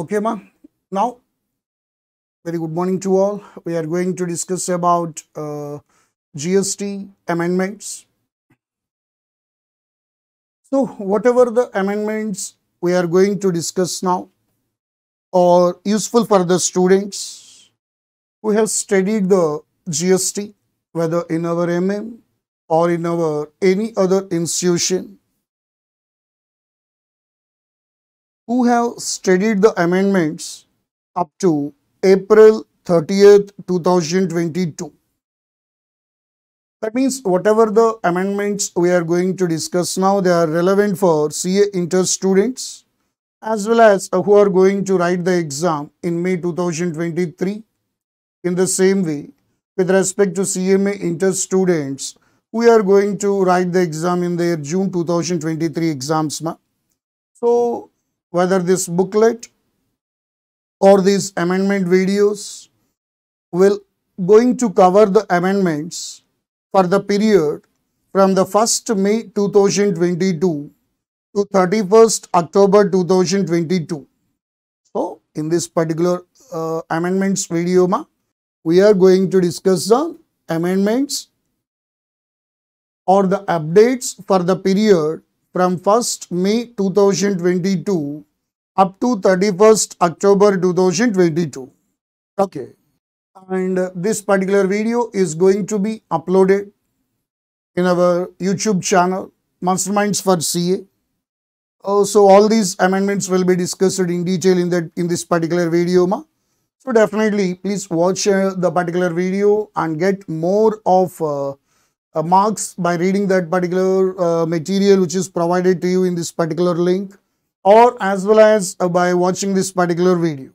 Okay, ma. Now, very good morning to all. We are going to discuss about GST amendments. So, whatever the amendments we are going to discuss now are useful for the students who have studied the GST, whether in our MM or in our any other institution, who have studied the amendments up to April 30th, 2022. That means whatever the amendments we are going to discuss now, they are relevant for CA inter students as well as who are going to write the exam in May 2023. In the same way, with respect to CMA inter students, we are going to write the exam in their June 2023 exams. So, whether this booklet or these amendment videos will going to cover the amendments for the period from the 1st May 2022 to 31st October 2022. So, in this particular amendments video, we are going to discuss the amendments or the updates for the period from 1st May 2022 up to 31st October 2022. Okay. And this particular video is going to be uploaded in our YouTube channel, Masterminds for CA. So all these amendments will be discussed in detail in this particular video. So definitely please watch the particular video and get more of marks by reading that particular material which is provided to you in this particular link, or as well as by watching this particular video.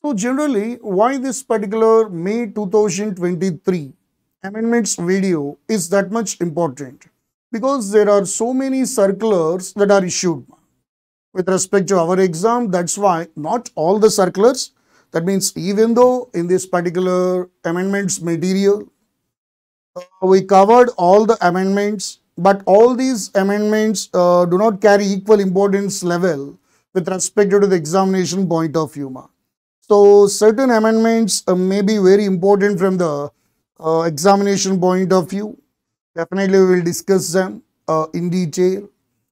So generally, why this particular May 2023 amendments video is that much important? Because there are so many circulars that are issued with respect to our exam. That's why not all the circulars. That means even though in this particular amendments material, we covered all the amendments, but all these amendments do not carry equal importance level with respect to the examination point of view. So certain amendments may be very important from the examination point of view. Definitely we will discuss them in detail,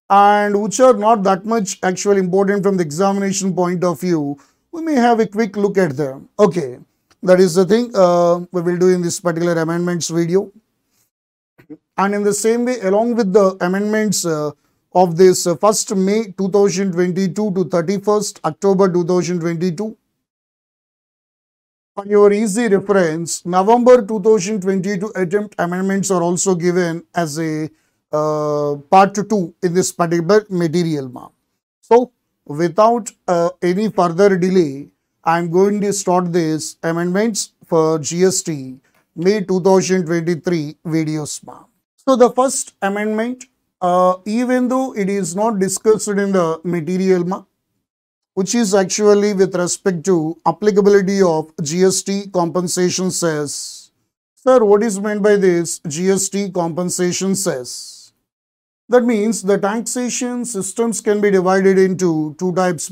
and which are not that much actually important from the examination point of view, we may have a quick look at them. Okay, that is the thing we will do in this particular amendments video. And in the same way, along with the amendments of this 1st May 2022 to 31st October 2022, for your easy reference, November 2022 attempt amendments are also given as a part 2 in this particular material. So, without any further delay, I am going to start this amendments for GST May 2023 videos. So, the first amendment, even though it is not discussed in the material, which is actually with respect to applicability of GST compensation cess. Sir, what is meant by this GST compensation cess? That means the taxation systems can be divided into two types.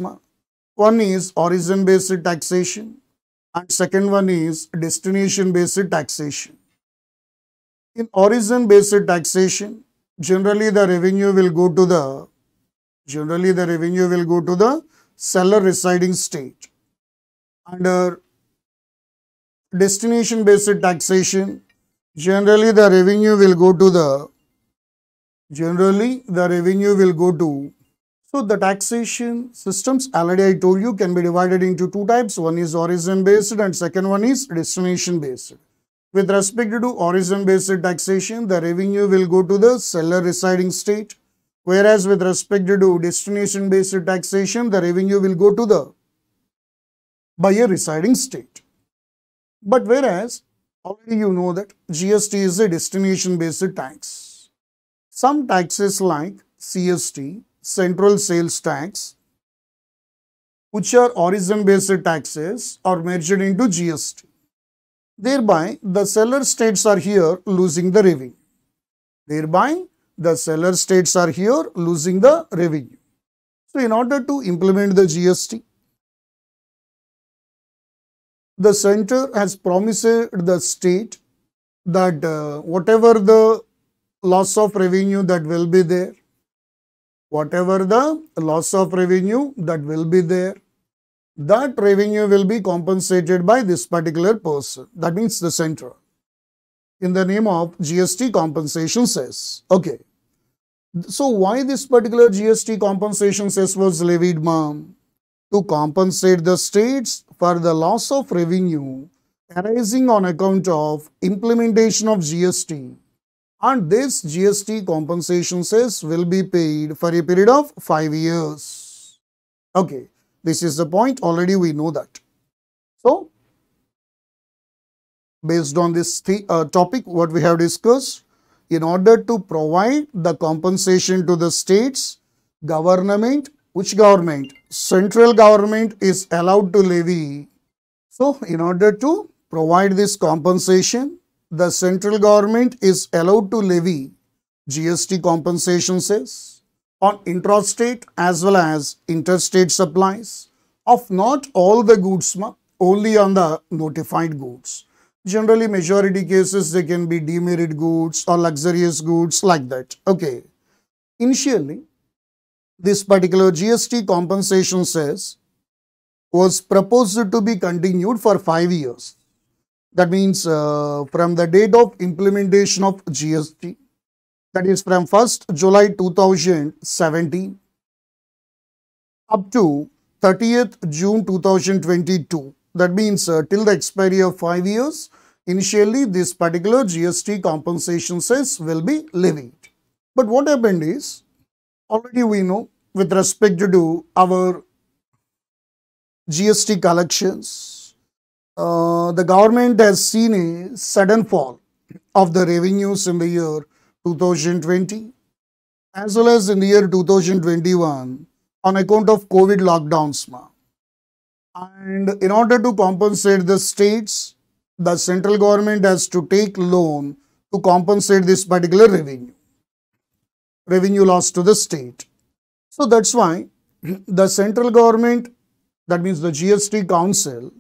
One is origin-based taxation and second one is destination-based taxation. In origin-based taxation, generally the revenue will go to the seller residing state. Under destination-based taxation, generally the revenue will go to so the taxation systems, already I told you, can be divided into two types. One is origin-based and second one is destination-based. With respect to origin-based taxation, the revenue will go to the seller residing state. Whereas with respect to destination-based taxation, the revenue will go to the buyer residing state. But whereas, already you know that GST is a destination-based tax. Some taxes like CST, Central Sales Tax, which are origin-based taxes, are merged into GST. Thereby, the seller states are here losing the revenue. The seller states are here losing the revenue. So, in order to implement the GST, the center has promised the state that whatever the loss of revenue that will be there, whatever the loss of revenue that will be there, that revenue will be compensated by this particular person. That means the center, in the name of GST compensation cess. Okay. So why this particular GST compensation cess was levied, ma'am? To compensate the states for the loss of revenue arising on account of implementation of GST. And this GST compensation cess will be paid for a period of 5 years. Okay, this is the point. Already we know that. So, based on this topic, what we have discussed, in order to provide the compensation to the states, government, which government? Central government is allowed to levy. So, in order to provide this compensation, the central government is allowed to levy GST compensation cess on intrastate as well as interstate supplies of not all the goods, only on the notified goods. Generally, majority cases, they can be demerit goods or luxurious goods like that. Okay. Initially, this particular GST compensation cess was proposed to be continued for 5 years. That means from the date of implementation of GST, that is from 1st July 2017 up to 30th June 2022. That means till the expiry of 5 years, initially this particular GST compensation cess will be levied. But what happened is, already we know with respect to our GST collections, the government has seen a sudden fall of the revenues in the year 2020 as well as in the year 2021 on account of COVID lockdowns. And in order to compensate the states, the central government has to take loan to compensate this particular revenue loss to the state. So that's why the central government, that means the GST Council,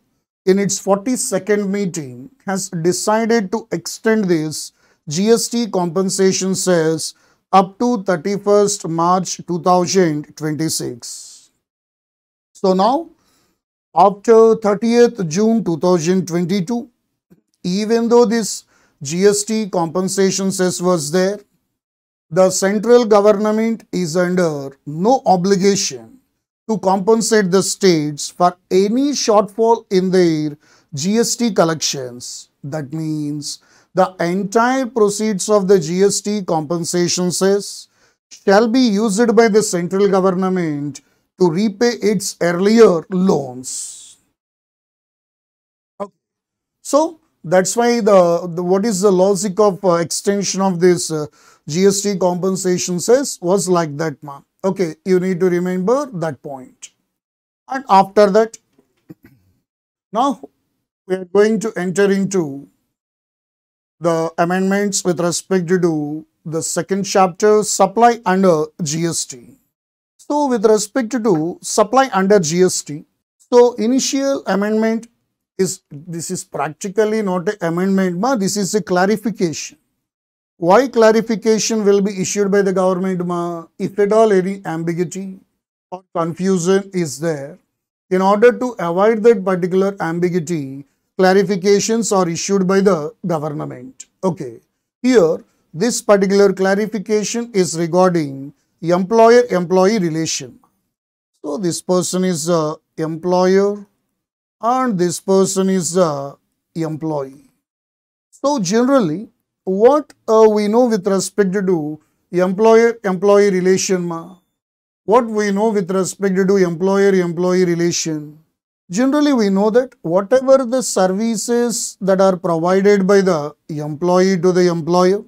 in its 42nd meeting has decided to extend this GST compensation cess up to 31st March 2026. So now, after 30th June 2022, even though this GST compensation cess was there, the central government is under no obligation to compensate the states for any shortfall in their GST collections. That means the entire proceeds of the GST compensation cess shall be used by the central government to repay its earlier loans. Okay. So that's why what is the logic of extension of this GST compensation cess was like that, ma'am. Okay, you need to remember that point. And after that, now we are going to enter into the amendments with respect to the second chapter, supply under GST. So with respect to supply under GST, so initial amendment this is practically not an amendment, but this is a clarification. Why clarification will be issued by the government, ma? If at all any ambiguity or confusion is there, in order to avoid that particular ambiguity, clarifications are issued by the government. Okay. Here, this particular clarification is regarding employer-employee relation. So, this person is a employer and this person is a employee. So, generally, what we know with respect to employer-employee relation, ma? What we know with respect to employer-employee relation? Generally, we know that whatever the services that are provided by the employee to the employer,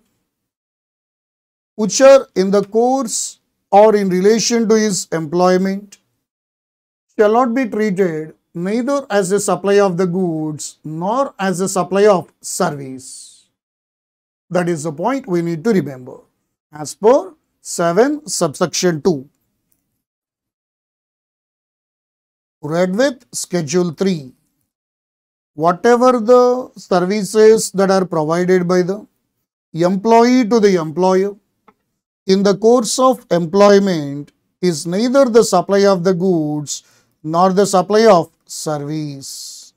which are in the course or in relation to his employment, shall not be treated neither as a supply of the goods nor as a supply of service. That is the point we need to remember as per 7 subsection 2. Read with schedule 3. whatever the services that are provided by the employee to the employer in the course of employment is neither the supply of the goods nor the supply of service.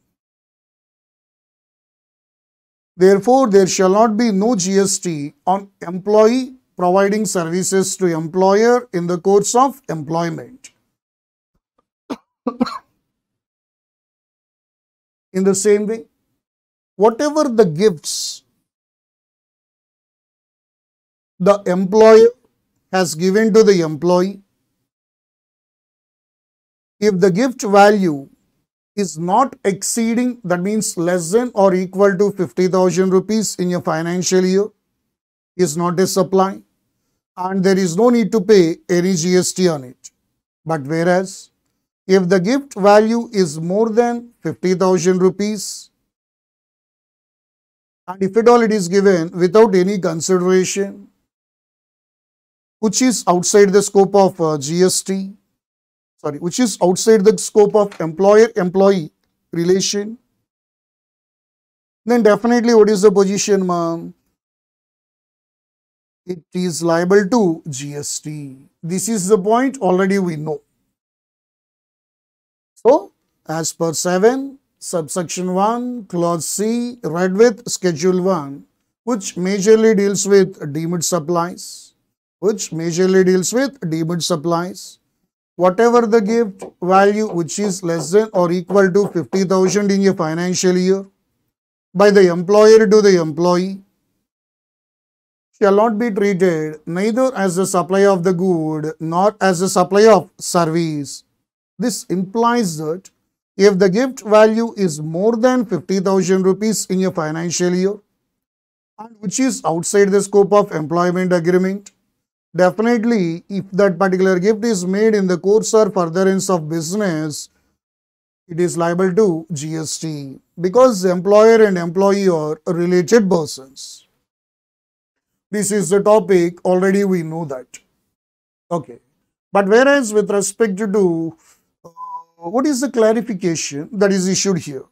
Therefore, there shall not be no GST on employee providing services to employer in the course of employment. In the same way, whatever the gifts the employer has given to the employee, if the gift value is not exceeding, that means less than or equal to 50,000 rupees in a financial year, is not a supply and there is no need to pay any GST on it. But whereas, if the gift value is more than 50,000 rupees and if at all it is given without any consideration, which is outside the scope of GST, which is outside the scope of employer-employee relation, then definitely what is the position, ma'am? It is liable to GST. This is the point already we know. So, as per 7, subsection 1, clause C, read with schedule 1, which majorly deals with deemed supplies, whatever the gift value which is less than or equal to 50,000 in a financial year by the employer to the employee shall not be treated neither as the supply of the good nor as the supply of service. This implies that if the gift value is more than 50,000 rupees in a financial year and which is outside the scope of employment agreement, definitely if that particular gift is made in the course or furtherance of business, it is liable to GST because the employer and employee are related persons. This is the topic, already we know that. Okay. But whereas with respect to what is the clarification that is issued here?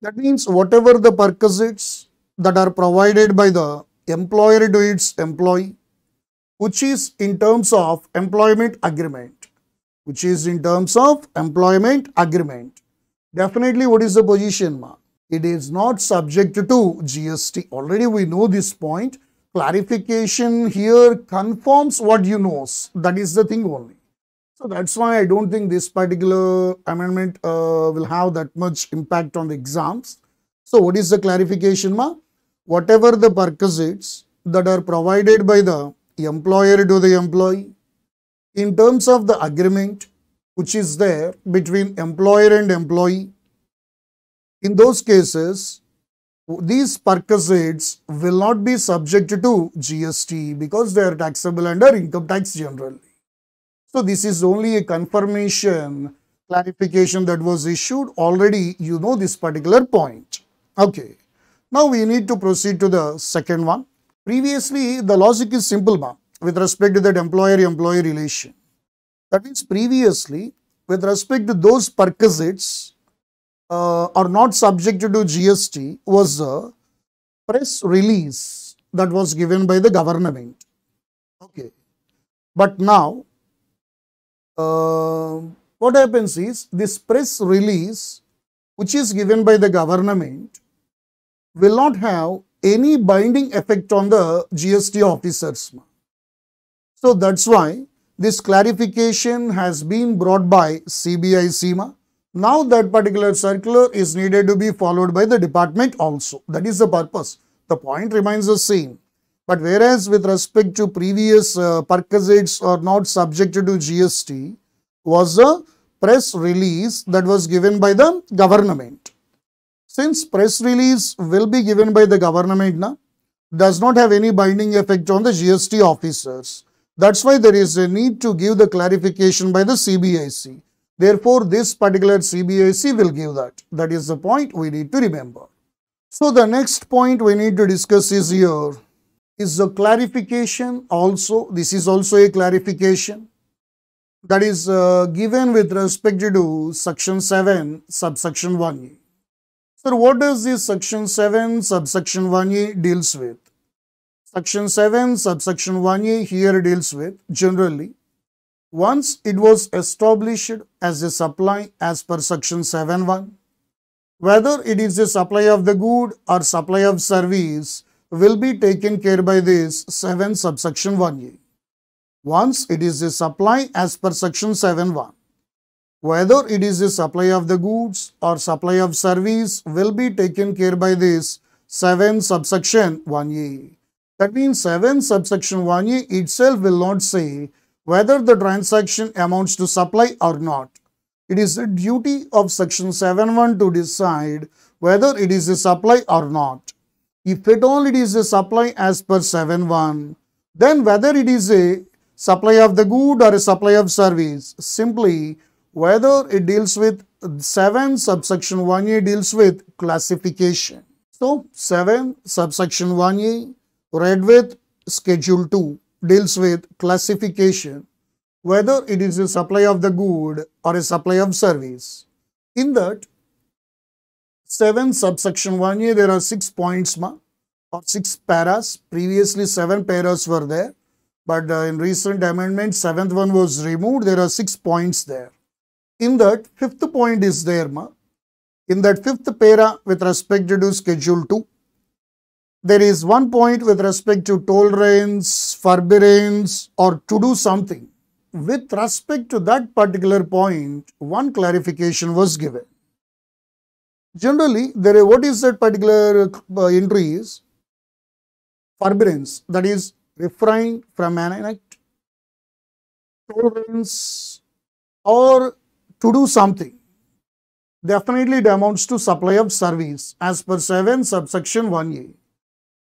That means whatever the perquisites that are provided by the employer to its employee, which is in terms of employment agreement, definitely what is the position, ma? It is not subject to GST. Already we know this point. Clarification here confirms what you know. That is the thing only. So that's why I don't think this particular amendment will have that much impact on the exams. So what is the clarification, ma? Whatever the perquisites that are provided by the employer to the employee in terms of the agreement which is there between employer and employee, in those cases, these perquisites will not be subject to GST because they are taxable under income tax generally. So this is only a confirmation, clarification that was issued. Already you know this particular point. Okay. Now we need to proceed to the second one. Previously, the logic is simple, ma, with respect to that employer-employee relation. That means previously, with respect to those perquisites are not subject to GST was a press release that was given by the government. Okay. But now, what happens is this press release which is given by the government will not have any binding effect on the GST officers. So that's why this clarification has been brought by CBI CMA. Now that particular circular is needed to be followed by the department also. That is the purpose. The point remains the same. But whereas with respect to previous perquisites are not subject to GST was a press release that was given by the government. Since press release will be given by the government, does not have any binding effect on the GST officers. That's why there is a need to give the clarification by the CBIC. Therefore, this particular CBIC will give that. That is the point we need to remember. So, the next point we need to discuss is here is the clarification also. This is also a clarification that is given with respect to section 7, subsection 1A. So what does this section 7 subsection 1a deals with? Section 7 subsection 1a here deals with generally once it was established as a supply as per section 7.1, whether it is a supply of the good or supply of service will be taken care by this 7 subsection 1a. Once it is a supply as per section 7.1, whether it is a supply of the goods or supply of service will be taken care by this 7 subsection 1a. That means 7 subsection 1a itself will not say whether the transaction amounts to supply or not. It is the duty of section 7.1 to decide whether it is a supply or not. If at all it is a supply as per 7.1, then whether it is a supply of the good or a supply of service, simply whether it deals with 7 subsection 1a deals with classification. So 7 subsection 1a read with schedule 2 deals with classification, whether it is a supply of the good or a supply of service. In that 7 subsection 1a there are 6 points or 6 paras. Previously 7 paras were there, but in recent amendment 7th one was removed. There are 6 points there. In that 5th point is there in that 5th para with respect to schedule 2. There is 1 point with respect to tolerance, forbearance or to do something. With respect to that particular point, one clarification was given. Generally, what is that particular entry is? Forbearance, that is refrain from an act, tolerance or to do something. Definitely it amounts to supply of service as per 7 subsection 1a.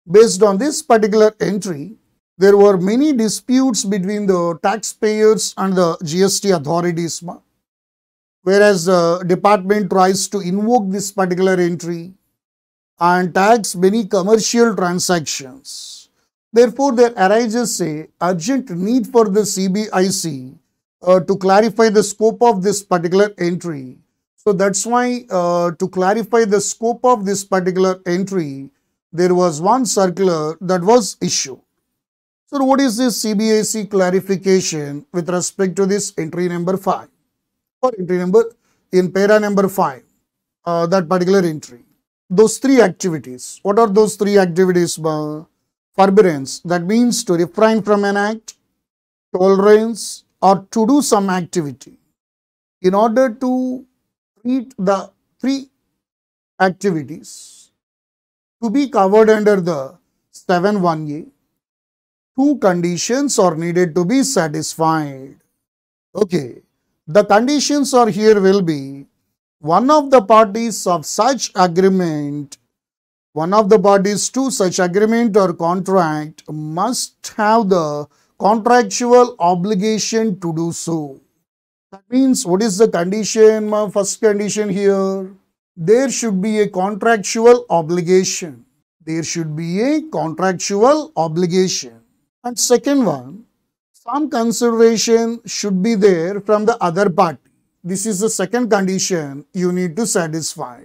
Based on this particular entry, there were many disputes between the taxpayers and the GST authorities, whereas the department tries to invoke this particular entry and tax many commercial transactions. Therefore, there arises a urgent need for the CBIC to clarify the scope of this particular entry. So that's why to clarify the scope of this particular entry, there was one circular that was issued. So what is this CBIC clarification with respect to this entry number 5 or entry number in para number 5, that particular entry? Those 3 activities. What are those 3 activities? Forbearance, that means to refrain from an act, tolerance or to do some activity. In order to treat the 3 activities to be covered under the 7.1a, 2 conditions are needed to be satisfied. Okay, the conditions are here will be one of the parties of such agreement, one of the parties to such agreement or contract must have the contractual obligation to do so. That means what is the condition? First condition here, there should be a contractual obligation. There should be a contractual obligation. And second one, some consideration should be there from the other party. This is the second condition you need to satisfy.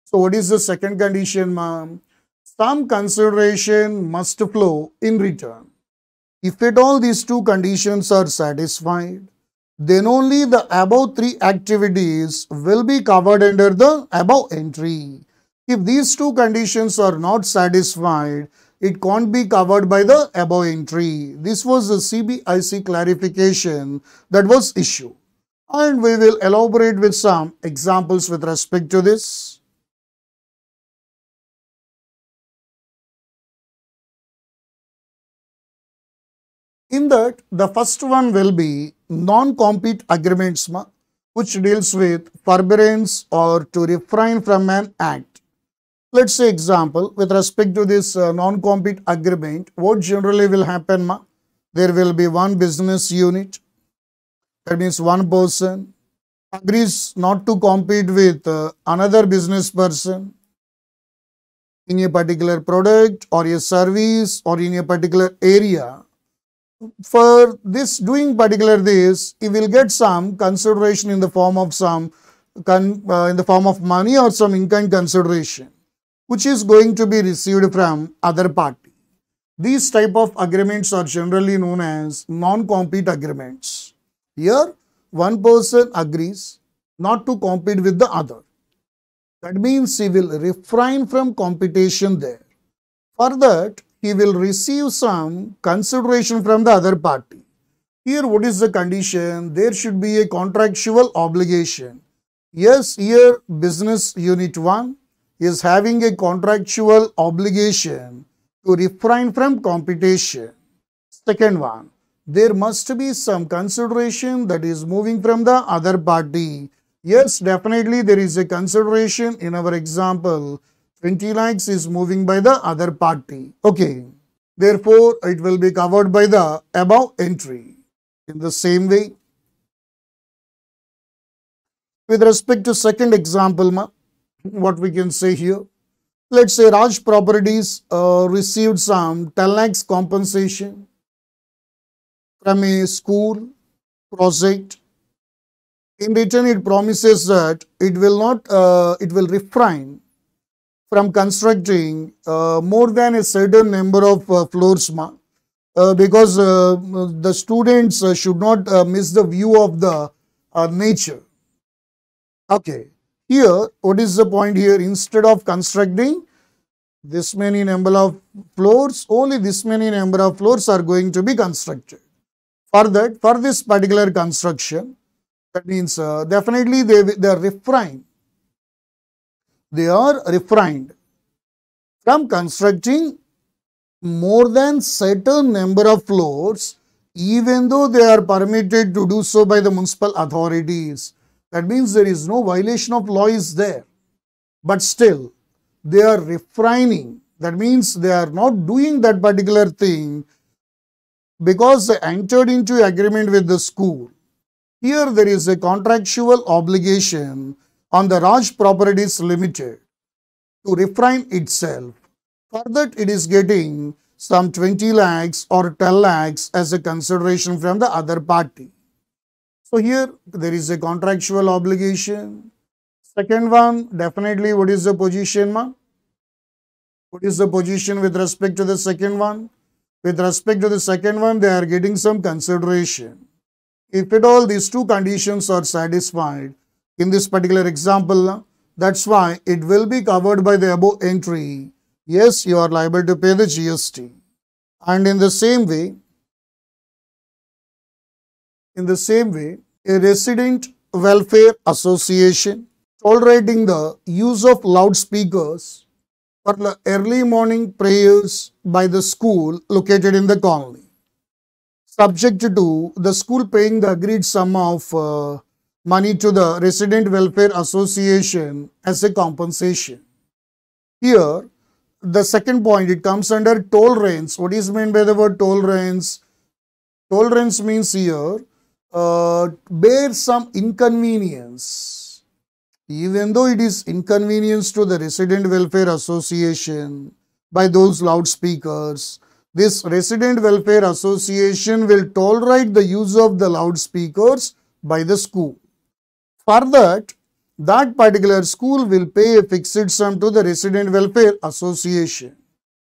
So what is the second condition, ma'am? Some consideration must flow in return. If at all these 2 conditions are satisfied, then only the above 3 activities will be covered under the above entry. If these 2 conditions are not satisfied, it can't be covered by the above entry. This was the CBIC clarification that was issued. And we will elaborate with some examples with respect to this. In that, the first one will be non-compete agreements, which deals with forbearance or to refrain from an act. Let's say example, with respect to this non-compete agreement, what generally will happen? There will be one business unit, that means one person agrees not to compete with another business person in a particular product or a service or in a particular area. For this doing particular this, he will get some consideration in the form of some in the form of money or some in-kind consideration, which is going to be received from other party. These type of agreements are generally known as non-compete agreements. Here, one person agrees not to compete with the other. That means he will refrain from competition there. For that, he will receive some consideration from the other party. Here, what is the condition? There should be a contractual obligation. Yes, here business unit 1 is having a contractual obligation to refrain from competition. Second one, there must be some consideration that is moving from the other party. Yes, definitely there is a consideration. In our example, 20 lakhs is moving by the other party. Okay. Therefore, it will be covered by the above entry. In the same way, with respect to second example, what we can say here, let's say Raj Properties received some 10 lakhs compensation from a school project. In return, it promises that it will refrain from constructing more than a certain number of floors, because the students should not miss the view of the nature. Okay, here, what is the point here? Instead of constructing this many number of floors, only this many number of floors are going to be constructed. For that, for this particular construction, that means definitely they are refrained. They are refrained from constructing more than certain number of floors, even though they are permitted to do so by the municipal authorities. That means there is no violation of law is there. But still, they are refraining. That means they are not doing that particular thing because they entered into agreement with the school. Here there is a contractual obligation on the Raj Properties Limited to refrain itself. For that, it is getting some 20 lakhs or 10 lakhs as a consideration from the other party. So here there is a contractual obligation. Second one, definitely what is the position, ma? What is the position with respect to the second one? With respect to the second one, they are getting some consideration. If at all these two conditions are satisfied in this particular example, that's why it will be covered by the above entry. Yes, you are liable to pay the GST. And in the same way, a resident welfare association tolerating the use of loudspeakers for the early morning prayers by the school located in the colony, subject to the school paying the agreed sum of money to the resident welfare association as a compensation. Here, the second point, it comes under tolerance. What is meant by the word tolerance? Tolerance means here, bear some inconvenience. Even though it is inconvenience to the resident welfare association by those loudspeakers, this resident welfare association will tolerate the use of the loudspeakers by the school. For that, that particular school will pay a fixed sum to the resident welfare association.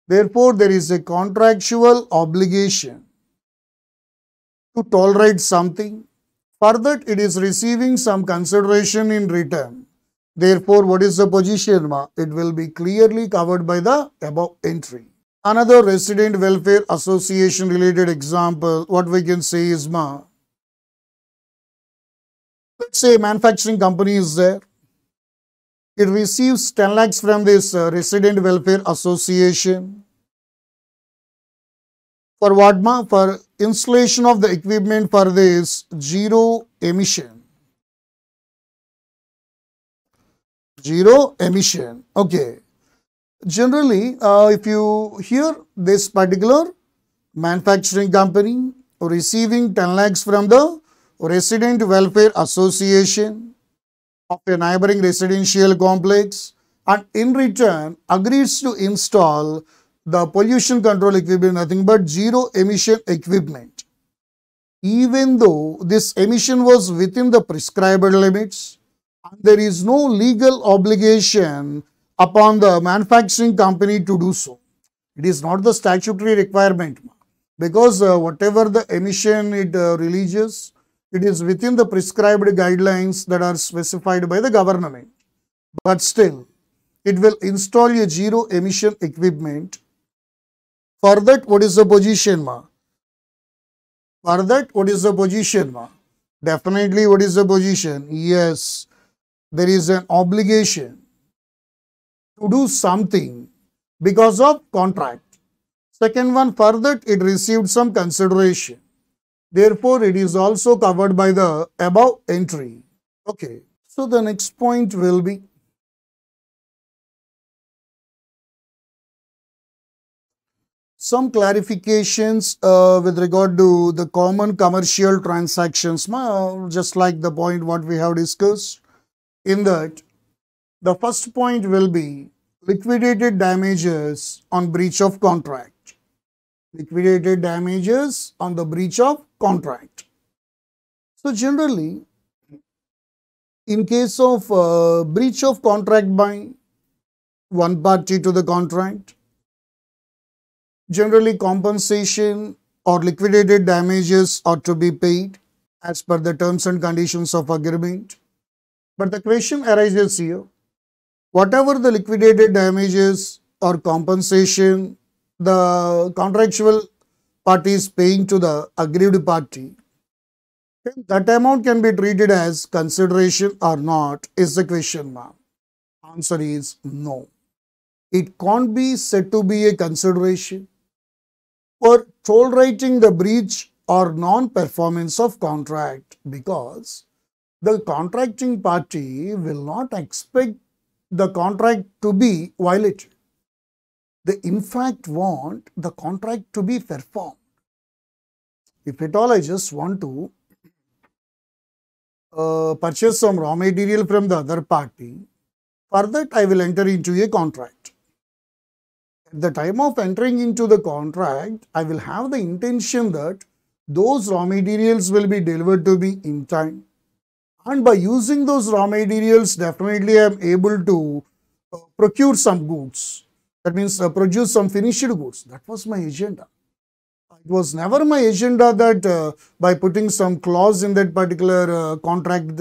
Therefore, there is a contractual obligation to tolerate something. For that, it is receiving some consideration in return. Therefore, what is the position, ma? It will be clearly covered by the above entry. Another resident welfare association related example, what we can say is, ma, let's say a manufacturing company is there. It receives 10 lakhs from this resident welfare association. For what, ma? For installation of the equipment for this zero emission. Zero emission. Okay. Generally, if you hear this particular manufacturing company receiving 10 lakhs from the resident welfare association of a neighboring residential complex and in return agrees to install the pollution control equipment, nothing but zero emission equipment. Even though this emission was within the prescribed limits, There is no legal obligation upon the manufacturing company to do so. It is not the statutory requirement, because whatever the emission it releases, it is within the prescribed guidelines that are specified by the government. But still, it will install a zero emission equipment. For that, what is the position, ma? For that, what is the position, ma? Definitely, what is the position? Yes, there is an obligation to do something because of contract. Second one, for that it received some consideration. Therefore, it is also covered by the above entry. Okay. So, the next point will be some clarifications with regard to the common commercial transactions, just like the point what we have discussed. In that, the first point will be liquidated damages on breach of contract. Liquidated damages on the breach of contract. So, generally, in case of breach of contract by one party to the contract, generally compensation or liquidated damages are to be paid as per the terms and conditions of agreement. But the question arises here, whatever the liquidated damages or compensation the contractual party is paying to the aggrieved party, that amount can be treated as consideration or not is the question, ma'am. Answer is no. It can't be said to be a consideration for tolerating the breach or non-performance of contract, because the contracting party will not expect the contract to be violated. They in fact want the contract to be performed. If at all I just want to purchase some raw material from the other party, for that I will enter into a contract. At the time of entering into the contract, I will have the intention that those raw materials will be delivered to me in time. And by using those raw materials, definitely I am able to procure some goods. That means produce some finished goods. That was my agenda. It was never my agenda that by putting some clause in that particular contract,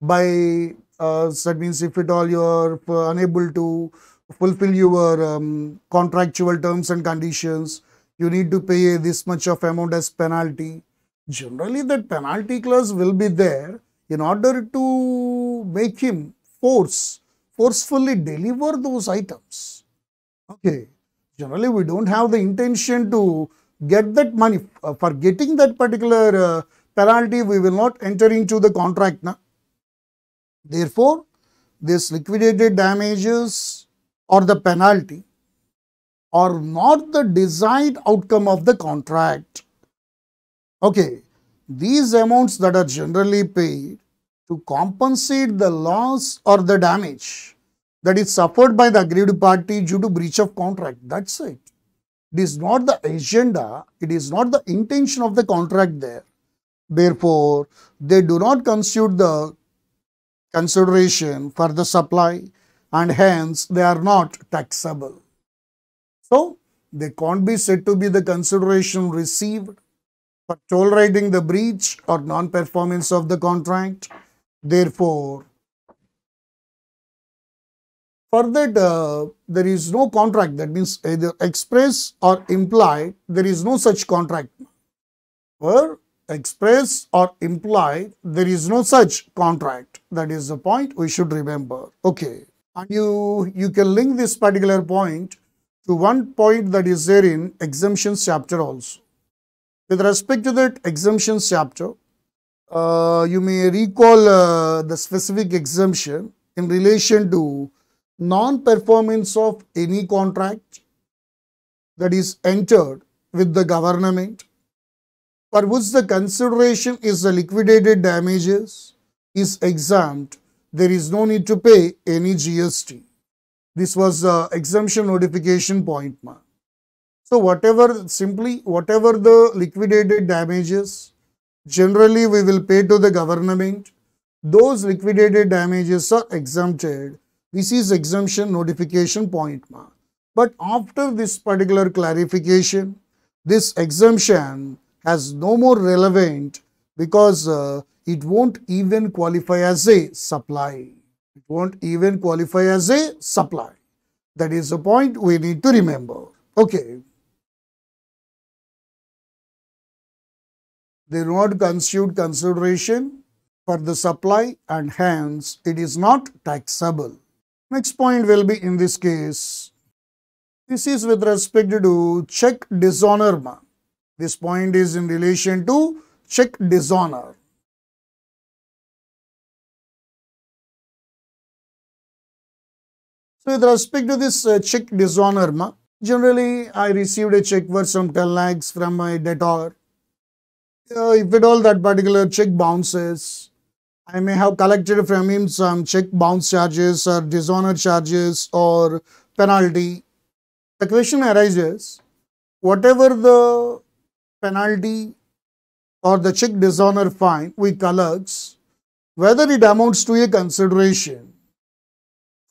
that means if at all you are unable to fulfill your contractual terms and conditions, you need to pay this much of amount as penalty. Generally, that penalty clause will be there in order to make him forcefully deliver those items. Okay. Generally, we don't have the intention to get that money. For getting that particular penalty, we will not enter into the contract. Na? Therefore, this liquidated damages or the penalty are not the desired outcome of the contract. Okay. These amounts that are generally paid to compensate the loss or the damage that is suffered by the aggrieved party due to breach of contract. That's it. It is not the agenda, it is not the intention of the contract there. Therefore, they do not constitute the consideration for the supply and hence they are not taxable. So, they can't be said to be the consideration received for tolerating the breach or non-performance of the contract. Therefore, for that there is no contract, that means either express or implied, there is no such contract. For express or implied, there is no such contract. That is the point we should remember. Okay. And you can link this particular point to one point that is there in exemptions chapter also. With respect to that exemptions chapter, you may recall the specific exemption in relation to non-performance of any contract that is entered with the government, for which the consideration is the liquidated damages, is exempt. There is no need to pay any GST. This was the exemption notification point. So, whatever the liquidated damages, generally we will pay to the government those liquidated damages are exempted. This is exemption notification point. But after this particular clarification, this exemption has no more relevant because it won't even qualify as a supply. It won't even qualify as a supply. That is the point we need to remember. Okay. They do not constitute consideration for the supply and hence it is not taxable. Next point will be in this case. This is with respect to check dishonor. This point is in relation to check dishonor. So with respect to this check dishonor, generally I received a check worth some 10 lakhs from my debtor. If at all that particular check bounces, I may have collected from him some check bounce charges or dishonor charges or penalty. The question arises, whatever the penalty or the check dishonor fine we collect, whether it amounts to a consideration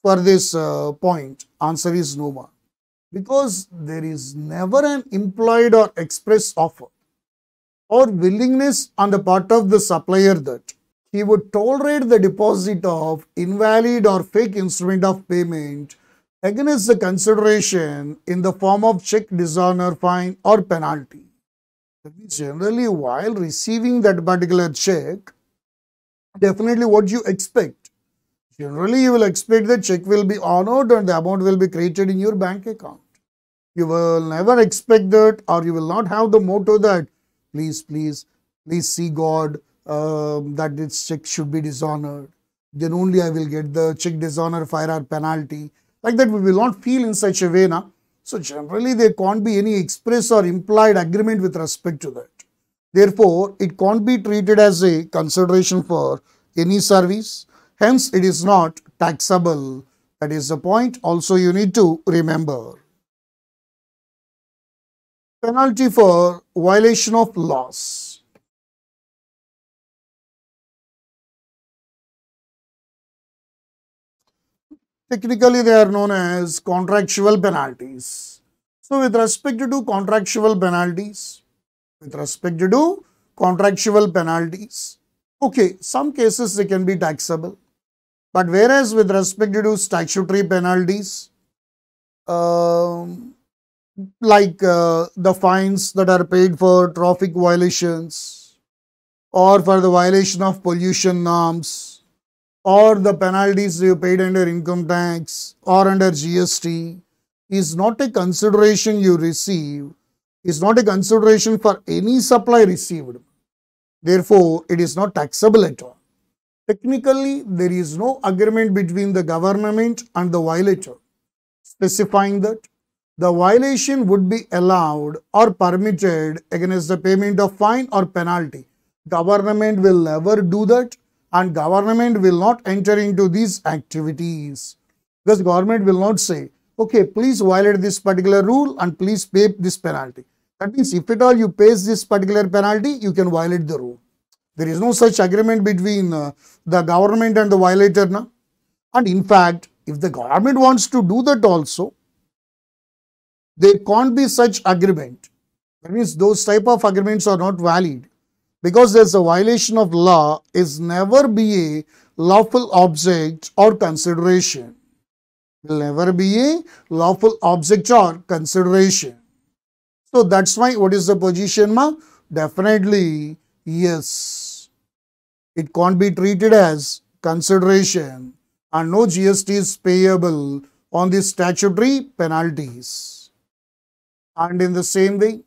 for this point, answer is no. Because there is never an implied or express offer or willingness on the part of the supplier that he would tolerate the deposit of invalid or fake instrument of payment against the consideration in the form of check dishonor fine or penalty. Generally, while receiving that particular check, definitely what you expect. Generally, you will expect the check will be honored and the amount will be credited in your bank account. You will never expect that, or you will not have the motto that please see God that this check should be dishonored. Then only I will get the check dishonor fine or penalty. Like that, we will not feel in such a way now. So generally, there can't be any express or implied agreement with respect to that. Therefore, it can't be treated as a consideration for any service. Hence, it is not taxable. That is the point also you need to remember. Penalty for violation of laws. Technically, they are known as contractual penalties. So, with respect to contractual penalties, okay, some cases they can be taxable. But whereas with respect to statutory penalties, like the fines that are paid for traffic violations or for the violation of pollution norms or the penalties you paid under income tax or under GST is not a consideration you receive, is not a consideration for any supply received. Therefore, it is not taxable at all. Technically, there is no agreement between the government and the violator specifying that the violation would be allowed or permitted against the payment of fine or penalty. Government will never do that and government will not enter into these activities. Because government will not say, okay, please violate this particular rule and please pay this penalty. That means if at all you pay this particular penalty, you can violate the rule. There is no such agreement between the government and the violator now. And in fact, if the government wants to do that also, there can't be such agreement. That means those type of agreements are not valid because there's a violation of law is never be a lawful object or consideration. Will never be a lawful object or consideration. So that's why what is the position, ma? Definitely yes. It can't be treated as consideration and no GST is payable on the statutory penalties. And in the same way,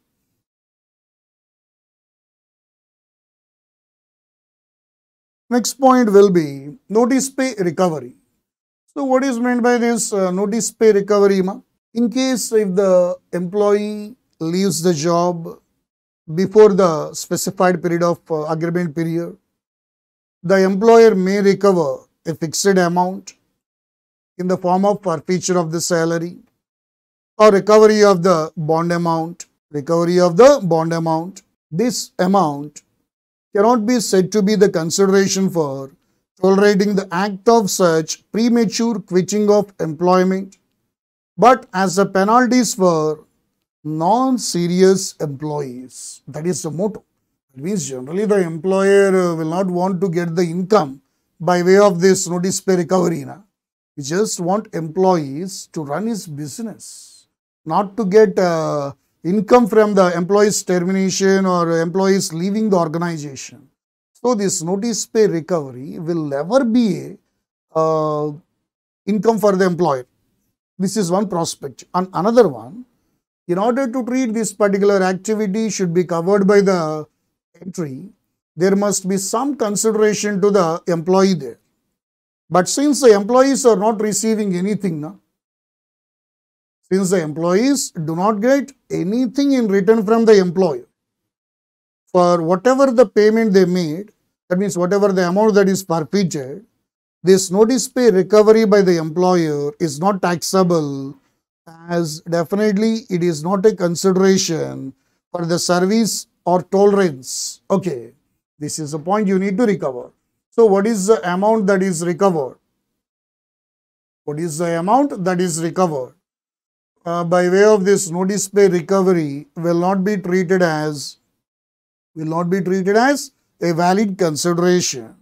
next point will be notice pay recovery. So what is meant by this notice pay recovery, ma? In case if the employee leaves the job before the specified period of agreement period, the employer may recover a fixed amount in the form of forfeiture of the salary or recovery of the bond amount. This amount cannot be said to be the consideration for tolerating the act of such premature quitting of employment, but as a penalties for non-serious employees. That is the motto. It means generally the employer will not want to get the income by way of this notice pay recovery. We just want employees to run his business, not to get income from the employee's termination or employees leaving the organization. So this notice pay recovery will never be a income for the employer. This is one prospect. And another one, in order to treat this particular activity should be covered by the entry, there must be some consideration to the employee there. But since the employees are not receiving anything, since the employees do not get anything in return from the employer, for whatever the payment they made, that means whatever the amount that is forfeited, this notice pay recovery by the employer is not taxable, as definitely it is not a consideration for the service or tolerance. Okay, this is a point you need to recover. So what is the amount that is recovered? What is the amount that is recovered? By way of this notice pay recovery will not be treated as a valid consideration.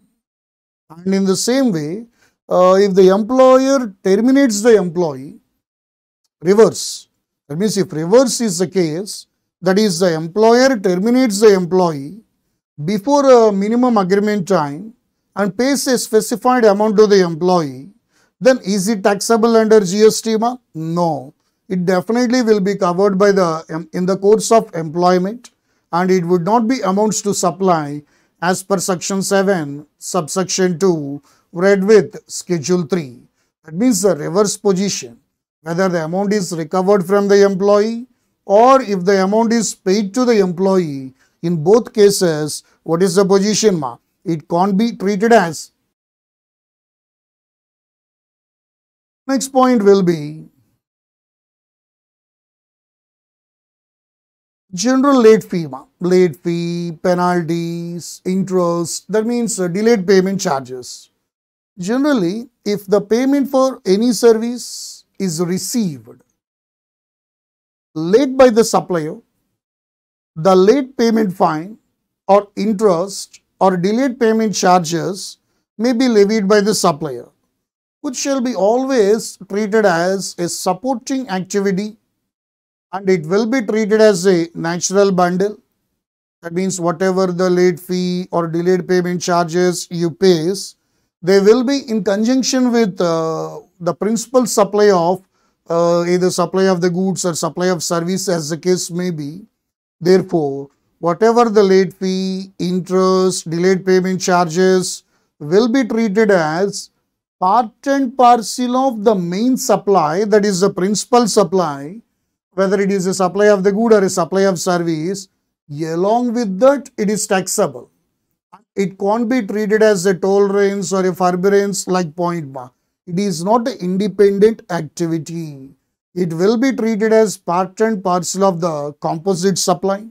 And in the same way, if the employer terminates the employee, reverse. That means if reverse is the case, that is the employer terminates the employee before a minimum agreement time and pays a specified amount to the employee, then is it taxable under GST? No. It definitely will be covered by in the course of employment, and it would not be amounts to supply as per section 7 subsection 2 read with schedule 3. That means the reverse position, whether the amount is recovered from the employee or if the amount is paid to the employee, in both cases, what is the position? It can't be treated as. Next point will be general late fee, penalties, interest, that means delayed payment charges. Generally, if the payment for any service is received late by the supplier, the late payment fine or interest or delayed payment charges may be levied by the supplier, which shall be always treated as a supporting activity, and it will be treated as a natural bundle. That means whatever the late fee or delayed payment charges you pay, they will be in conjunction with the principal supply of either supply of the goods or supply of service as the case may be. Therefore, whatever the late fee, interest, delayed payment charges will be treated as part and parcel of the main supply, that is the principal supply, whether it is a supply of the good or a supply of service. Along with that, it is taxable. It can't be treated as a tolerance or a forbearance like point mark. It is not an independent activity. It will be treated as part and parcel of the composite supply.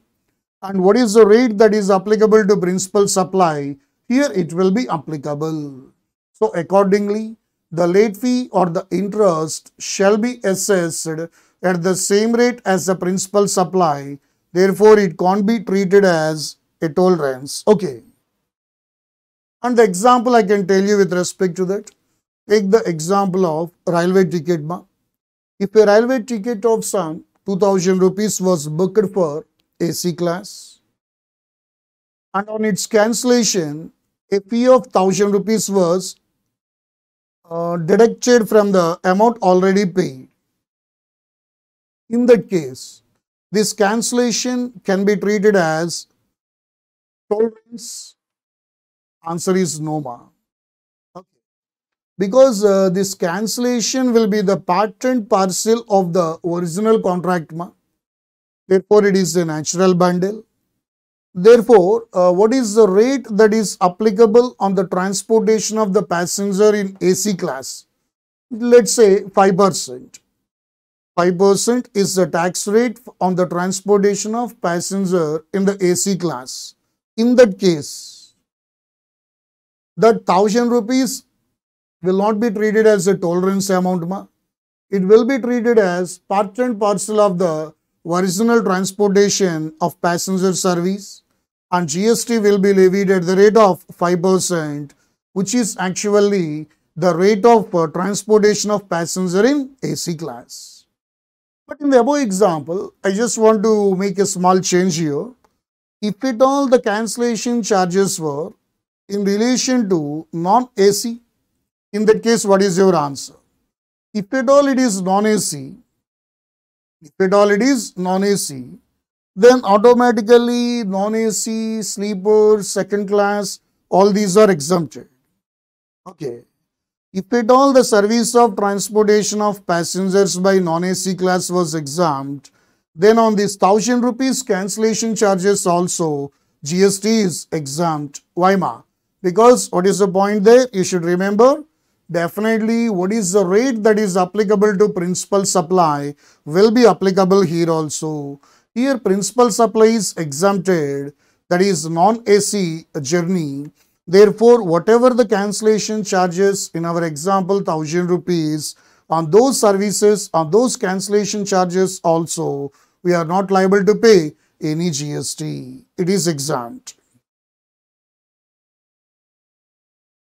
And what is the rate that is applicable to principal supply? Here it will be applicable. So accordingly, the late fee or the interest shall be assessed at the same rate as the principal supply. Therefore, it can't be treated as a tolerance. Okay. And the example I can tell you with respect to that. Take the example of railway ticket. If a railway ticket of some 2000 rupees was booked for AC class, and on its cancellation, a fee of 1000 rupees was deducted from the amount already paid. In that case, this cancellation can be treated as tolerance. Answer is no, okay. Because this cancellation will be the part and parcel of the original contract. Therefore, it is a natural bundle. Therefore, what is the rate that is applicable on the transportation of the passenger in AC class? Let's say 5%. 5% is the tax rate on the transportation of passenger in the AC class. In that case, That 1000 rupees will not be treated as a tolerance amount, ma. It will be treated as part and parcel of the original transportation of passenger service, and GST will be levied at the rate of 5%, which is actually the rate of transportation of passenger in AC class. But in the above example, I just want to make a small change here. If at all the cancellation charges were in relation to non-AC, in that case, what is your answer? If at all it is non-AC, then automatically non-AC, sleeper, second class, all these are exempted. Okay. If at all the service of transportation of passengers by non-AC class was exempt, then on this 1000 rupees cancellation charges also GST is exempt. Why, ma? Because what is the point there? You should remember, definitely what is the rate that is applicable to principal supply will be applicable here also. Here principal supply is exempted, that is non-AC journey. Therefore, whatever the cancellation charges in our example 1000 rupees, on those services, on those cancellation charges also, we are not liable to pay any GST. It is exempt.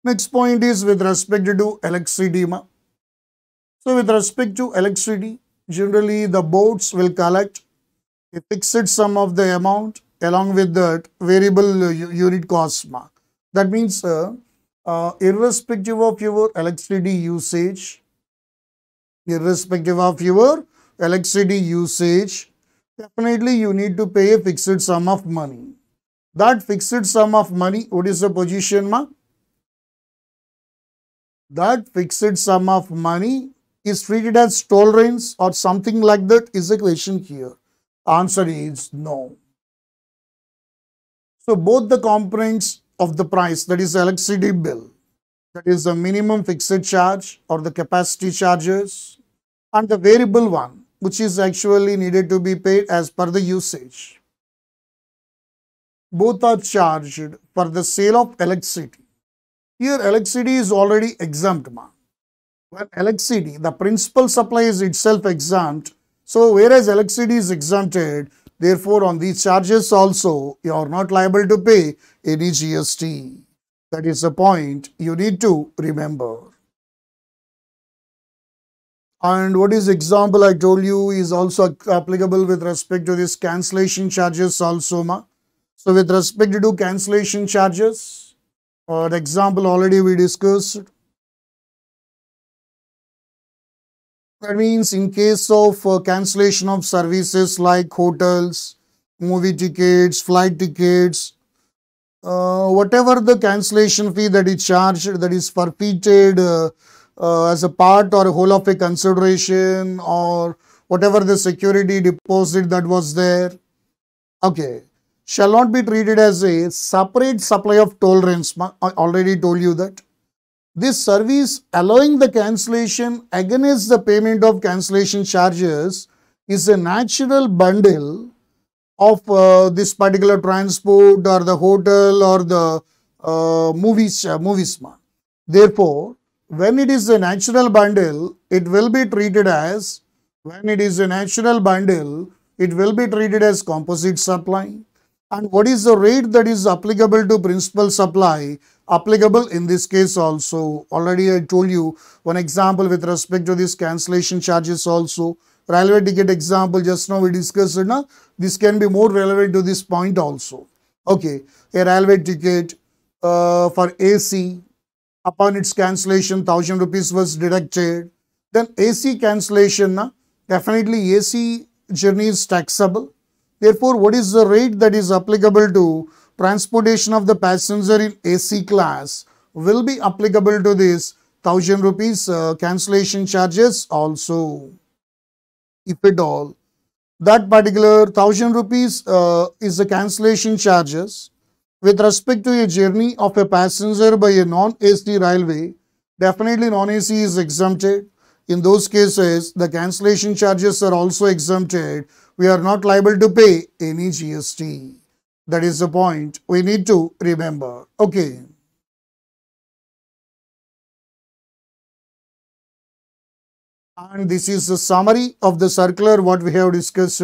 Next point is with respect to electricity. So with respect to electricity, generally the boards will collect a fixed sum of the amount along with that variable unit cost. That means irrespective of your electricity usage, definitely you need to pay a fixed sum of money. That fixed sum of money, what is the position, ma? That fixed sum of money is treated as tolerance or something like that is the question here. Answer is no. So both the components of the price, that is electricity bill, that is the minimum fixed charge or the capacity charges, and the variable one, which is actually needed to be paid as per the usage. Both are charged for the sale of electricity. Here electricity is already exempt, ma. When electricity, the principal supply is itself exempt. So whereas electricity is exempted, therefore on these charges also you are not liable to pay any GST. That is the point you need to remember. And what is example I told you is also applicable with respect to this cancellation charges also, ma. So with respect to cancellation charges, the example already we discussed. That means in case of cancellation of services like hotels, movie tickets, flight tickets, whatever the cancellation fee that is charged, that is forfeited as a part or a whole of a consideration, or whatever the security deposit that was there, okay, shall not be treated as a separate supply of tolerance. I already told you that. This service allowing the cancellation against the payment of cancellation charges is a natural bundle of this particular transport or the hotel or the movies. Therefore, when it is a natural bundle, it will be treated as, composite supply. And what is the rate that is applicable to principal supply? Applicable in this case also. Already I told you one example with respect to this cancellation charges also. Railway ticket example just now we discussed. Na? This can be more relevant to this point also. Okay, a railway ticket for AC, upon its cancellation 1000 rupees was deducted. Then AC cancellation, na? Definitely AC journey is taxable. Therefore, what is the rate that is applicable to transportation of the passenger in AC class will be applicable to this 1000 rupees cancellation charges also. If at all, that particular 1000 rupees is the cancellation charges with respect to a journey of a passenger by a non-AC railway, definitely non-AC is exempted. In those cases, the cancellation charges are also exempted. We are not liable to pay any GST. That is the point we need to remember. Okay. And this is the summary of the circular what we have discussed.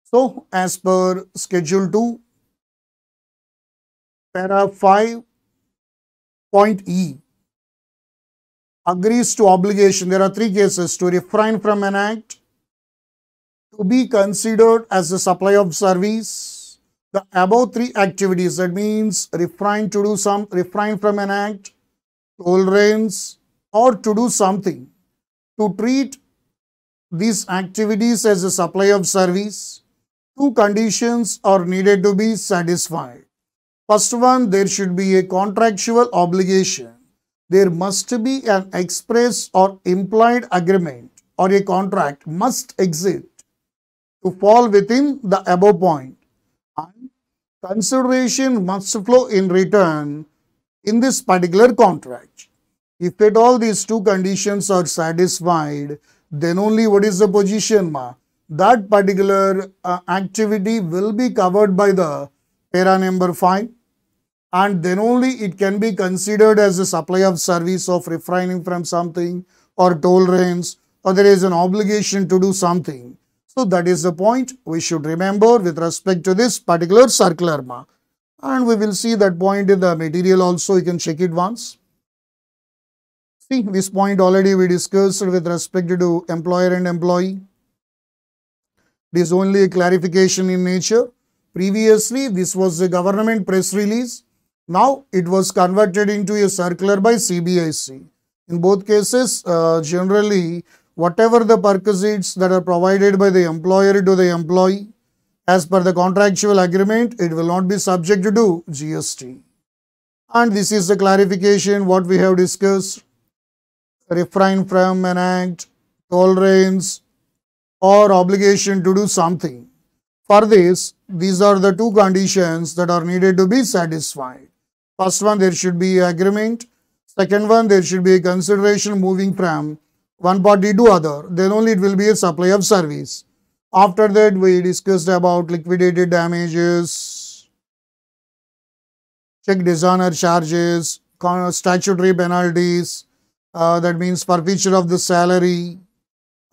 So, as per Schedule 2, Para 5 point E agrees to obligation. There are three cases: to refrain from an act, to be considered as a supply of service. The above three activities, that means refrain from an act, tolerance, or to do something, to treat these activities as a supply of service, two conditions are needed to be satisfied. First one, there should be a contractual obligation. There must be an express or implied agreement or a contract must exist to fall within the above point. And consideration must flow in return in this particular contract. If at all these two conditions are satisfied, then only what is the position? That particular activity will be covered by the para number 5, and then only it can be considered as a supply of service of refraining from something or tolerance, or there is an obligation to do something. So that is the point we should remember with respect to this particular circular. And we will see that point in the material also. You can check it once. See, this point already we discussed with respect to employer and employee. It is only a clarification in nature. Previously, this was a government press release. Now, it was converted into a circular by CBIC. In both cases, generally, whatever the perquisites that are provided by the employer to the employee, as per the contractual agreement, it will not be subject to GST. And this is the clarification what we have discussed. Refrain from an act, tolerance, or obligation to do something. For this, these are the two conditions that are needed to be satisfied. First one, there should be agreement. Second one, there should be a consideration moving from one party to other. Then only it will be a supply of service. After that, we discussed about liquidated damages, check dishonor charges, statutory penalties, that means forfeiture of the salary,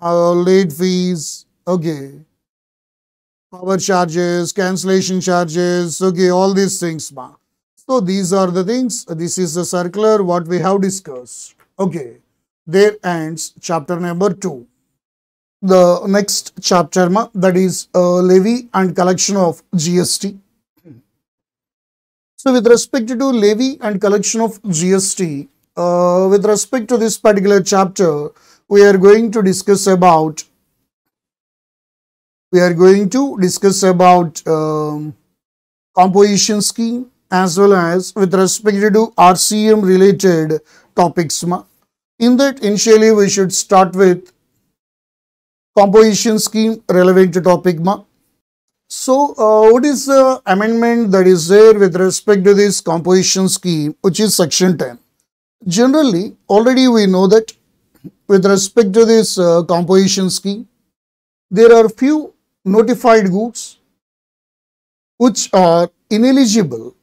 late fees, okay, power charges, cancellation charges, okay, all these things. So these are the things. This is the circular what we have discussed. Okay, there ends chapter number 2. The next chapter, that is levy and collection of GST. So with respect to levy and collection of GST, with respect to this particular chapter, we are going to discuss about composition scheme, as well as with respect to RCM related topics. In that, initially we should start with composition scheme relevant to topic. So, what is the amendment that is there with respect to this composition scheme, which is section 10? Generally, already we know that with respect to this composition scheme, there are few notified goods which are ineligible.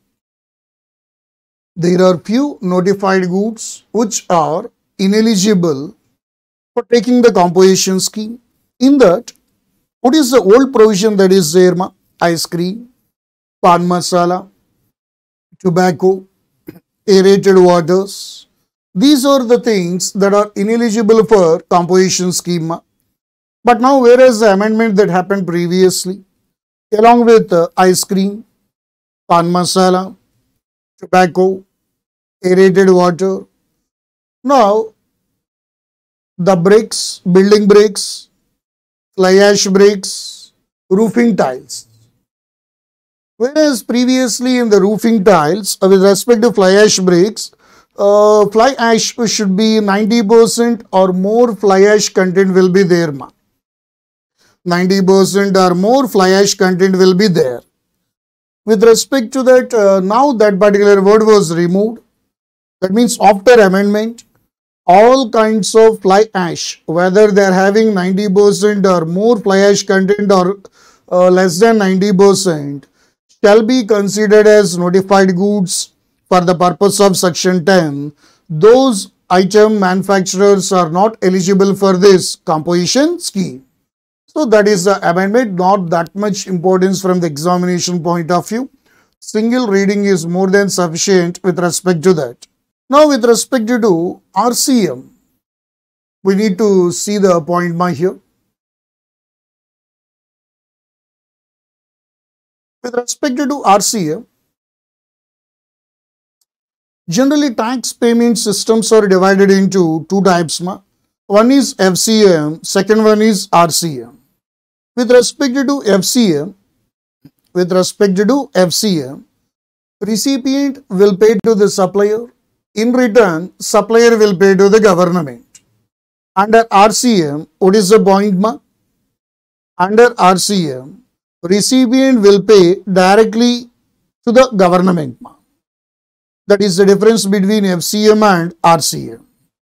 There are few notified goods which are ineligible for taking the composition scheme. In that, what is the old provision that is there? Ice cream, pan masala, tobacco, aerated waters. These are the things that are ineligible for composition scheme. But now, whereas the amendment that happened previously, along with ice cream, pan masala, tobacco, aerated water, now the bricks, building bricks, fly ash bricks, roofing tiles. Whereas previously in the roofing tiles, with respect to fly ash bricks, fly ash should be 90% or more fly ash content will be there. 90% or more fly ash content will be there. With respect to that, now that particular word was removed. That means after amendment, all kinds of fly ash, whether they are having 90% or more fly ash content or less than 90%, shall be considered as notified goods for the purpose of section 10. Those item manufacturers are not eligible for this composition scheme. So that is the amendment, not that much importance from the examination point of view. Single reading is more than sufficient with respect to that. Now with respect to RCM, we need to see the point here. With respect to RCM, generally tax payment systems are divided into two types. One is FCM, second one is RCM. With respect to FCM, recipient will pay to the supplier. In return, supplier will pay to the government. Under RCM, what is the point? Under RCM, recipient will pay directly to the government. That is the difference between FCM and RCM.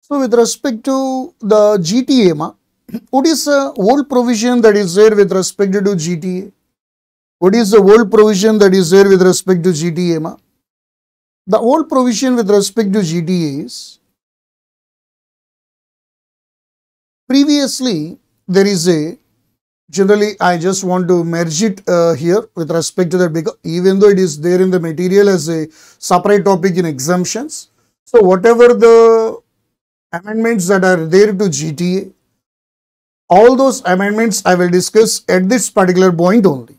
So with respect to the GTA, what is the old provision that is there with respect to GTA? What is the old provision that is there with respect to GTA? The old provision with respect to GTA is, previously there is a, generally I just want to merge it here with respect to that, because even though it is there in the material as a separate topic in exemptions. So whatever the amendments that are there to GTA, all those amendments I will discuss at this particular point only.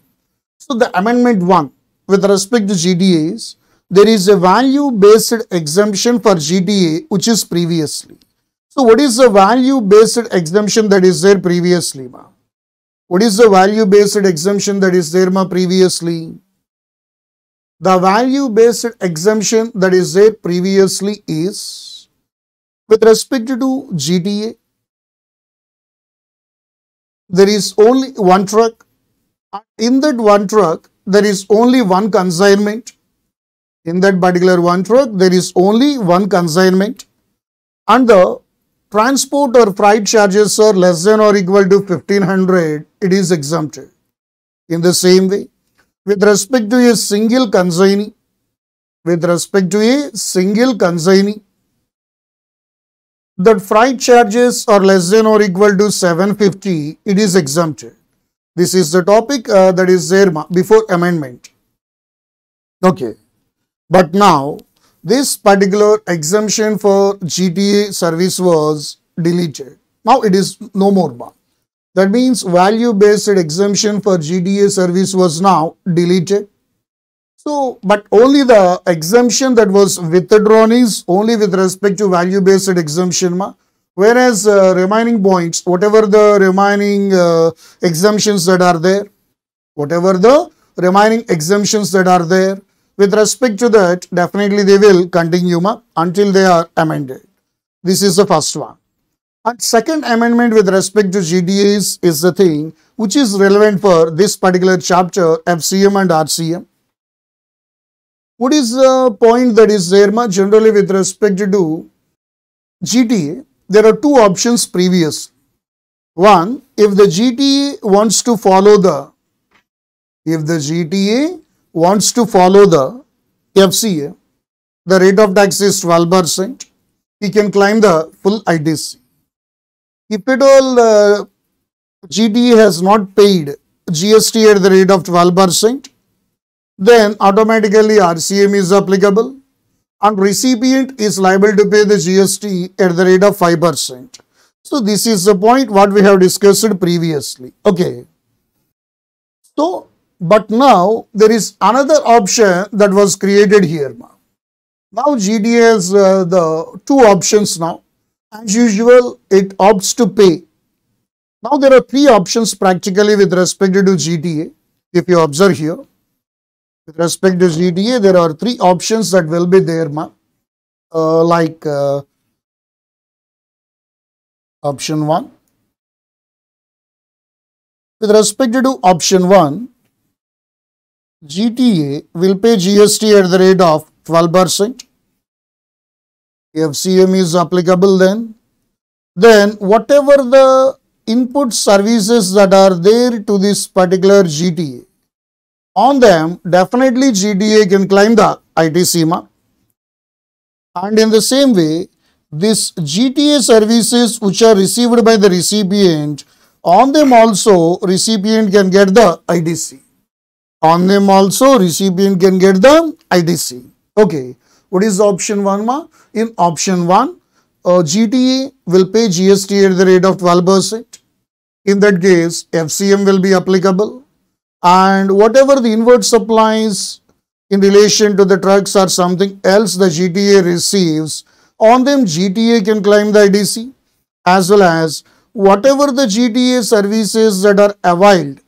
So the amendment 1 with respect to GTA is, there is a value based exemption for GTA which is previously. So what is the value based exemption that is there previously? What is the value based exemption that is there previously? The value based exemption that is there previously is, with respect to GTA, there is only one truck. In that one truck, there is only one consignment. In that particular one truck, there is only one consignment. And the transport or freight charges are less than or equal to 1500, it is exempted. In the same way, with respect to a single consignee, that freight charges are less than or equal to 750, it is exempted. This is the topic that is there before amendment. Okay. But now, this particular exemption for GTA service was deleted. Now it is no more. That means value based exemption for GTA service was now deleted. So, but only the exemption that was withdrawn is only with respect to value based exemption. Whereas remaining points, whatever the remaining exemptions that are there, with respect to that, definitely they will continue until they are amended. This is the first one. And second amendment with respect to GTAs is the thing which is relevant for this particular chapter, FCM and RCM. What is the point that is there? Generally with respect to GTA, there are two options previous. One, if the GTA wants to follow the FCA, the rate of tax is 12%, he can claim the full ITC. If at all GTA has not paid GST at the rate of 12%, then automatically RCM is applicable and recipient is liable to pay the GST at the rate of 5%. So this is the point what we have discussed previously. Okay. So, but now there is another option that was created here. Now GTA has the two options now. As usual, it opts to pay. Now there are three options practically with respect to GTA. If you observe here, with respect to GTA, there are three options that will be there. Option 1. With respect to option 1, GTA will pay GST at the rate of 12%. FCM is applicable then. Then whatever the input services that are there to this particular GTA, on them definitely GTA can claim the ITC. And in the same way, This GTA services which are received by the recipient, on them also recipient can get the IDC. On them also recipient can get the IDC. Okay. What is option 1 ma? In option 1, GTA will pay GST at the rate of 12%. In that case, FCM will be applicable. And whatever the inward supplies in relation to the trucks or something else the GTA receives, on them GTA can claim the IDC, as well as whatever the GTA services that are availed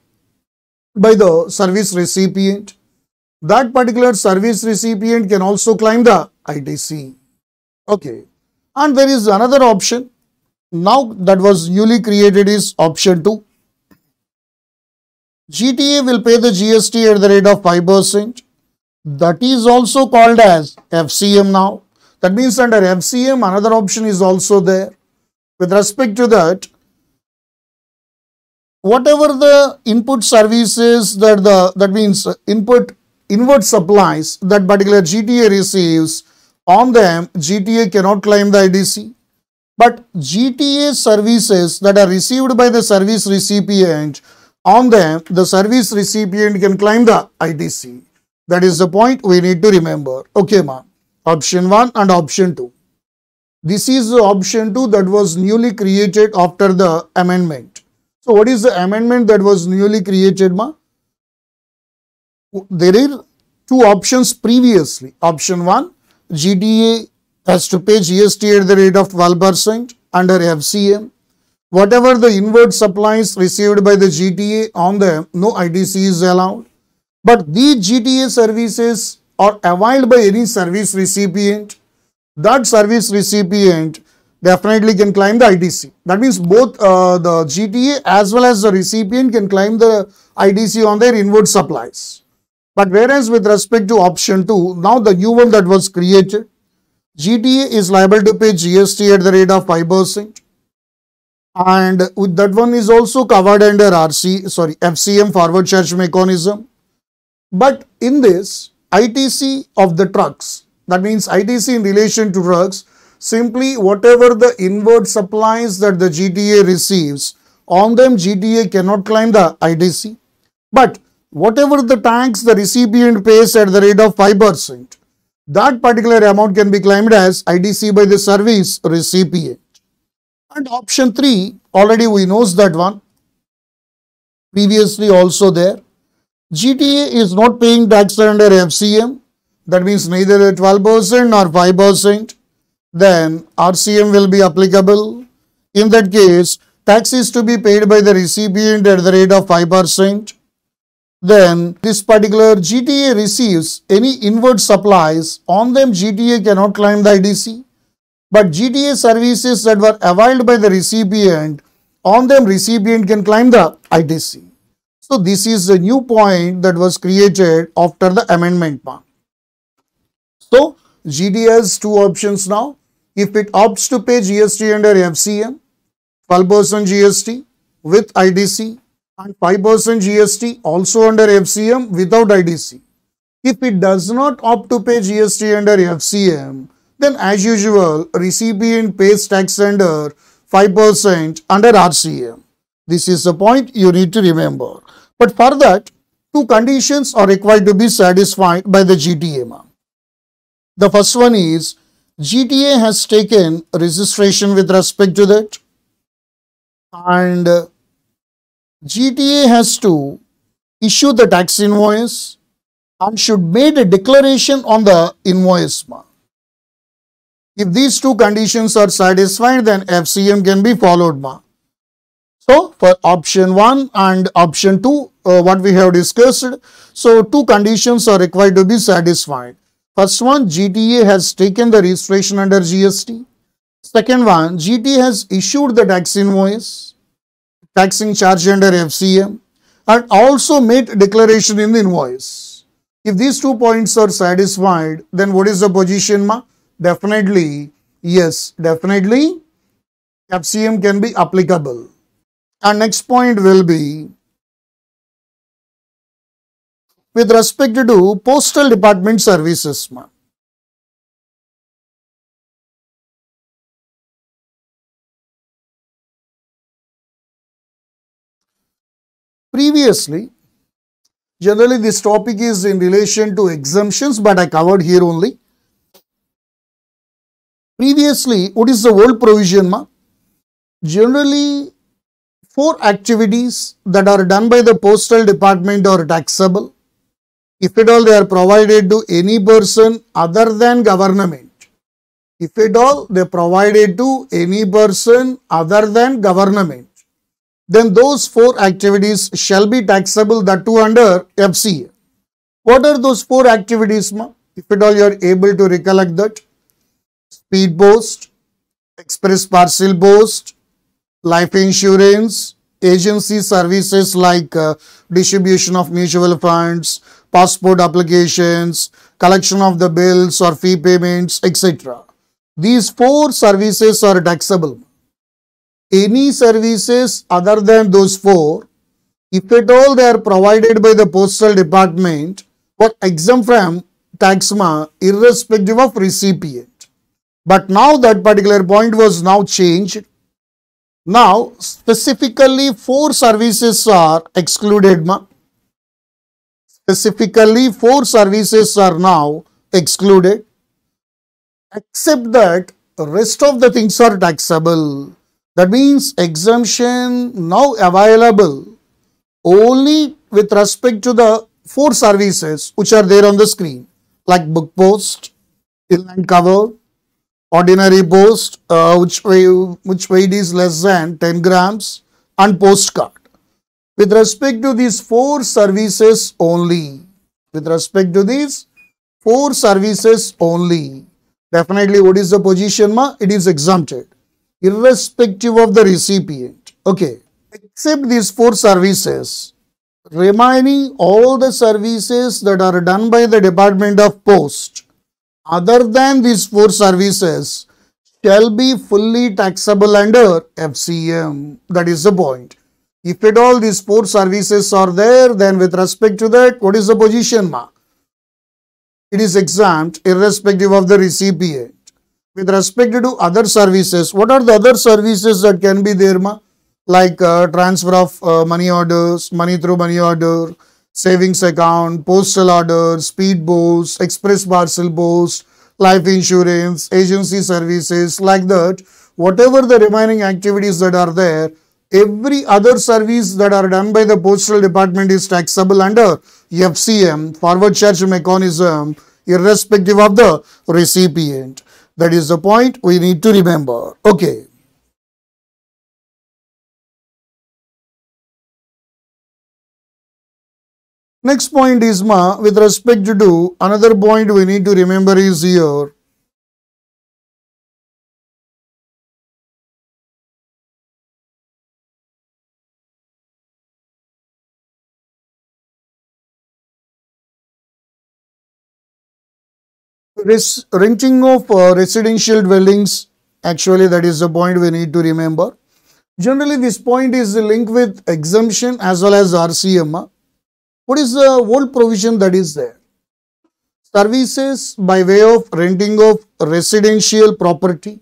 by the service recipient, that particular service recipient can also claim the IDC. Okay. And there is another option now that was newly created is option 2. GTA will pay the GST at the rate of 5%. That is also called as FCM now. That means under FCM another option is also there. With respect to that, whatever the input services that means inward supplies that particular GTA receives, on them GTA cannot claim the IDC. But GTA services that are received by the service recipient, on them the service recipient can claim the IDC. That is the point we need to remember. Okay, ma. Option 1 and option 2. This is the option 2 that was newly created after the amendment. So, what is the amendment that was newly created, ma? There are two options previously. Option 1, GTA has to pay GST at the rate of 12% under FCM. Whatever the inward supplies received by the GTA, on them no IDC is allowed. But these GTA services are availed by any service recipient. That service recipient definitely can claim the IDC. That means both the GTA as well as the recipient can claim the IDC on their inward supplies. But whereas with respect to option 2, now the new one that was created, GTA is liable to pay GST at the rate of 5%. And with that one is also covered under FCM forward charge mechanism. But in this, ITC of the trucks, that means ITC in relation to trucks, simply whatever the inward supplies that the GTA receives, on them GTA cannot claim the ITC. But whatever the tax the recipient pays at the rate of 5%, that particular amount can be claimed as ITC by the service recipient. And option 3, already we knows that one, previously also there. GTA is not paying tax under FCM, that means neither 12% nor 5%, then RCM will be applicable. In that case, tax is to be paid by the recipient at the rate of 5%. Then this particular GTA receives any inward supplies, on them GTA cannot claim the IDC. But GTA services that were availed by the recipient, on them recipient can claim the IDC. So this is the new point that was created after the amendment part. So GTA has two options now. If it opts to pay GST under FCM, 12% GST with IDC and 5% GST also under FCM without IDC. If it does not opt to pay GST under FCM, then as usual, recipient pays tax under 5% under RCM. This is the point you need to remember. But for that, two conditions are required to be satisfied by the GTA. The first one is GTA has taken registration with respect to that, and GTA has to issue the tax invoice and should make a declaration on the invoice. If these two conditions are satisfied, then FCM can be followed. So, for option 1 and option 2, what we have discussed, so two conditions are required to be satisfied. First one, GTA has taken the registration under GST. Second one, GTA has issued the tax invoice, taxing charge under FCM, and also made declaration in the invoice. If these 2 points are satisfied, then what is the position, ma? Definitely, yes, definitely FCM can be applicable. And next point will be with respect to postal department services. Previously, generally this topic is in relation to exemptions, but I covered here only. Previously, what is the old provision, ma? Generally, four activities that are done by the postal department are taxable if at all they are provided to any person other than government. If at all they are provided to any person other than government, then those four activities shall be taxable, that too under FCA. What are those four activities, ma? If at all you are able to recollect that: speed post, express parcel post, life insurance, agency services like distribution of mutual funds, passport applications, collection of the bills or fee payments, etc. These four services are taxable. Any services other than those four, if at all they are provided by the postal department, were exempt from tax, irrespective of recipient. But now that particular point was now changed. Now, specifically, four services are excluded. Specifically, four services are now excluded, except that rest of the things are taxable. That means exemption now available only with respect to the four services which are there on the screen, like book post, inland cover, ordinary post, which weight is less than 10 grams, and postcard. With respect to these four services only, definitely what is the position, ma? It is exempted, irrespective of the recipient. Okay. Except these four services, remaining all the services that are done by the Department of Post other than these four services shall be fully taxable under FCM. That is the point. If at all these four services are there, then with respect to that, what is the position, ma? It is exempt irrespective of the recipient. With respect to other services, what are the other services that can be there, ma? Like transfer of money orders, money through money order, savings account, postal order, speed post, express parcel post, life insurance, agency services, like that. Whatever the remaining activities that are there, every other service that are done by the postal department is taxable under FCM, forward charge mechanism, irrespective of the recipient. That is the point we need to remember. Okay. Next point is, ma, with respect to another point we need to remember is here. Renting of residential dwellings, actually that is the point we need to remember. Generally this point is linked with exemption as well as RCM. What is the old provision that is there? Services by way of renting of residential property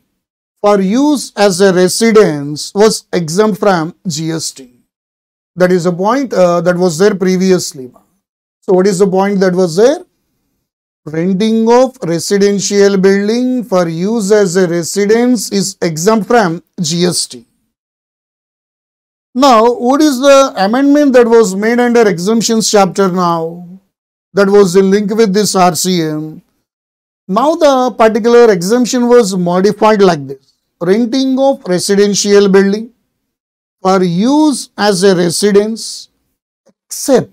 for use as a residence was exempt from GST. That is a point that was there previously. So what is the point that was there? Renting of residential building for use as a residence is exempt from GST. Now, what is the amendment that was made under exemptions chapter now? That was linked with this RCM. Now, the particular exemption was modified like this. Renting of residential building for use as a residence, except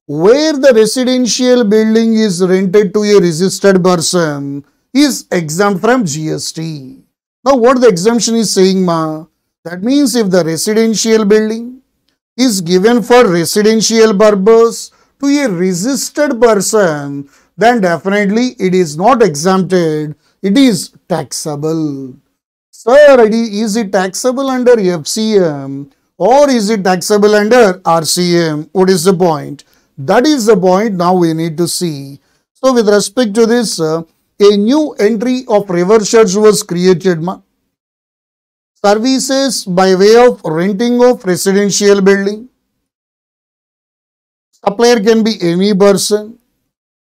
where the residential building is rented to a registered person, is exempt from GST. Now, what the exemption is saying, ma? That means if the residential building is given for residential purpose to a registered person, then definitely it is not exempted, it is taxable. Sir, is it taxable under FCM or is it taxable under RCM? What is the point? That is the point now we need to see. So, with respect to this, a new entry of reverse charge was created, ma. Services by way of renting of residential building. Supplier can be any person.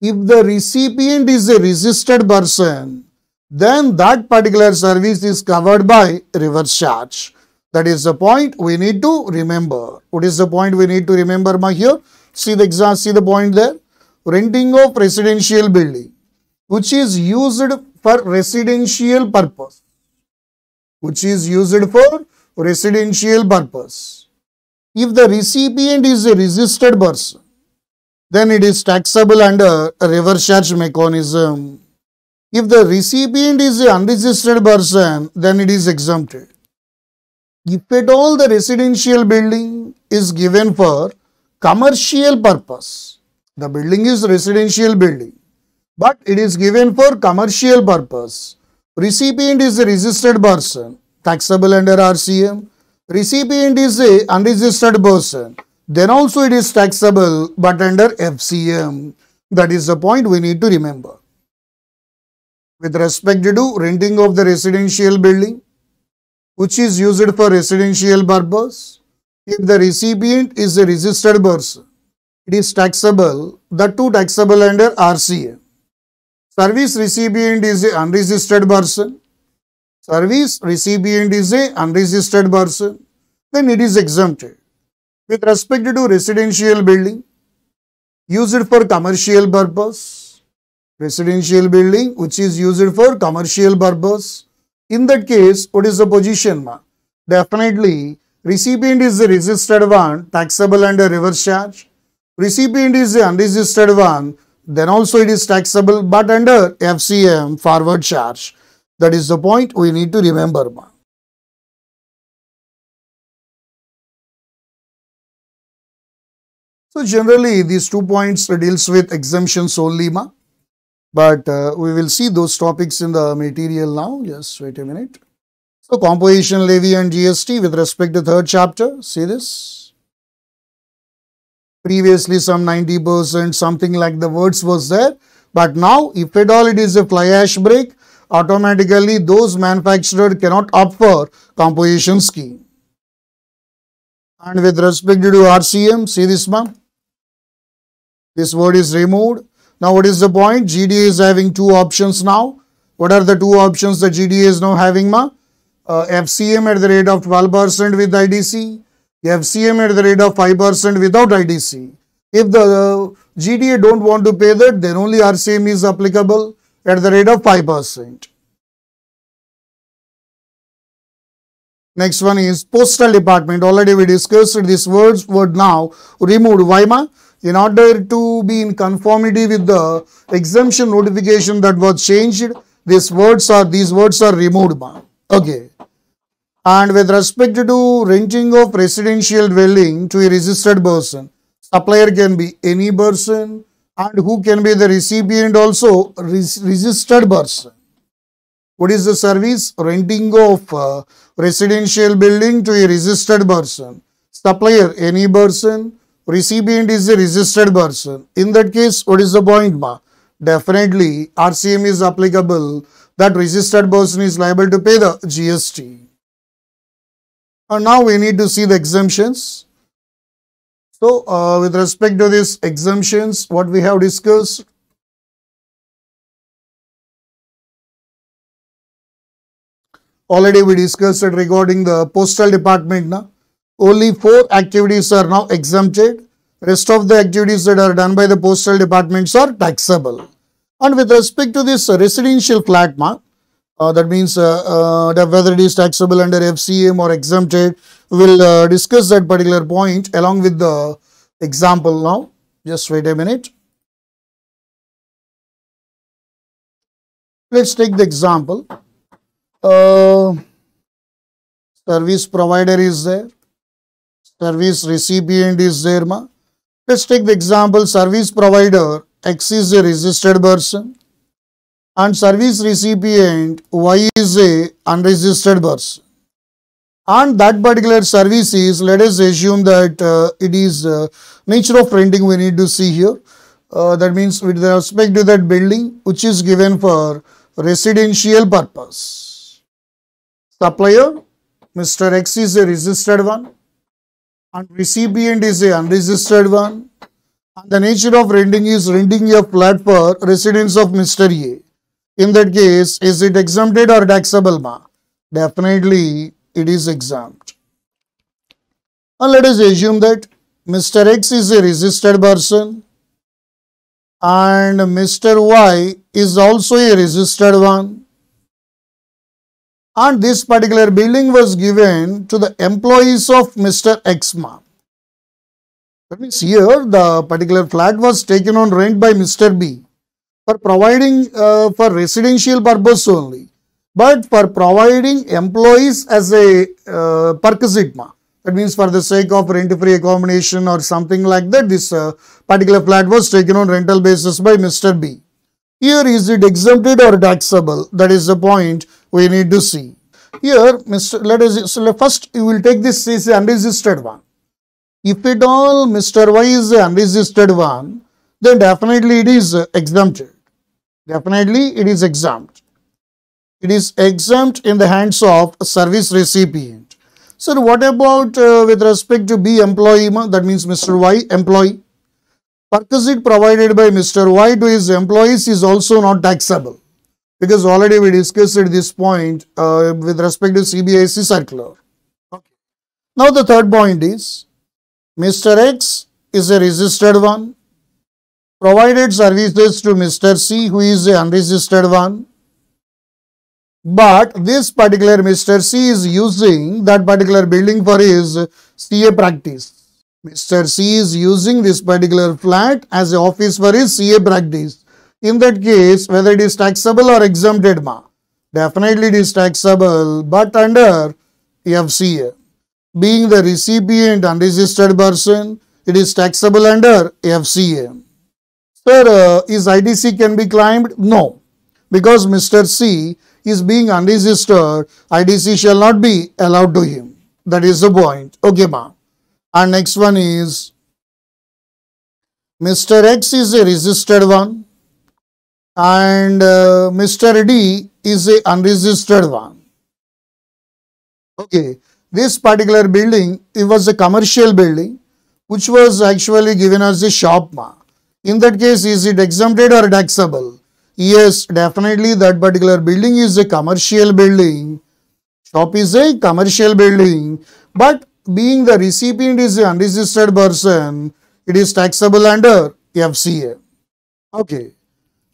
If the recipient is a registered person, then that particular service is covered by reverse charge. That is the point we need to remember. What is the point we need to remember here? See the point there. Renting of residential building, which is used for residential purpose. Which is used for residential purpose. If the recipient is a registered person, then it is taxable under a reverse charge mechanism. If the recipient is an unregistered person, then it is exempted. If at all the residential building is given for commercial purpose, the building is residential building, but it is given for commercial purpose. Recipient is a registered person, taxable under RCM. Recipient is a unregistered person, then also it is taxable but under FCM. That is the point we need to remember. With respect to renting of the residential building, which is used for residential purpose, if the recipient is a registered person, it is taxable, that too taxable under RCM. Service recipient is an unregistered person. Service recipient is an unregistered person, then it is exempted. With respect to residential building, used for commercial purpose, residential building which is used for commercial purpose, in that case, what is the position? Definitely, recipient is the registered one, taxable under reverse charge. Recipient is the unregistered one, then also it is taxable but under FCM, forward charge. That is the point we need to remember. So generally these 2 points deals with exemptions only, but we will see those topics in the material now. Just wait a minute. So composition levy and GST with respect to third chapter. See this. Previously some 90%, something like the words was there. But now if at all it is a fly ash break, automatically those manufacturer cannot opt for composition scheme. And with respect to RCM, see this, this word is removed. Now what is the point? GDA is having 2 options now. What are the 2 options that GDA is now having, FCM at the rate of 12% with IDC, FCM at the rate of 5% without IDC. If the GDA don't want to pay that, then only RCM is applicable at the rate of 5%. Next one is postal department. Already we discussed this word now removed. Why, in order to be in conformity with the exemption notification that was changed, these words are removed. Okay. And with respect to renting of residential dwelling to a registered person, supplier can be any person, and who can be the recipient also, registered person. What is the service? Renting of residential building to a registered person. Supplier, any person. Recipient is a registered person. In that case, what is the point, Definitely, RCM is applicable. That registered person is liable to pay the GST. And now we need to see the exemptions. So, with respect to these exemptions, what we have discussed, already we discussed it regarding the postal department. Only 4 activities are now exempted. Rest of the activities that are done by the postal departments are taxable. And with respect to this residential flat, that means whether it is taxable under FCM or exempted, we will discuss that particular point along with the example now. Just wait a minute. Let's take the example. Service provider is there. Service recipient is there. Let's take the example. Service provider X is a registered person and service recipient Y is a unregistered person. And that particular service is, let us assume that it is nature of renting we need to see here. That means with respect to that building which is given for residential purpose. Supplier Mr. X is a registered one and recipient is a unregistered one. And the nature of renting is renting a flat for residence of Mr. A. In that case, is it exempted or taxable, ma? Definitely, it is exempt. And let us assume that Mr. X is a registered person and Mr. Y is also a registered one. And this particular building was given to the employees of Mr. X, ma. That means here the particular flat was taken on rent by Mr. B for providing for residential purpose only, but for providing employees as a perquisite. That means for the sake of rent-free accommodation or something like that, this particular flat was taken on rental basis by Mr. B. Here is it exempted or taxable? That is the point we need to see. Here, first you will take this as an unregistered one. If at all Mr. Y is an unregistered one, then definitely it is exempted. Definitely it is exempt. It is exempt in the hands of a service recipient. So what about with respect to B employee? That means Mr. Y employee. Perquisite provided by Mr. Y to his employees is also not taxable, because already we discussed at this point with respect to CBIC circular. Okay. Now the third point is Mr. X is a registered one, provided services to Mr. C who is an unregistered one, but this particular Mr. C is using that particular building for his CA practice. Mr. C is using this particular flat as an office for his CA practice. In that case, whether it is taxable or exempted, ma? Definitely it is taxable, but under FCA. Being the recipient unregistered person, it is taxable under FCA. Sir, is ITC can be claimed? No, because Mr. C is being unregistered, ITC shall not be allowed to him. That is the point. Okay, ma. And next one is Mr. X is a registered one and Mr. D is a unregistered one. Okay, this particular building, it was a commercial building which was actually given as a shop, ma. In that case, is it exempted or taxable? Yes, definitely that particular building is a commercial building. Shop is a commercial building, but being the recipient is an unregistered person, it is taxable under FCA. Okay.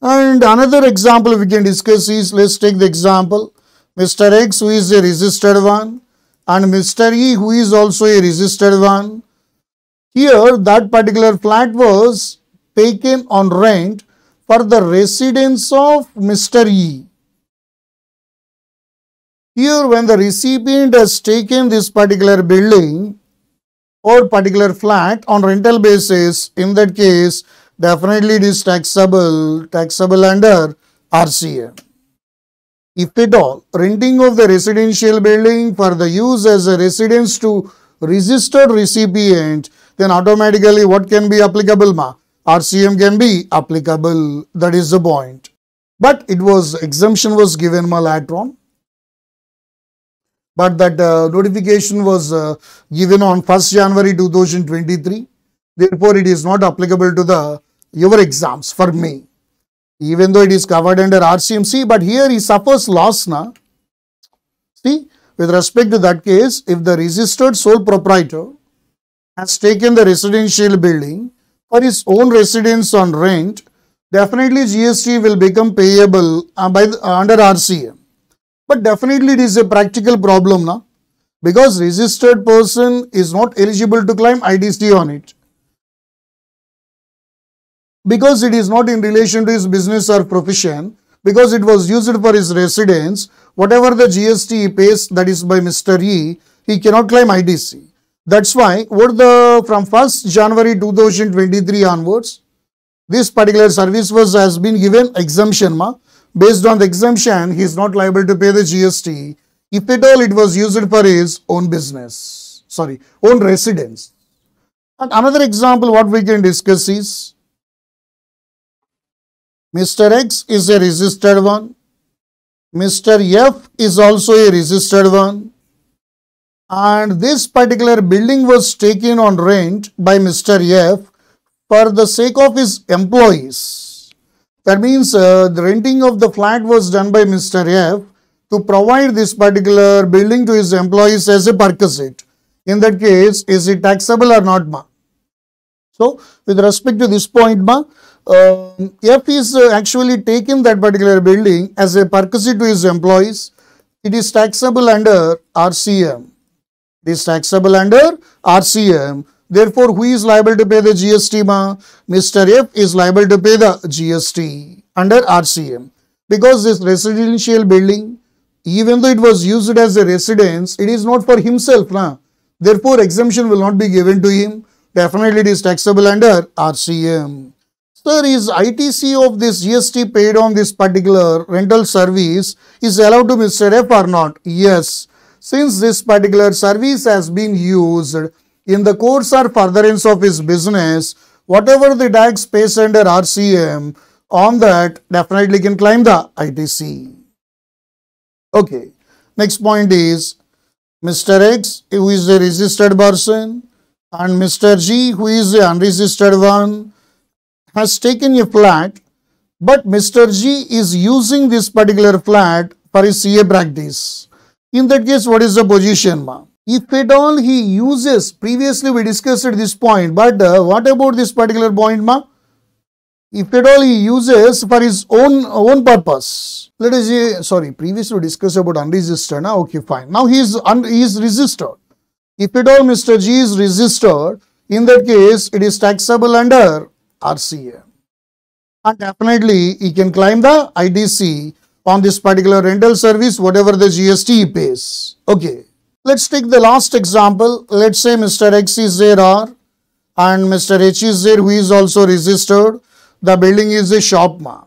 And another example we can discuss is, let's take the example, Mr. X who is a registered one and Mr. E who is also a registered one. Here that particular flat was taken on rent for the residence of Mr. E. Here when the recipient has taken this particular building or particular flat on rental basis, in that case definitely it is taxable under RCA. If at all renting of the residential building for the use as a residence to registered recipient, then automatically what can be applicable, ma? RCM can be applicable. That is the point. But it was exemption was given, ma, later on. But that notification was given on 1st January 2023. Therefore, it is not applicable to your exams for me. Even though it is covered under RCMC, but here he suffers loss, na. See, with respect to that case, if the registered sole proprietor has taken the residential building for his own residence on rent, definitely GST will become payable under RCM. But definitely it is a practical problem, na? Because registered person is not eligible to claim ITC on it. Because it is not in relation to his business or profession, because it was used for his residence, whatever the GST he pays, that is by Mr. E, he cannot claim ITC. That's why from 1st January 2023 onwards, this particular service has been given exemption, ma. Based on the exemption, he is not liable to pay the GST if at all it was used for his own business, own residence. And another example what we can discuss is, Mr. X is a registered one, Mr. F is also a registered one, and this particular building was taken on rent by Mr. F for the sake of his employees. That means the renting of the flat was done by Mr. F to provide this particular building to his employees as a perquisite. In that case, is it taxable or not, ma? So, with respect to this point, ma, F is actually taken that particular building as a perquisite to his employees. It is taxable under RCM. It is taxable under RCM. Therefore, who is liable to pay the GST, ma? Mr. F is liable to pay the GST under RCM. Because this residential building, even though it was used as a residence, it is not for himself, na? Therefore, exemption will not be given to him. Definitely it is taxable under RCM. Sir, is ITC of this GST paid on this particular rental service is allowed to Mr. F or not? Yes. Since this particular service has been used in the course or furtherance of his business, whatever the tax pays under RCM, on that definitely can claim the ITC. Okay. Next point is Mr. X, who is a registered person, and Mr. G, who is the unregistered one, has taken a flat, but Mr. G is using this particular flat for his CA practice. In that case, what is the position, ma? If at all he uses, previously we discussed this point, but what about this particular point, ma? If at all he uses for his own purpose. Let us say, sorry, previously we discussed about unregistered, na? Okay, fine. Now he is registered. If at all Mr. G is registered, in that case, it is taxable under RCM. And definitely, he can claim the ITC on this particular rental service, whatever the GST he pays. Okay. Let's take the last example. Let's say Mr. X is there and Mr. H is there who is also registered. The building is a shop, ma.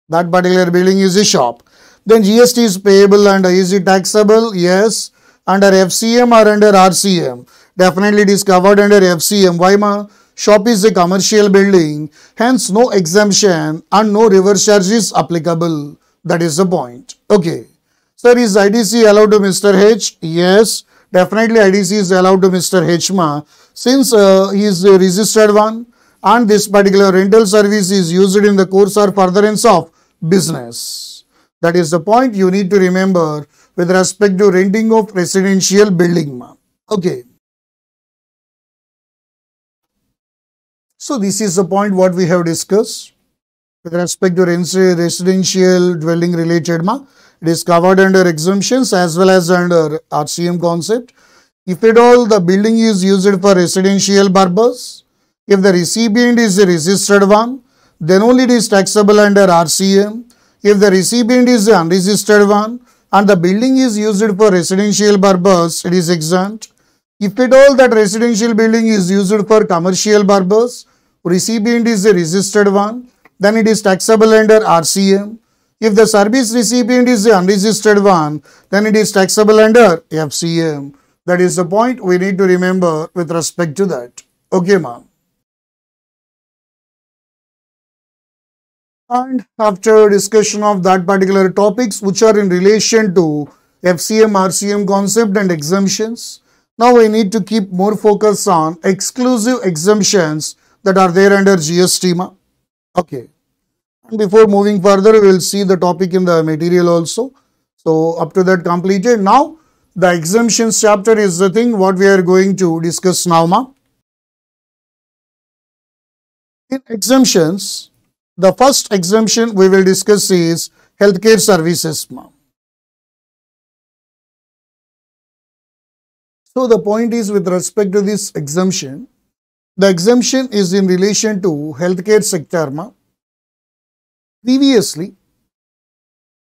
That particular building is a shop. Then GST is payable and is it taxable? Yes. Under FCM or under RCM? Definitely it is covered under FCM. Why, ma? Shop is a commercial building, hence no exemption and no reverse charge is applicable. That is the point. Okay. Sir, is ITC allowed to Mr. H? Yes. Definitely ITC is allowed to Mr. H, ma. Since he is a registered one and this particular rental service is used in the course or furtherance of business. That is the point you need to remember with respect to renting of residential building, ma. Okay. So this is the point what we have discussed with respect to residential dwelling related, ma. It is covered under exemptions as well as under RCM concept. If at all the building is used for residential purpose, if the recipient is a registered one, then only it is taxable under RCM. If the recipient is an unregistered one and the building is used for residential purpose, it is exempt. If at all that residential building is used for commercial purpose, recipient is a registered one, then it is taxable under RCM. If the service recipient is the unregistered one, then it is taxable under FCM. That is the point we need to remember with respect to that. Okay, ma'am. And after discussion of that particular topics which are in relation to FCM, RCM concept and exemptions, now we need to keep more focus on exclusive exemptions that are there under GST, ma. Okay. And before moving further, we will see the topic in the material also. So, up to that completed. Now, the exemptions chapter is the thing what we are going to discuss now, ma. In exemptions, the first exemption we will discuss is healthcare services, ma. So, the point is with respect to this exemption, the exemption is in relation to healthcare sector, ma. Previously,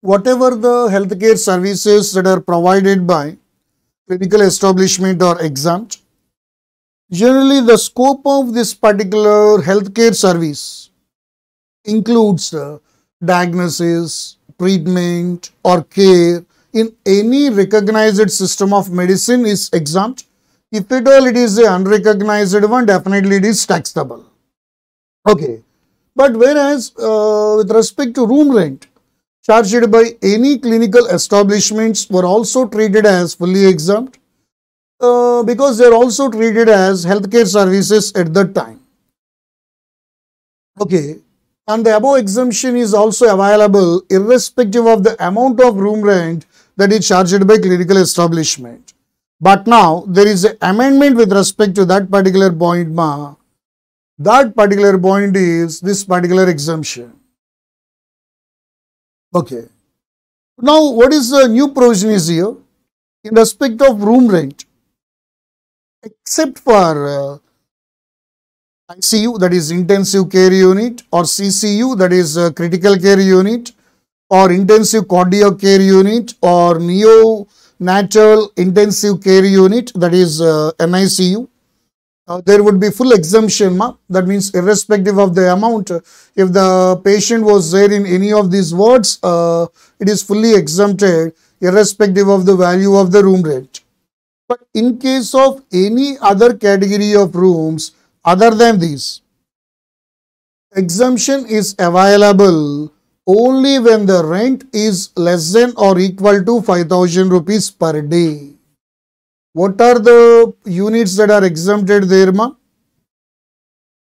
whatever the healthcare services that are provided by clinical establishment are exempt. Generally, the scope of this particular healthcare service includes diagnosis, treatment or care in any recognized system of medicine is exempt. If at all it is an unrecognized one, definitely it is taxable. Okay. But whereas with respect to room rent charged by any clinical establishments were also treated as fully exempt. because they are also treated as healthcare services at that time. Okay. And the above exemption is also available irrespective of the amount of room rent that is charged by clinical establishment. But now there is an amendment with respect to that particular point, ma. That particular point is this particular exemption. Okay. Now what is the new provision is here? In respect of room rent, except for ICU, that is intensive care unit, or CCU, that is critical care unit, or intensive cardiac care unit, or neonatal intensive care unit, that is NICU. There would be full exemption, ma. That means irrespective of the amount, if the patient was there in any of these wards, it is fully exempted irrespective of the value of the room rent. But in case of any other category of rooms other than these, exemption is available only when the rent is less than or equal to 5,000 rupees per day. What are the units that are exempted there, ma?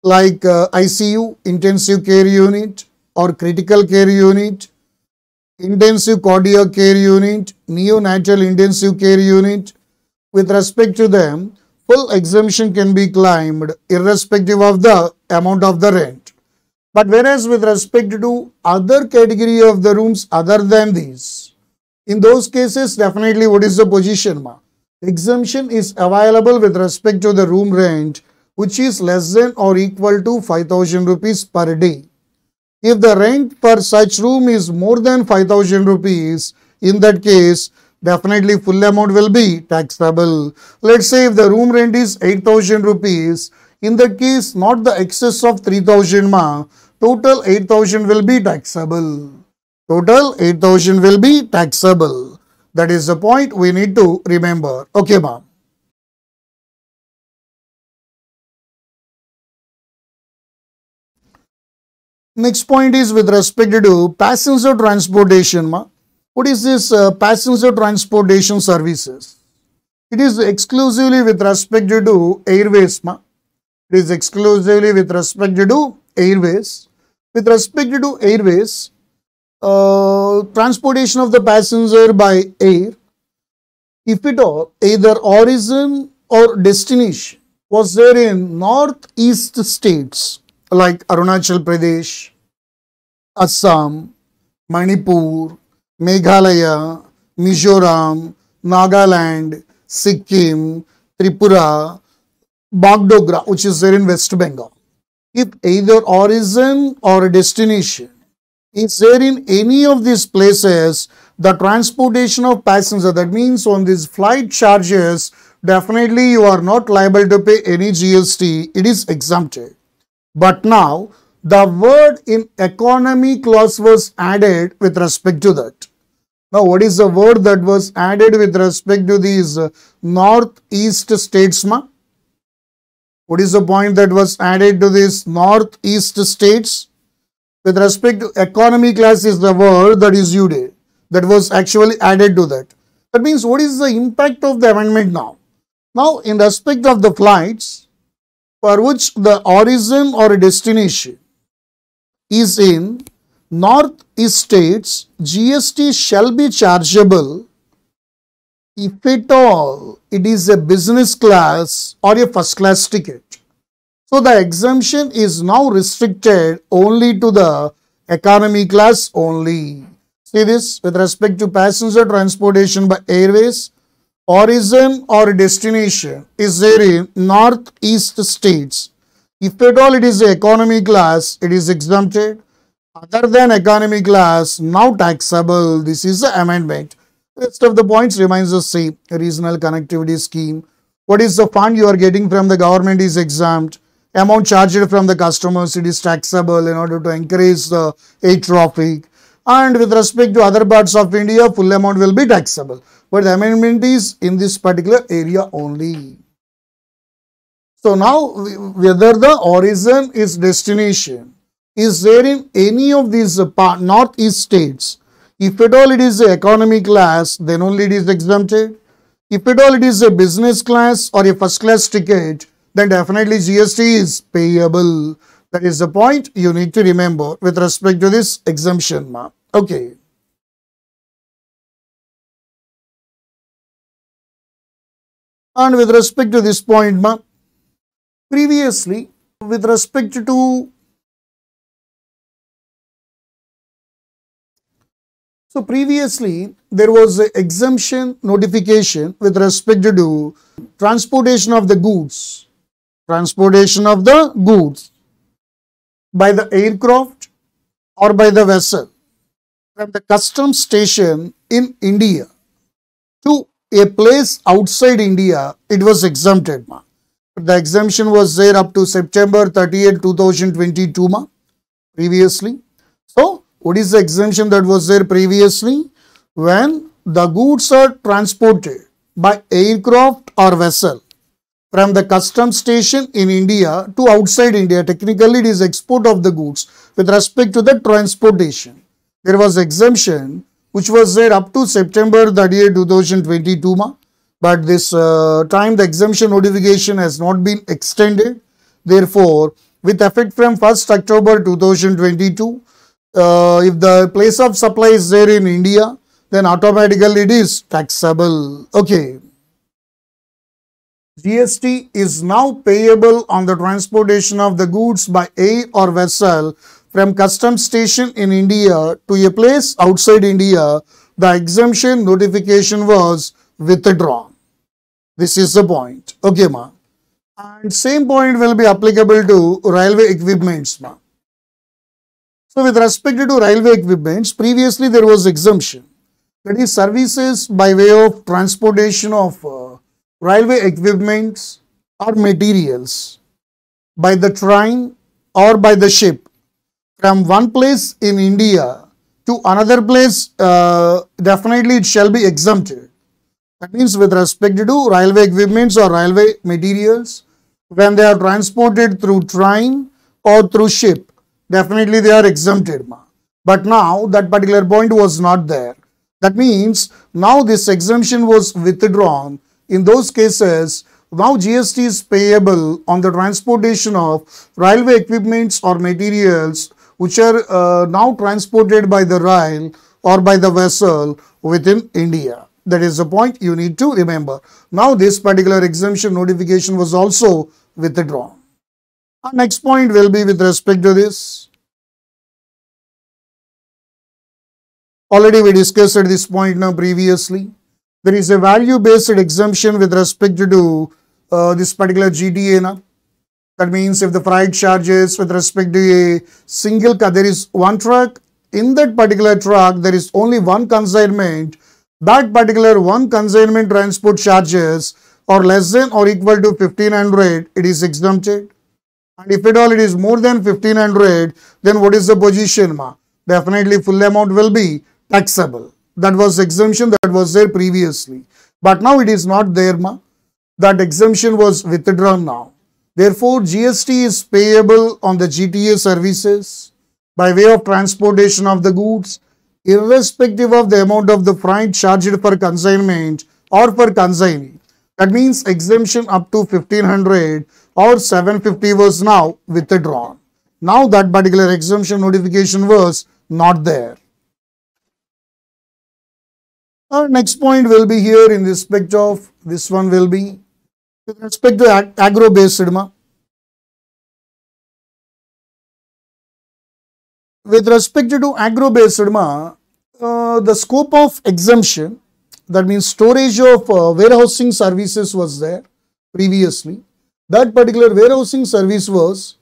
Like ICU, intensive care unit, or critical care unit, intensive cardiac care unit, neonatal intensive care unit. With respect to them, full exemption can be claimed irrespective of the amount of the rent. But whereas with respect to other category of the rooms other than these, in those cases definitely what is the position, ma? Exemption is available with respect to the room rent which is less than or equal to 5,000 rupees per day. If the rent per such room is more than 5,000 rupees, in that case, definitely full amount will be taxable. Let's say if the room rent is 8,000 rupees, in that case, not the excess of 3,000, ma, total 8,000 will be taxable. Total 8,000 will be taxable. That is the point we need to remember. Okay, ma. Next point is with respect to passenger transportation, ma. What is this passenger transportation services? It is exclusively with respect to airways, ma. It is exclusively with respect to airways. With respect to airways, transportation of the passenger by air, if at all, either origin or destination was there in northeast states like Arunachal Pradesh, Assam, Manipur, Meghalaya, Mizoram, Nagaland, Sikkim, Tripura, Bagdogra, which is there in West Bengal. If either origin or destination is there in any of these places, the transportation of passenger, that means on these flight charges, definitely you are not liable to pay any GST, it is exempted. But now, the word in economy clause was added with respect to that. Now, what is the word that was added with respect to these northeast states, ma? What is the point that was added to these northeast states? With respect to economy class is the word that is used, that was actually added to that. That means what is the impact of the amendment now? Now, in respect of the flights, for which the origin or destination is in northeast states, GST shall be chargeable if at all it is a business class or a first class ticket. So the exemption is now restricted only to the economy class only. See this with respect to passenger transportation by airways, origin or destination is there in northeast states. If at all it is the economy class, it is exempted. Other than economy class, now taxable. This is the amendment. Rest of the points remains the same. Regional connectivity scheme. What is the fund you are getting from the government is exempt. Amount charged from the customers, it is taxable in order to encourage the air traffic. And with respect to other parts of India, full amount will be taxable. But the amendment is in this particular area only. So now, whether the origin is destination is there in any of these northeast states, if at all it is the economy class, then only it is exempted. If at all it is a business class or a first class ticket, then definitely GST is payable. That is the point you need to remember with respect to this exemption, ma. Okay. And with respect to this point, ma, previously, with respect to previously there was an exemption notification with respect to transportation of the goods. Transportation of the goods by the aircraft or by the vessel from the customs station in India to a place outside India, it was exempted, ma. The exemption was there up to September 30th, 2022, ma, previously. So, what is the exemption that was there previously? When the goods are transported by aircraft or vessel from the customs station in India to outside India, technically it is export of the goods with respect to the transportation. There was exemption which was there up to September 30th, 2022, ma. But this time the exemption notification has not been extended. Therefore, with effect from 1st October 2022, if the place of supply is there in India, then automatically it is taxable. Okay. GST is now payable on the transportation of the goods by air or vessel from customs station in India to a place outside India. The exemption notification was withdrawn. This is the point. Okay, ma. And same point will be applicable to railway equipments, ma. So, with respect to railway equipments, previously there was exemption. That is services by way of transportation of railway equipments or materials by the train or by the ship from one place in India to another place, definitely it shall be exempted. That means with respect to railway equipments or railway materials, when they are transported through train or through ship, definitely they are exempted, ma. But now that particular point was not there. That means now this exemption was withdrawn. In those cases, now GST is payable on the transportation of railway equipments or materials which are now transported by the rail or by the vessel within India. That is the point you need to remember. Now this particular exemption notification was also withdrawn. Our next point will be with respect to this. Already we discussed at this point now previously. There is a value-based exemption with respect to this particular GTA now. That means if the freight charges with respect to a single car, there is one truck. In that particular truck, there is only one consignment. That particular one consignment transport charges are less than or equal to 1500, it is exempted. And if at all it is more than 1500, then what is the position, ma? Definitely full amount will be taxable. That was exemption that was there previously. But now it is not there, ma. That exemption was withdrawn now. Therefore, GST is payable on the GTA services by way of transportation of the goods, irrespective of the amount of the freight charged for consignment or for consignee. That means exemption up to 1500 or 750 was now withdrawn. Now that particular exemption notification was not there. Our next point will be here in respect of, this one will be with respect to agro-based, ma. With respect to agro-based, ma, the scope of exemption, that means storage of warehousing services was there previously. That particular warehousing service was,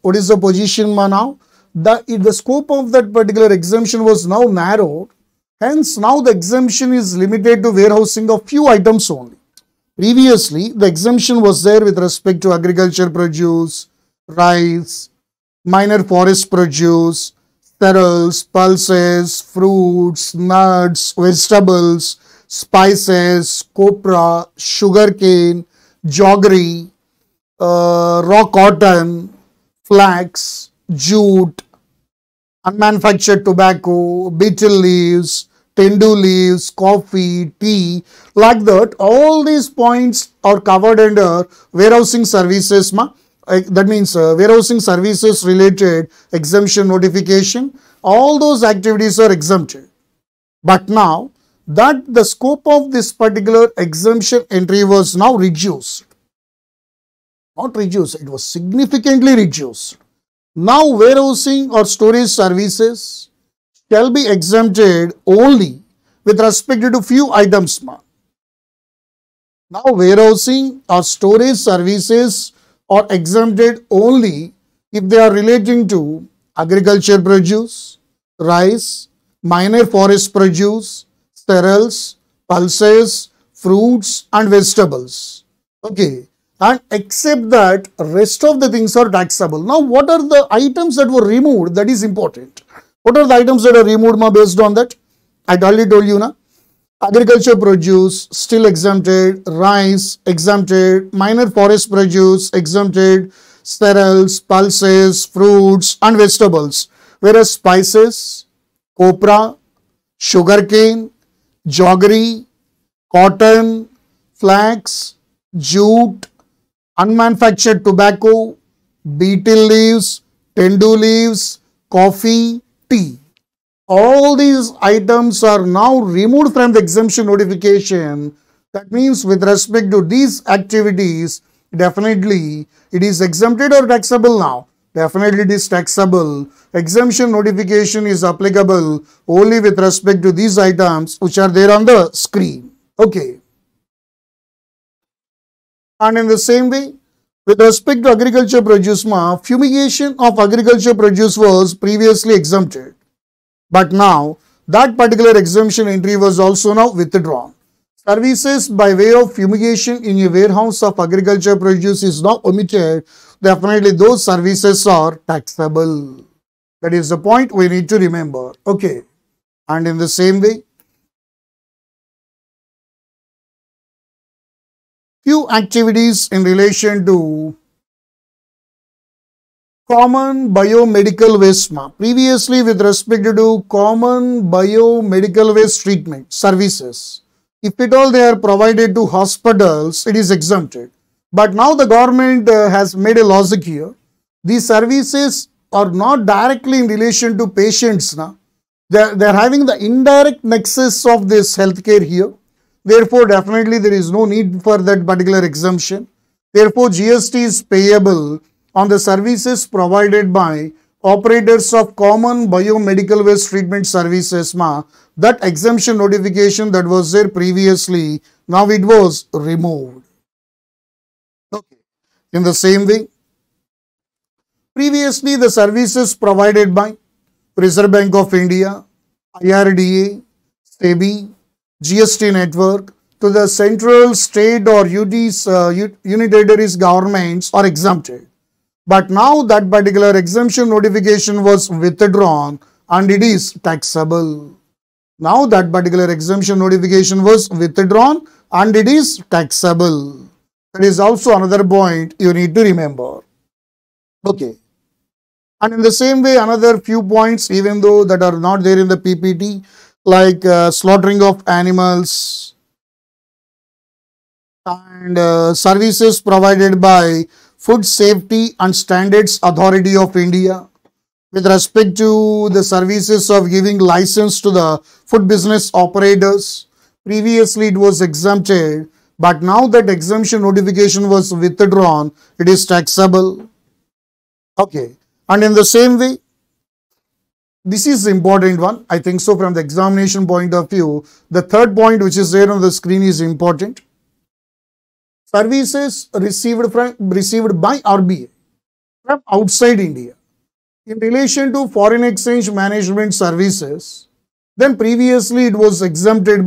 what is the position, ma, now? The scope of that particular exemption was now narrowed. Hence, now the exemption is limited to warehousing of few items only. Previously, the exemption was there with respect to agriculture produce, rice, minor forest produce, cereals, pulses, fruits, nuts, vegetables, spices, copra, sugarcane, jaggery, raw cotton, flax, jute, unmanufactured tobacco, betel leaves, tendu leaves, coffee, tea, like that. All these points are covered under warehousing services. That means warehousing services related exemption notification. All those activities are exempted. But now that the scope of this particular exemption entry was now reduced. Not reduced, it was significantly reduced. Now warehousing or storage services shall be exempted only with respect to few items. Now warehousing or storage services are exempted only if they are relating to agriculture produce, rice, minor forest produce, cereals, pulses, fruits and vegetables. Okay. And except that, rest of the things are taxable. Now, what are the items that were removed? That is important. What are the items that are removed based on that? I already told you now. Agriculture produce still exempted, rice exempted, minor forest produce exempted, cereals, pulses, fruits and vegetables. Whereas spices, copra, sugarcane, jaggery, cotton, flax, jute, unmanufactured tobacco, betel leaves, tendu leaves, coffee, tea. All these items are now removed from the exemption notification. That means with respect to these activities, definitely it is exempted or taxable now. Definitely it is taxable. Exemption notification is applicable only with respect to these items which are there on the screen. Okay. And in the same way, with respect to agriculture produce, fumigation of agriculture produce was previously exempted. But now, that particular exemption entry was also now withdrawn. Services by way of fumigation in a warehouse of agriculture produce is now omitted. Definitely those services are taxable. That is the point we need to remember. Okay. And in the same way, few activities in relation to common biomedical waste. Previously, with respect to common biomedical waste treatment services, if at all they are provided to hospitals, it is exempted. But now the government has made a logic here. These services are not directly in relation to patients. They are having the indirect nexus of this healthcare here. Therefore, definitely there is no need for that particular exemption. Therefore, GST is payable on the services provided by operators of common biomedical waste treatment services. That exemption notification that was there previously, now it was removed. Okay. In the same way, previously the services provided by Reserve Bank of India, IRDA, SEBI, GST network to the central, state or unitary governments are exempted. But now that particular exemption notification was withdrawn and it is taxable. Now that particular exemption notification was withdrawn and it is taxable. That is also another point you need to remember. Okay. And in the same way, another few points, even though that are not there in the PPT, like slaughtering of animals and services provided by Food Safety and Standards Authority of India with respect to the services of giving license to the food business operators. Previously it was exempted, but now that exemption notification was withdrawn, it is taxable. Okay. And in the same way, this is the important one. I think so from the examination point of view. The third point which is there on the screen is important. Services received by RBI from outside India in relation to foreign exchange management services. Then previously it was exempted,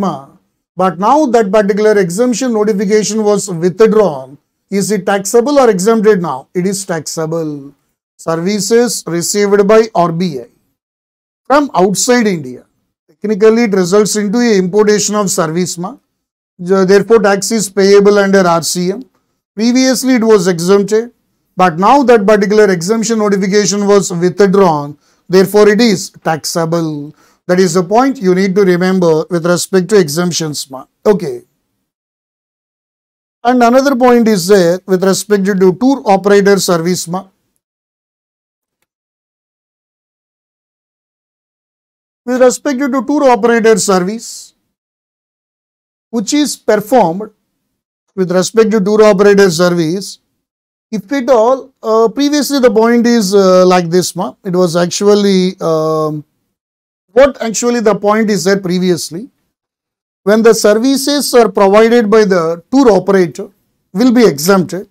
but now that particular exemption notification was withdrawn. Is it taxable or exempted now? It is taxable. Services received by RBI from outside India. Technically, it results into a importation of service. Therefore, tax is payable under RCM. Previously, it was exempted, but now that particular exemption notification was withdrawn. Therefore, it is taxable. That is the point you need to remember with respect to exemptions. Okay. And another point is there with respect to tour operator service. With respect to tour operator service, which is performed with respect to tour operator service, if at all, previously the point is like this, it was actually, what actually the point is there previously, when the services are provided by the tour operator will be exempted.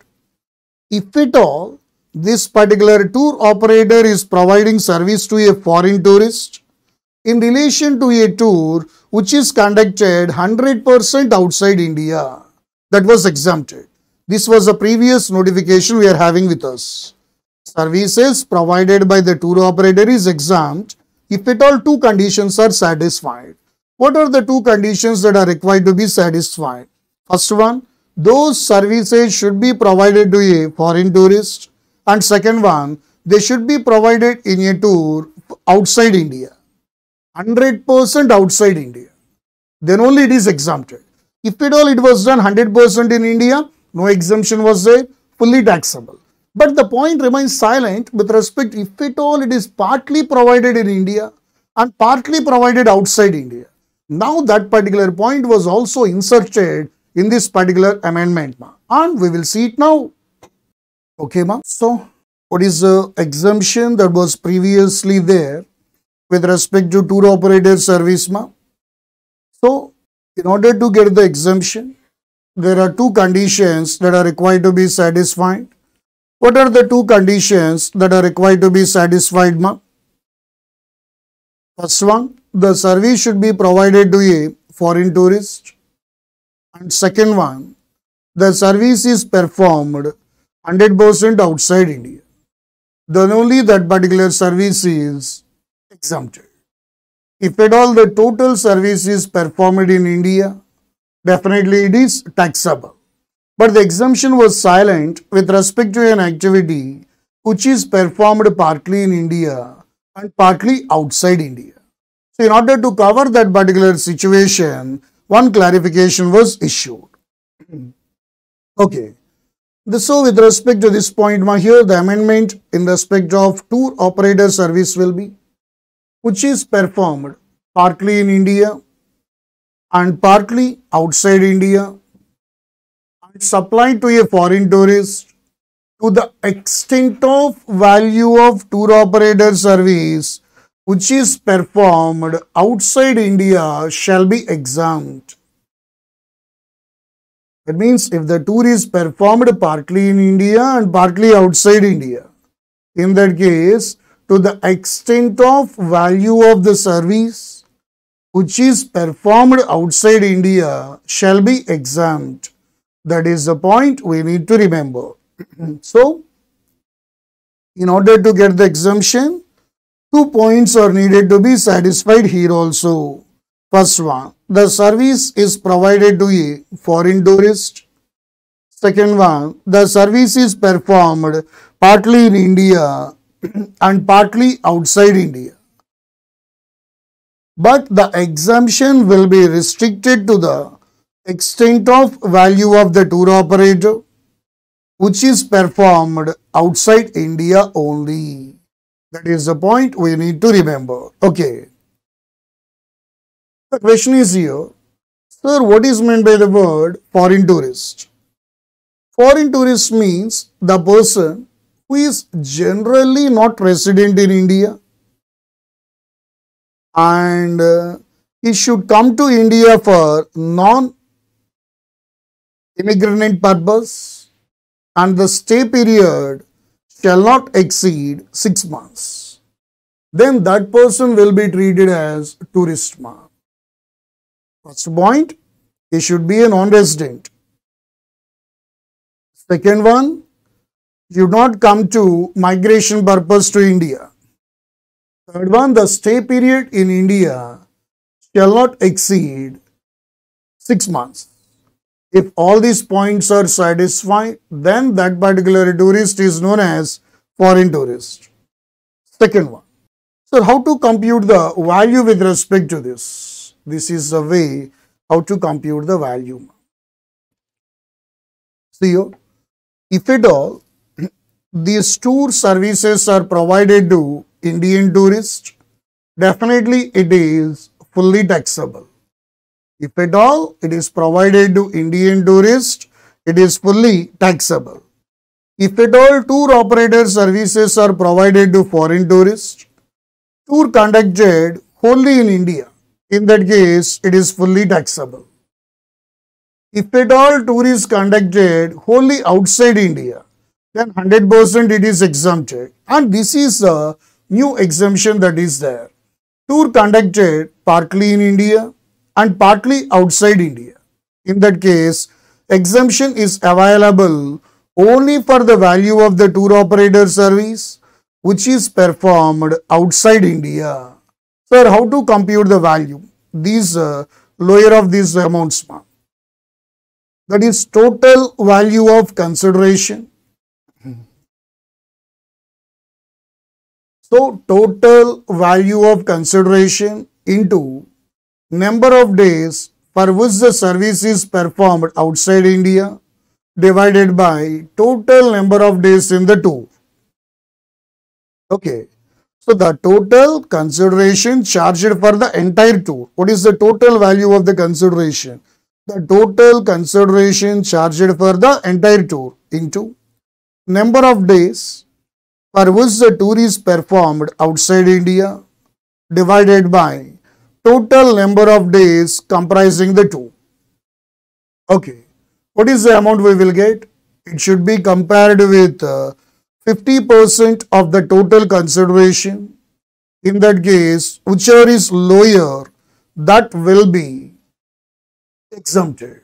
If at all, this particular tour operator is providing service to a foreign tourist in relation to a tour which is conducted 100% outside India, that was exempted. This was a previous notification we are having with us. Services provided by the tour operator is exempt if at all two conditions are satisfied. What are the two conditions that are required to be satisfied? First one, those services should be provided to a foreign tourist, and second one, they should be provided in a tour outside India. 100% outside India. Then only it is exempted. If at all it was done 100% in India, no exemption was there, fully taxable. But the point remains silent with respect if at all it is partly provided in India and partly provided outside India. Now that particular point was also inserted in this particular amendment, and we will see it now. Okay, ma. So, what is the exemption that was previously there with respect to tour operator service, ma? So, in order to get the exemption, there are two conditions that are required to be satisfied. What are the two conditions that are required to be satisfied, ma? First one, the service should be provided to a foreign tourist. And second one, the service is performed 100% outside India. Then only that particular service is exempted. If at all the total service is performed in India, definitely it is taxable. But the exemption was silent with respect to an activity which is performed partly in India and partly outside India. So, in order to cover that particular situation, one clarification was issued. Okay. So, with respect to this point, here the amendment in respect of tour operator service will be, which is performed partly in India and partly outside India and supplied to a foreign tourist to the extent of value of tour operator service which is performed outside India shall be exempt. That means if the tour is performed partly in India and partly outside India, in that case, to the extent of value of the service which is performed outside India shall be exempt. That is the point we need to remember. So, in order to get the exemption, 2 points are needed to be satisfied here also. First one, the service is provided to a foreign tourist. Second one, the service is performed partly in India and partly outside India. But the exemption will be restricted to the extent of value of the tour operator which is performed outside India only. That is the point we need to remember. Okay. The question is here, sir, what is meant by the word foreign tourist? Foreign tourist means the person who is generally not resident in India and he should come to India for non-immigrant purpose and the stay period shall not exceed 6 months. Then that person will be treated as tourist. First point, he should be a non-resident. Second one, should not come to migration purpose to India. Third one, the stay period in India shall not exceed 6 months. If all these points are satisfied, then that particular tourist is known as foreign tourist. Second one, So how to compute the value with respect to this? This is the way how to compute the value. See here, if at all these tour services are provided to Indian tourists, definitely it is fully taxable. If at all it is provided to Indian tourists, it is fully taxable. If at all tour operator services are provided to foreign tourists, tour conducted wholly in India, in that case it is fully taxable. If at all tour is conducted wholly outside India, then 100% it is exempted. And this is a new exemption that is there. Tour conducted partly in India and partly outside India. In that case, exemption is available only for the value of the tour operator service which is performed outside India. Sir, how to compute the value? These lower of these amounts. That is total value of consideration. So, total value of consideration into number of days for which the service is performed outside India divided by total number of days in the tour. Okay. So, the total consideration charged for the entire tour. What is the total value of the consideration? The total consideration charged for the entire tour into number of days for which the tour is performed outside India divided by total number of days comprising the tour. Okay. What is the amount we will get? It should be compared with 50% of the total consideration. In that case, whichever is lower, that will be exempted.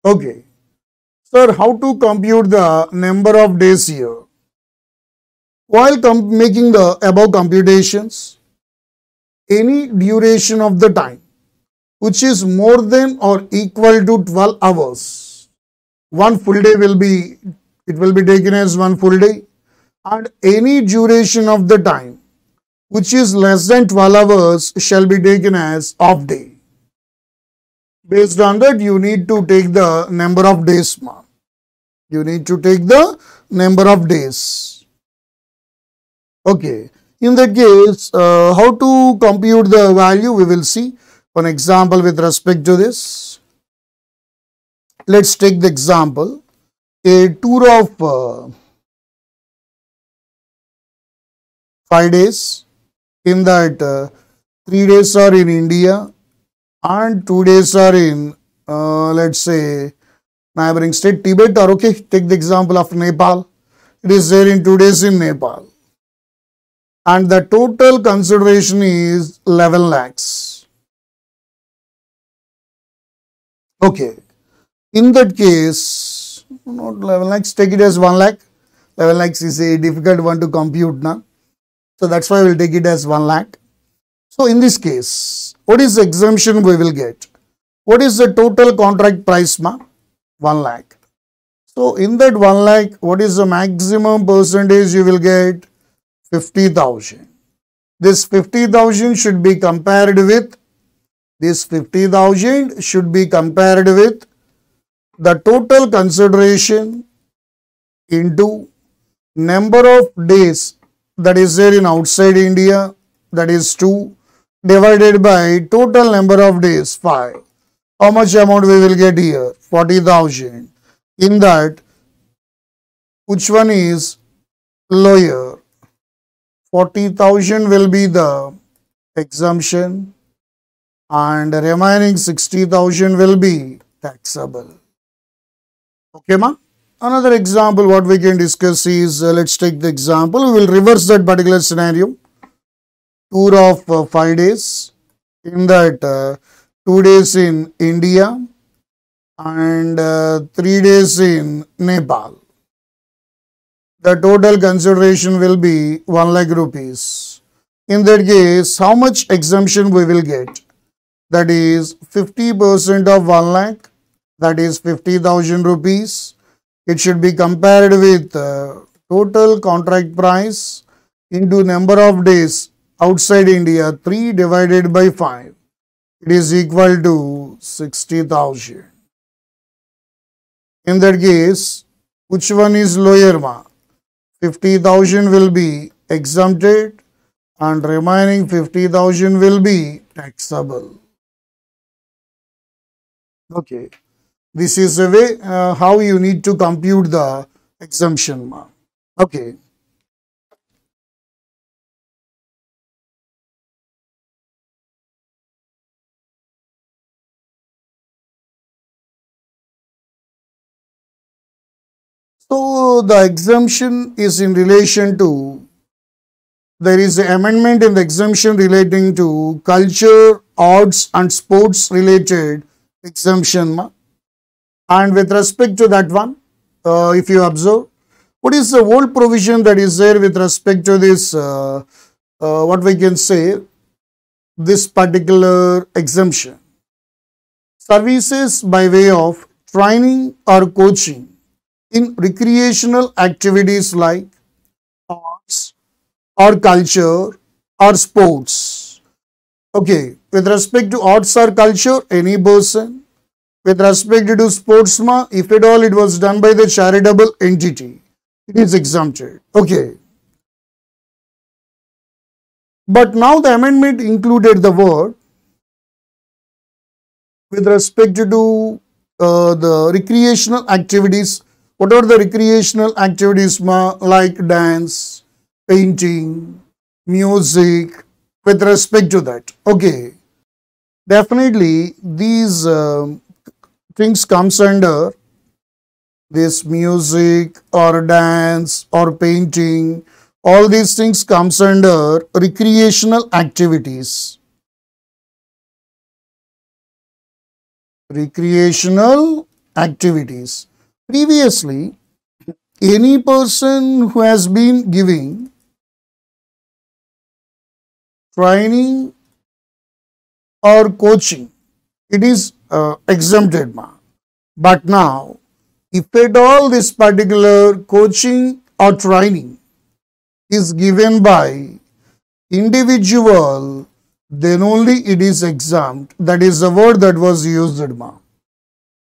Okay. Sir, how to compute the number of days here? While making the above computations, any duration of the time which is more than or equal to 12 hours, one full day will be taken as one full day, and any duration of the time which is less than 12 hours shall be taken as half day. Based on that, you need to take the number of days. You need to take the number of days. Okay. In that case, how to compute the value, we will see one example with respect to this. Let's take the example. A tour of 5 days. In that, 3 days are in India and 2 days are in, let's say, neighboring state Tibet, or okay, take the example of Nepal. It is there in 2 days in Nepal. And the total consideration is 11 lakhs. Okay. In that case, not 11 lakhs, take it as 1 lakh. 11 lakhs is a difficult one to compute now. So that's why we'll take it as 1 lakh. So in this case, what is the exemption we will get? What is the total contract price, 1 lakh. So in that 1 lakh, what is the maximum percentage you will get? 50,000. This 50,000 should be compared with the total consideration into number of days that is there in outside India, that is 2, divided by total number of days, 5. How much amount we will get here? 40,000. In that, which one is lower? 40,000 will be the exemption and remaining 60,000 will be taxable. Okay, ma? Another example what we can discuss is, let's take the example. We will reverse that particular scenario. Tour of 5 days. In that, 2 days in India and 3 days in Nepal. The total consideration will be 1 lakh rupees. In that case, how much exemption we will get? That is 50% of 1 lakh, that is 50,000 rupees. It should be compared with total contract price into number of days, outside India, 3 divided by 5. It is equal to 60,000. In that case, which one is lower ma? 50,000 will be exempted and remaining 50,000 will be taxable. Okay. This is a way how you need to compute the exemption ma. Okay. So the exemption is in relation to, there is an amendment in the exemption relating to culture, arts and sports related exemption. And with respect to that one, if you observe, what is the old provision that is there with respect to this, what we can say, this particular exemption? Services by way of training or coaching in recreational activities like arts or culture or sports. Okay, with respect to arts or culture, any person. With respect to sports, if at all it was done by the charitable entity, it is exempted. Okay. But now the amendment included the word with respect to the recreational activities. What are the recreational activities like dance, painting, music, with respect to that? Okay. Definitely these things comes under this music or dance or painting. All these things comes under recreational activities. Recreational activities. Previously, any person who has been giving training or coaching, it is exempted. But now, if at all this particular coaching or training is given by individual, then only it is exempt. That is the word that was used.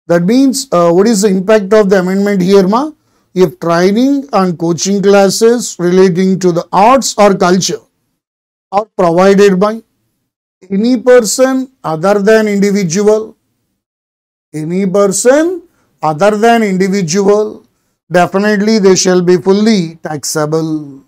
That means, what is the impact of the amendment here? If training and coaching classes relating to the arts or culture are provided by any person other than individual, definitely they shall be fully taxable.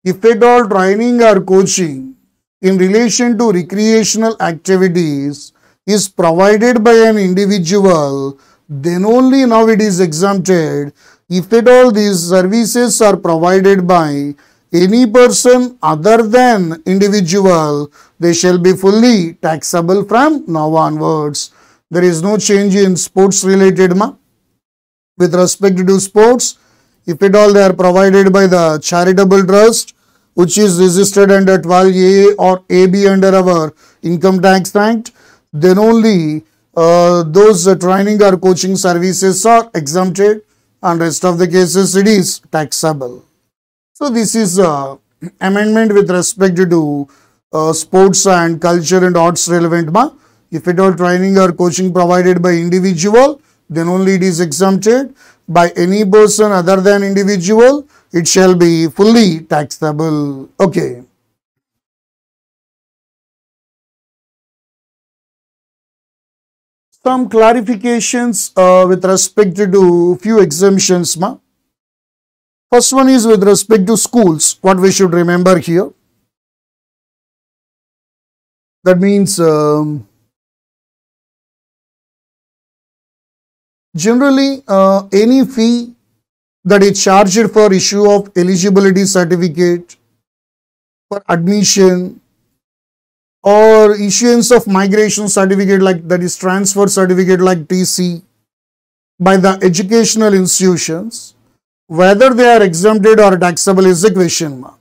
If at all training or coaching in relation to recreational activities is provided by an individual, then only now it is exempted. If at all these services are provided by any person other than individual, they shall be fully taxable from now onwards. There is no change in sports related. With respect to sports, if at all they are provided by the charitable trust, which is registered under 12A or AB under our Income Tax Act, then only those training or coaching services are exempted, and rest of the cases it is taxable. So this is amendment with respect to sports and culture and arts relevant. If at all training or coaching provided by individual, then only it is exempted. By any person other than individual, it shall be fully taxable. Okay. Some clarifications with respect to few exemptions. First one is with respect to schools. What we should remember here. That means generally any fee that is charged for issue of eligibility certificate, for admission or issuance of migration certificate, like that is transfer certificate like TC, by the educational institutions, whether they are exempted or taxable is the question mark.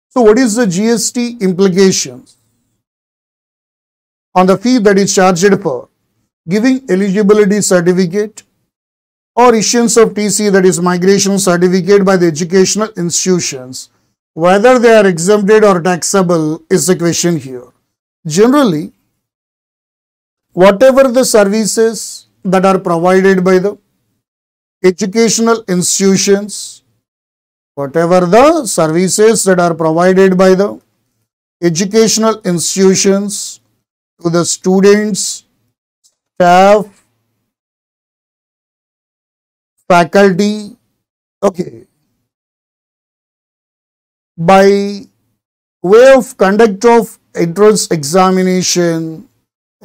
So what is the GST implications on the fee that is charged for giving eligibility certificate or issuance of TC, that is migration certificate, by the educational institutions, Whether they are exempted or taxable is the question here. Generally, whatever the services that are provided by the educational institutions, whatever the services that are provided by the educational institutions to the students, staff, faculty, okay, by way of conduct of entrance examination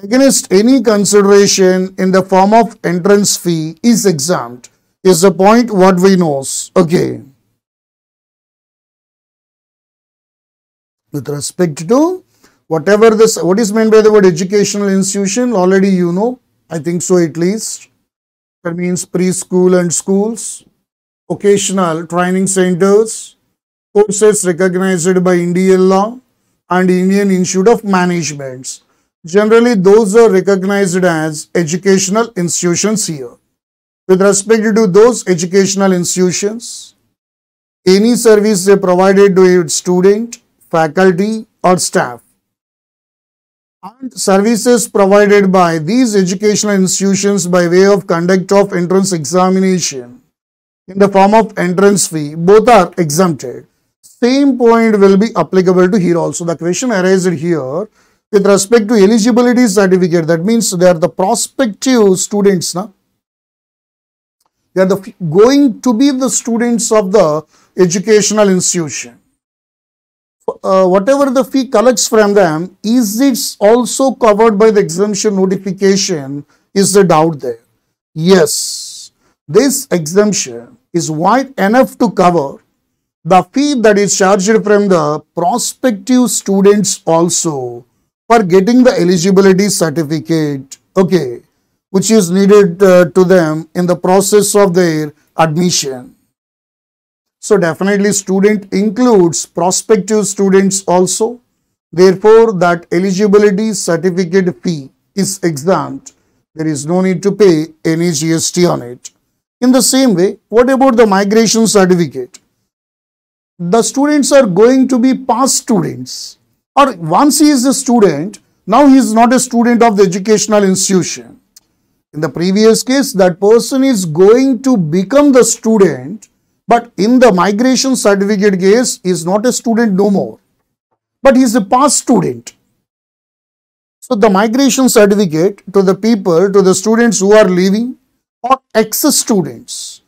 against any consideration in the form of entrance fee is exempt, is the point what we know. Okay. With respect to whatever this, what is meant by the word educational institution, already you know, I think so at least. That means preschool and schools, occasional training centers, courses recognized by Indian law and Indian Institute of Management. Generally, those are recognized as educational institutions here. With respect to those educational institutions, any service they provided to a student, faculty or staff, and services provided by these educational institutions by way of conduct of entrance examination in the form of entrance fee, both are exempted. Same point will be applicable to here also. The question arises here with respect to eligibility certificate. That means they are the prospective students. They are going to be the students of the educational institution. Whatever the fee collects from them, is it also covered by the exemption notification? Is the doubt there? Yes, this exemption is wide enough to cover the fee that is charged from the prospective students also for getting the eligibility certificate, okay, which is needed to them in the process of their admission. So definitely student includes prospective students also. Therefore, that eligibility certificate fee is exempt. There is no need to pay any GST on it. In the same way, what about the migration certificate? The students are going to be past students, or once he is a student, now he is not a student of the educational institution. In the previous case, that person is going to become the student, but in the migration certificate case, he is not a student no more, but he is a past student. So the migration certificate to the people, to the students who are leaving or ex-students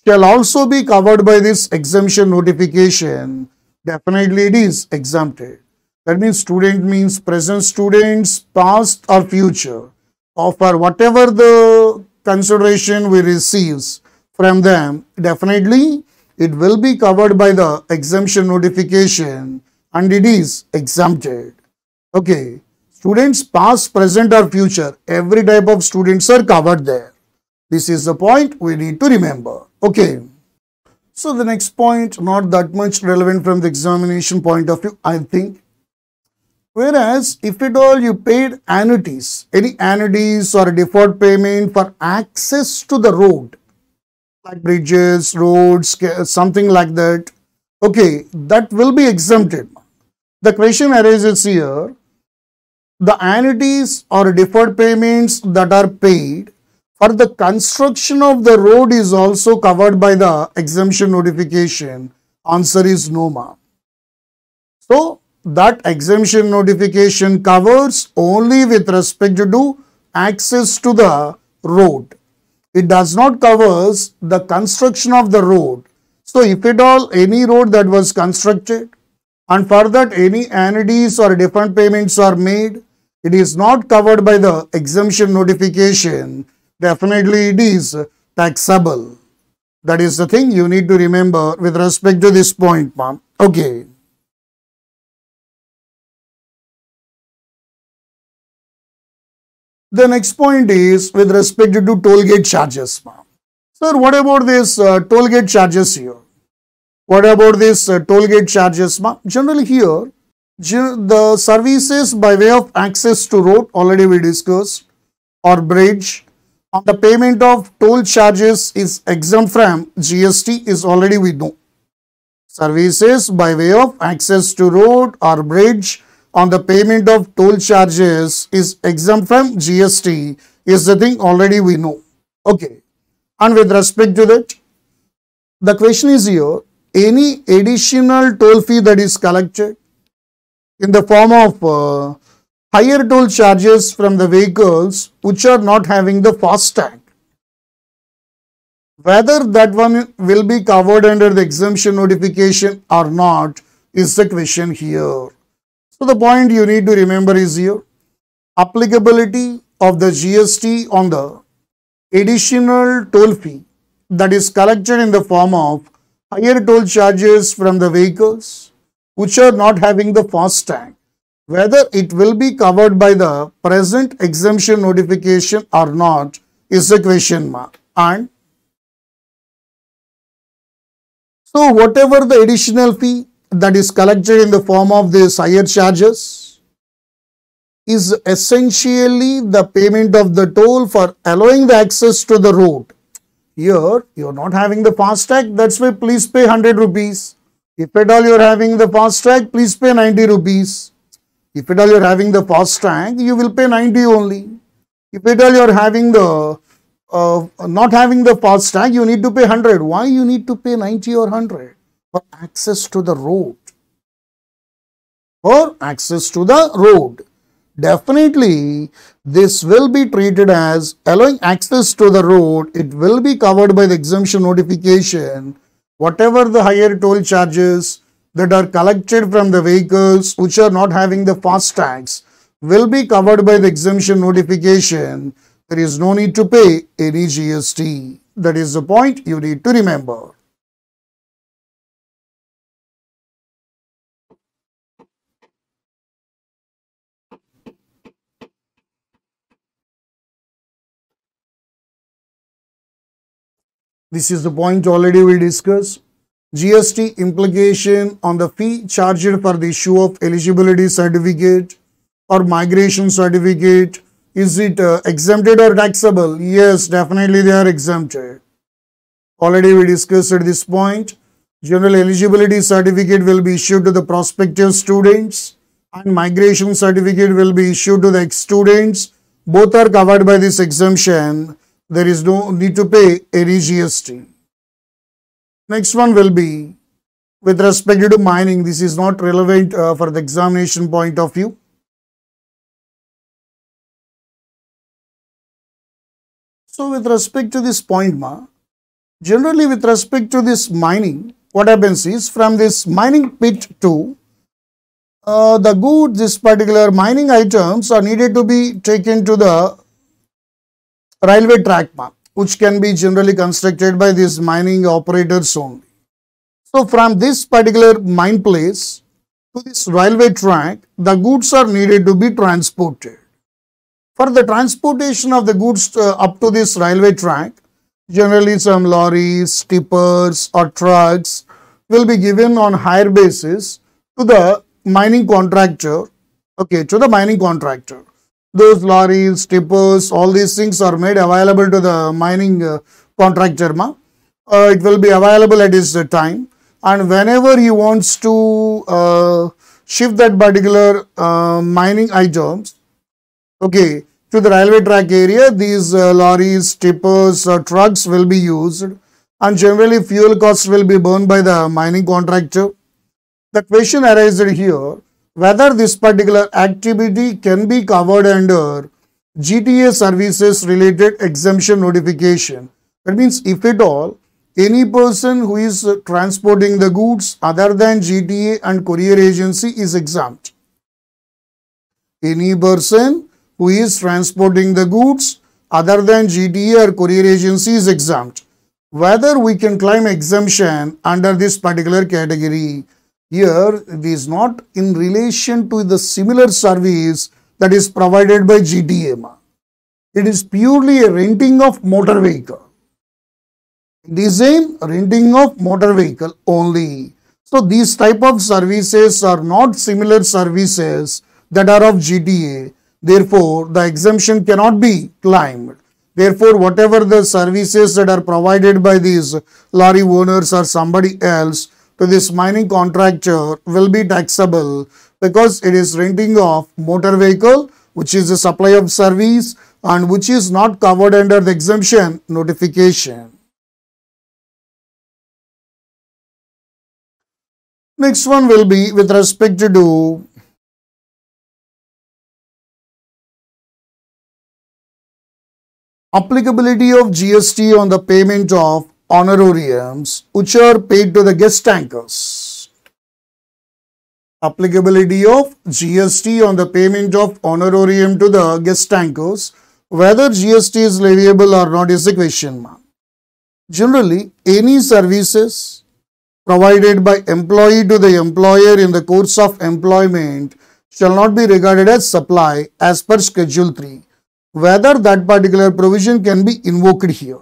shall also be covered by this exemption notification. Definitely it is exempted. That means student means present students, past or future, or for whatever the consideration we receives from them, definitely it will be covered by the exemption notification and it is exempted. Okay, students past, present or future, every type of students are covered there. This is the point we need to remember. Okay. So the next point, not that much relevant from the examination point of view, I think. Whereas, if at all you paid annuities, any annuities or deferred payment for access to the road, like bridges, roads, something like that, okay, that will be exempted. The question arises here, the annuities or deferred payments that are paid for the construction of the road is also covered by the exemption notification. Answer is no, ma'am. So, that exemption notification covers only with respect to access to the road. It does not cover the construction of the road. So, if at all any road that was constructed and for that any annuities or deferred payments are made, it is not covered by the exemption notification. Definitely it is taxable. That is the thing you need to remember with respect to this point, ma'am. Okay. The next point is with respect to toll gate charges, ma'am. Sir, what about this toll gate charges here? What about this toll gate charges, ma'am? Generally here, the services by way of access to road already we discussed, or bridge, and the payment of toll charges is exempt from GST is already we know. Services by way of access to road or bridge on the payment of toll charges is exempt from GST is the thing already we know. Okay. And with respect to that, the question is here, any additional toll fee that is collected in the form of higher toll charges from the vehicles which are not having the FASTag, whether that one will be covered under the exemption notification or not is the question here. So the point you need to remember is here, applicability of the GST on the additional toll fee that is collected in the form of higher toll charges from the vehicles which are not having the FASTag, whether it will be covered by the present exemption notification or not is the question mark. And so whatever the additional fee that is collected in the form of these higher charges is essentially the payment of the toll for allowing the access to the road. Here, you are not having the FASTag, that's why please pay 100 rupees. If at all you are having the FASTag, please pay 90 rupees. If at all you are having the FASTag, you will pay 90 only. If at all you are having the not having the FASTag, you need to pay 100. Why you need to pay 90 or 100? For access to the road. For access to the road. Definitely, this will be treated as allowing access to the road. It will be covered by the exemption notification. Whatever the higher toll charges that are collected from the vehicles which are not having the FASTags will be covered by the exemption notification. There is no need to pay any GST. That is the point you need to remember. This is the point already we discussed. GST implication on the fee charged for the issue of eligibility certificate or migration certificate. Is it exempted or taxable? Yes, definitely they are exempted. Already we discussed at this point. General eligibility certificate will be issued to the prospective students and migration certificate will be issued to the ex-students. Both are covered by this exemption. There is no need to pay any GST. Next one will be with respect to mining. This is not relevant for the examination point of view. So with respect to this point, generally with respect to this mining, what happens is from this mining pit to the goods, this particular mining items are needed to be taken to the railway track, which can be generally constructed by these mining operators only. So from this particular mine place to this railway track, the goods are needed to be transported. For the transportation of the goods up to this railway track, generally some lorries, tippers or trucks will be given on hire basis to the mining contractor, okay, to the mining contractor. Those lorries, tippers, all these things are made available to the mining contractor. It will be available at his time, and whenever he wants to shift that particular mining items, okay, to the railway track area, these lorries, tippers, trucks will be used, and generally fuel costs will be borne by the mining contractor. The question arises here, whether this particular activity can be covered under GTA services related exemption notification. That means if at all any person who is transporting the goods other than GTA and courier agency is exempt. Any person who is transporting the goods other than GTA or courier agency is exempt. Whether we can claim exemption under this particular category. Here, it is not in relation to the similar service that is provided by GTA. It is purely a renting of motor vehicle. It is a renting of motor vehicle only. So, these type of services are not similar services that are of GTA. Therefore, the exemption cannot be claimed. Therefore, whatever the services that are provided by these lorry owners or somebody else, to this mining contractor will be taxable because it is renting of motor vehicle, which is a supply of service and which is not covered under the exemption notification. Next one will be with respect to applicability of GST on the payment of honorariums which are paid to the guest tankers. Applicability of GST on the payment of honorarium to the guest tankers, whether GST is leviable or not is a question mark. Generally, any services provided by employee to the employer in the course of employment shall not be regarded as supply as per Schedule 3, whether that particular provision can be invoked here.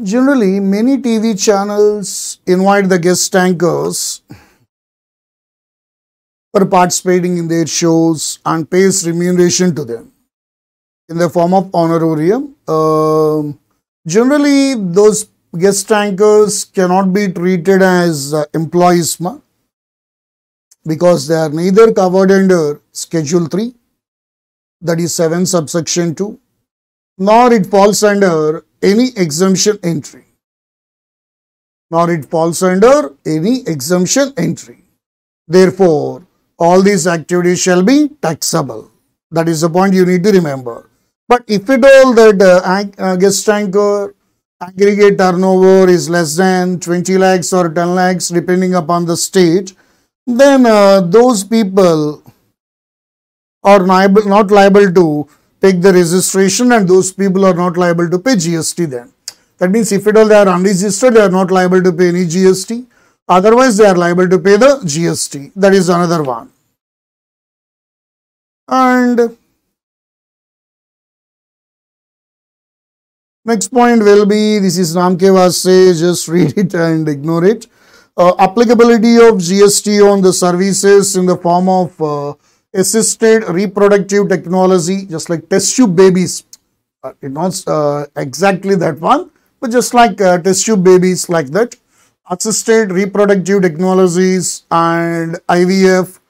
Generally, many TV channels invite the guest tankers for participating in their shows and pays remuneration to them in the form of honorarium. Generally, those guest tankers cannot be treated as employees because they are neither covered under Schedule 3, that is 7 subsection 2, nor it falls under any exemption entry. Therefore, all these activities shall be taxable. That is the point you need to remember. But if at all that guest tanker aggregate turnover is less than 20 lakhs or 10 lakhs depending upon the state, then those people are not liable to take the registration and those people are not liable to pay GST then. That means if at all they are unregistered, they are not liable to pay any GST. Otherwise, they are liable to pay the GST. That is another one. And next point will be, this is Namke Vase, just read it and ignore it. Applicability of GST on the services in the form of assisted reproductive technology, just like test tube babies. Not exactly that one, but just like test tube babies like that. Assisted reproductive technologies and IVF,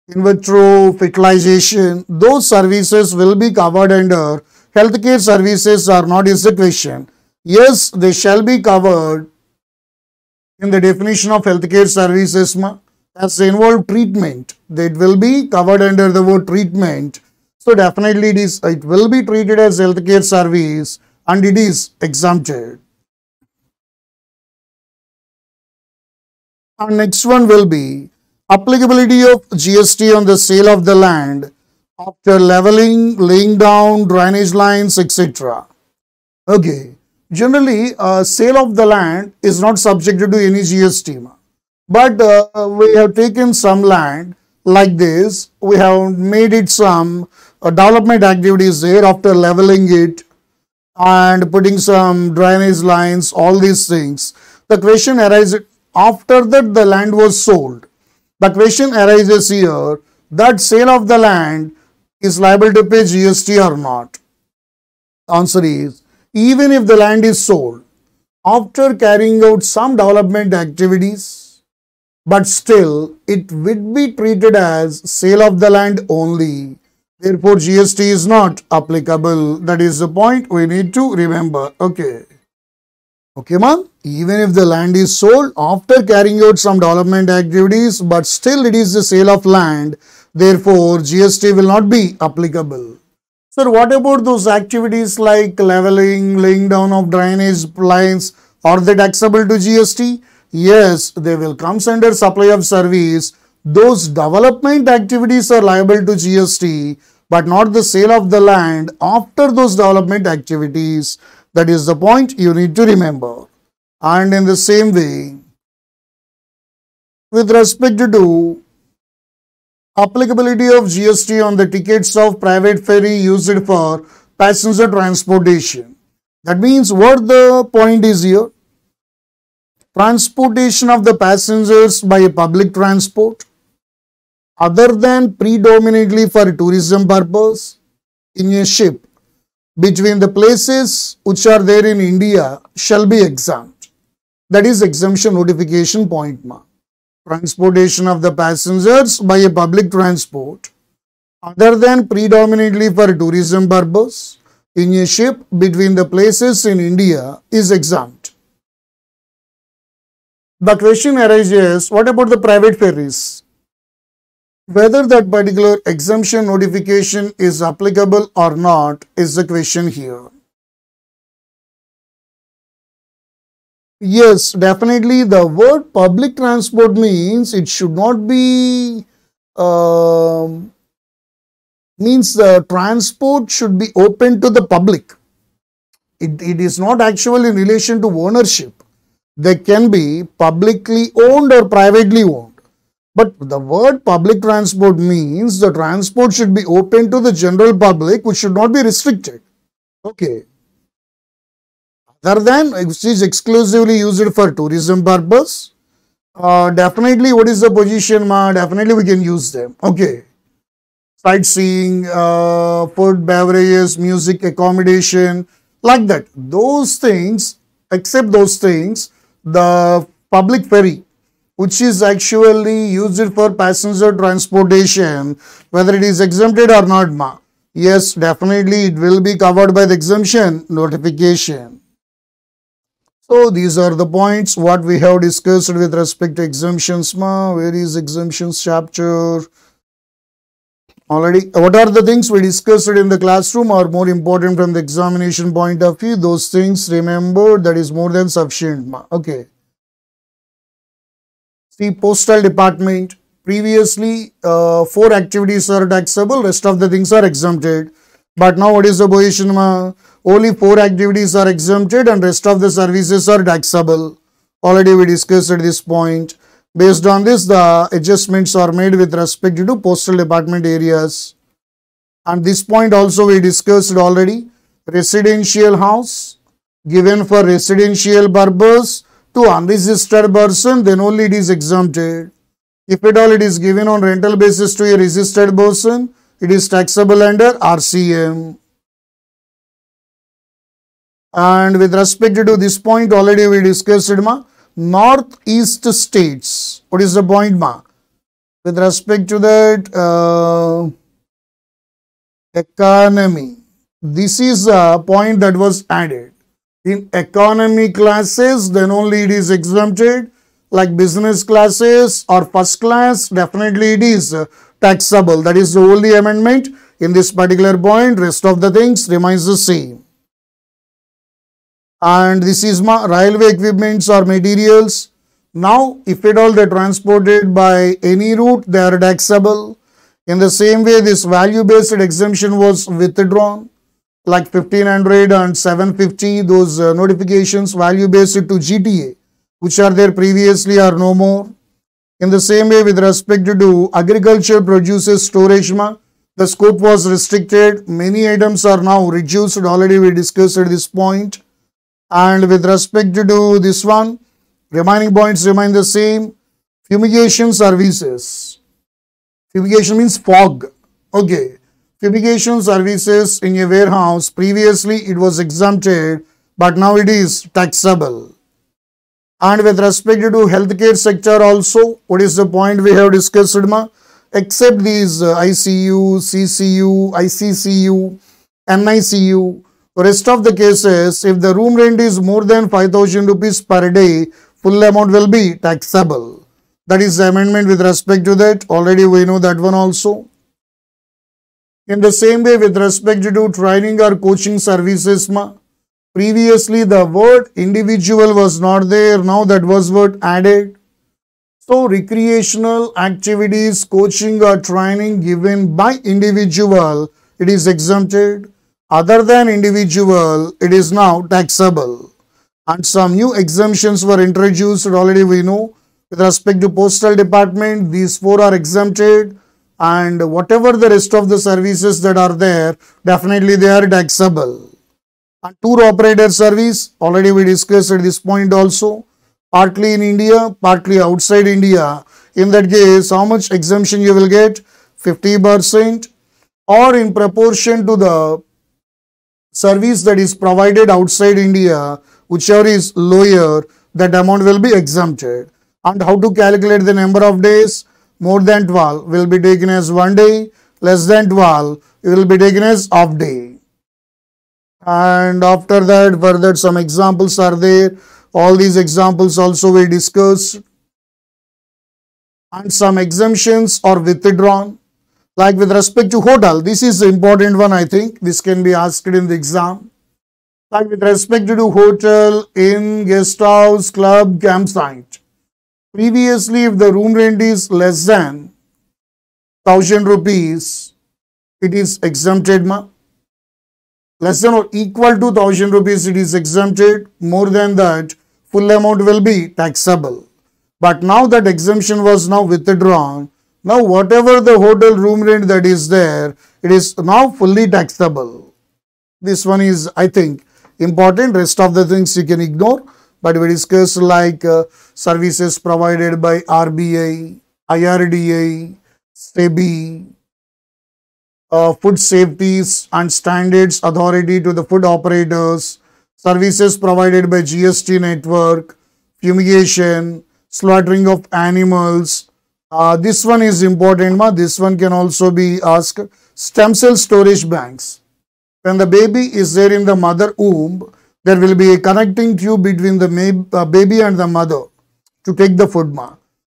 in vitro fertilization, those services will be covered under healthcare services or not is the question. Yes, they shall be covered in the definition of healthcare services as they involve treatment. That will be covered under the word treatment. So definitely it will be treated as healthcare service and it is exempted. And next one will be applicability of GST on the sale of the land after leveling, laying down drainage lines, etc. Okay, generally sale of the land is not subjected to any GST. But we have taken some land like this, we have made it some development activities there after leveling it and putting some drainage lines, all these things. The question arises, after that the land was sold. The question arises here, that sale of the land is liable to pay GST or not? Answer is, even if the land is sold, after carrying out some development activities, but still it would be treated as sale of the land only. Therefore, GST is not applicable. That is the point we need to remember. Okay. Okay, ma'am. Even if the land is sold after carrying out some development activities, but still it is the sale of land. Therefore, GST will not be applicable. Sir, what about those activities like leveling, laying down of drainage lines? Are they taxable to GST? Yes, they will come under supply of service. Those development activities are liable to GST, but not the sale of the land after those development activities. That is the point you need to remember. And in the same way, with respect to applicability of GST on the tickets of private ferry used for passenger transportation. That means what the point is here? Transportation of the passengers by a public transport other than predominantly for tourism purpose in a ship between the places which are there in India shall be exempt. That is exemption notification point ma. Transportation of the passengers by a public transport other than predominantly for tourism purpose in a ship between the places in India is exempt. The question arises, what about the private ferries? Whether that particular exemption notification is applicable or not is the question here. Yes, definitely the word public transport means it should not be means the transport should be open to the public. It is not actually in relation to ownership. They can be publicly owned or privately owned. But the word public transport means the transport should be open to the general public, which should not be restricted. Okay. Other than which is exclusively used for tourism purpose, definitely what is the position ma? Definitely we can use them. Okay. Sightseeing, food, beverages, music, accommodation, like that. Those things, except those things, the public ferry, which is actually used for passenger transportation, whether it is exempted or not, ma. Yes, definitely it will be covered by the exemption notification. So these are the points what we have discussed with respect to exemptions, ma. Where is exemptions chapter? Already, what are the things we discussed in the classroom are more important from the examination point of view? Those things, remember, that is more than sufficient, ma. Okay. See, postal department, previously 4 activities are taxable, rest of the things are exempted. But now what is the position, ma? Only 4 activities are exempted and rest of the services are taxable. Already we discussed at this point. Based on this, the adjustments are made with respect to postal department areas. And this point also we discussed already. Residential house given for residential purpose to unregistered person, then only it is exempted. If at all it is given on rental basis to a registered person, it is taxable under RCM. And with respect to this point, already we discussed it, ma. Northeast states. What is the point, ma? With respect to that economy, this is a point that was added. In economy classes, then only it is exempted. Like business classes or first class, definitely it is taxable. That is the only amendment in this particular point. Rest of the things remains the same. And this is my railway equipments or materials. Now, if at all they are transported by any route, they are taxable. In the same way, this value-based exemption was withdrawn, like 1500 and 750, those notifications value-based to GTA, which are there previously are no more. In the same way, with respect to agricultural produces storage, the scope was restricted. Many items are now reduced. Already we discussed at this point. And with respect to this one, remaining points remain the same. Fumigation services. Fumigation means fog. Okay. Fumigation services in a warehouse, previously it was exempted, but now it is taxable. And with respect to healthcare sector also, what is the point we have discussed, except these ICU, CCU, ICCU, NICU, rest of the cases, if the room rent is more than 5,000 rupees per day, full amount will be taxable. That is the amendment with respect to that. Already we know that one also. In the same way, with respect to training or coaching services, previously the word individual was not there. Now that was word added. So recreational activities, coaching or training given by individual, it is exempted. Other than individual, it is now taxable. And some new exemptions were introduced, already we know. With respect to postal department, these 4 are exempted, and whatever the rest of the services that are there, definitely they are taxable. And tour operator service, already we discussed at this point also, partly in India, partly outside India. In that case, how much exemption you will get? 50%, or in proportion to the service that is provided outside India, whichever is lower, that amount will be exempted. And how to calculate the number of days? More than 12 will be taken as 1 day, less than 12 it will be taken as half day. And after that, further some examples are there. All these examples also we discussed. And some exemptions are withdrawn. Like with respect to hotel, this is the important one, I think. This can be asked in the exam. Like with respect to hotel, inn, guest house, club, campsite. Previously, if the room rent is less than 1000 rupees, it is exempted. Less than or equal to 1000 rupees, it is exempted. More than that, full amount will be taxable. But now that exemption was now withdrawn. Now whatever the hotel room rent that is there, it is now fully taxable. This one is, I think, important. Rest of the things you can ignore. But we discuss like services provided by RBI, IRDA, SEBI, Food Safeties and Standards Authority to the food operators, services provided by GST network, fumigation, slaughtering of animals. This one is important. This one can also be asked. Stem cell storage banks. When the baby is there in the mother womb, there will be a connecting tube between the baby and the mother to take the food.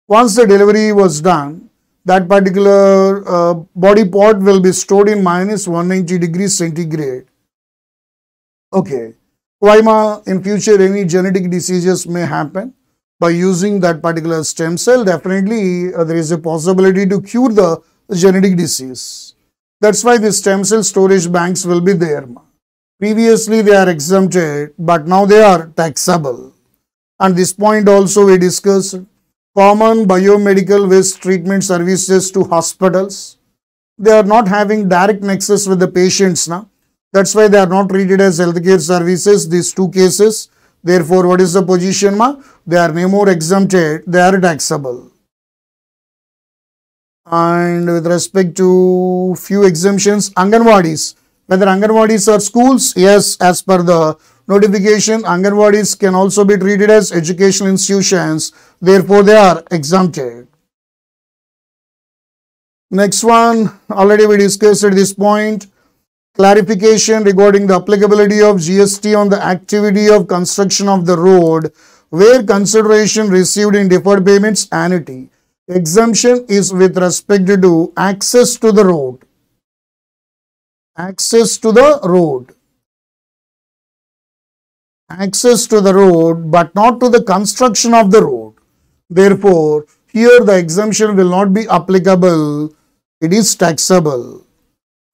Once the delivery was done, that particular body part will be stored in minus 190 degrees centigrade. Okay. Why in future any genetic diseases may happen? By using that particular stem cell, definitely there is a possibility to cure the genetic disease. That's why the stem cell storage banks will be there. Previously they are exempted, but now they are taxable. And this point also we discussed. Common biomedical waste treatment services to hospitals. They are not having direct nexus with the patients now. That's why they are not treated as healthcare services, these two cases. Therefore, what is the position? They are no more exempted, they are taxable. And with respect to few exemptions, Anganwadis. Whether Anganwadis are schools? Yes, as per the notification, Anganwadis can also be treated as educational institutions. Therefore, they are exempted. Next one, already we discussed at this point. Clarification regarding the applicability of GST on the activity of construction of the road where consideration received in deferred payments annuity. Exemption is with respect to access to the road. Access to the road. Access to the road, but not to the construction of the road. Therefore, here the exemption will not be applicable. It is taxable.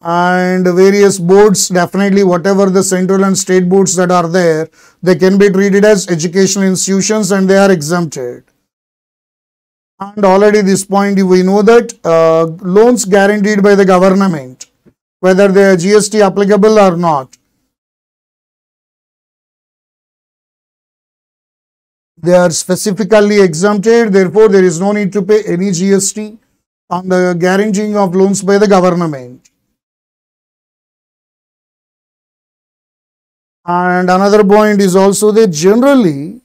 And various boards, definitely whatever the central and state boards that are there, they can be treated as educational institutions and they are exempted. And already this point we know that loans guaranteed by the government, whether they are GST applicable or not, they are specifically exempted. Therefore, there is no need to pay any GST on the guaranteeing of loans by the government. And another point is also that generally,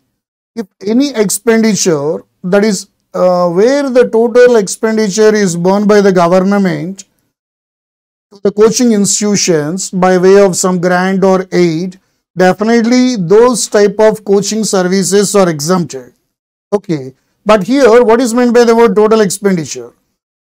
if any expenditure that is where the total expenditure is borne by the government to the coaching institutions by way of some grant or aid, definitely those type of coaching services are exempted. Okay. But here, what is meant by the word total expenditure?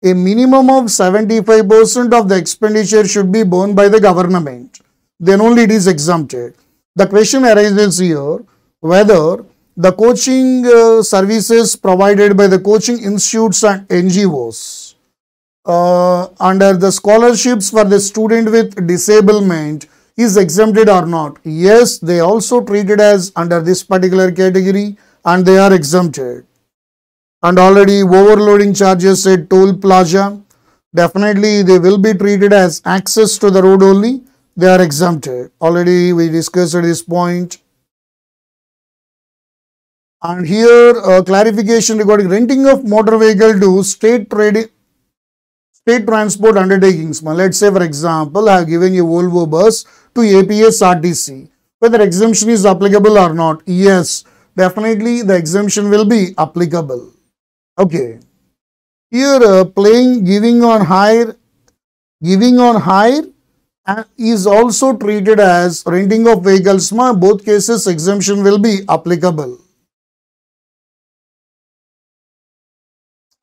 A minimum of 75% of the expenditure should be borne by the government. Then only it is exempted. The question arises here whether the coaching services provided by the coaching institutes and NGOs under the scholarships for the student with disablement is exempted or not. Yes, they also treated as under this particular category and they are exempted. And already overloading charges at toll plaza, definitely they will be treated as access to the road only. They are exempted. Already we discussed at this point. And here clarification regarding renting of motor vehicle to state transport undertakings. Let's say for example, I have given a Volvo bus to APS RTC. Whether exemption is applicable or not. Yes, definitely the exemption will be applicable. Okay. Here playing giving on hire is also treated as renting of vehicles. Both cases exemption will be applicable.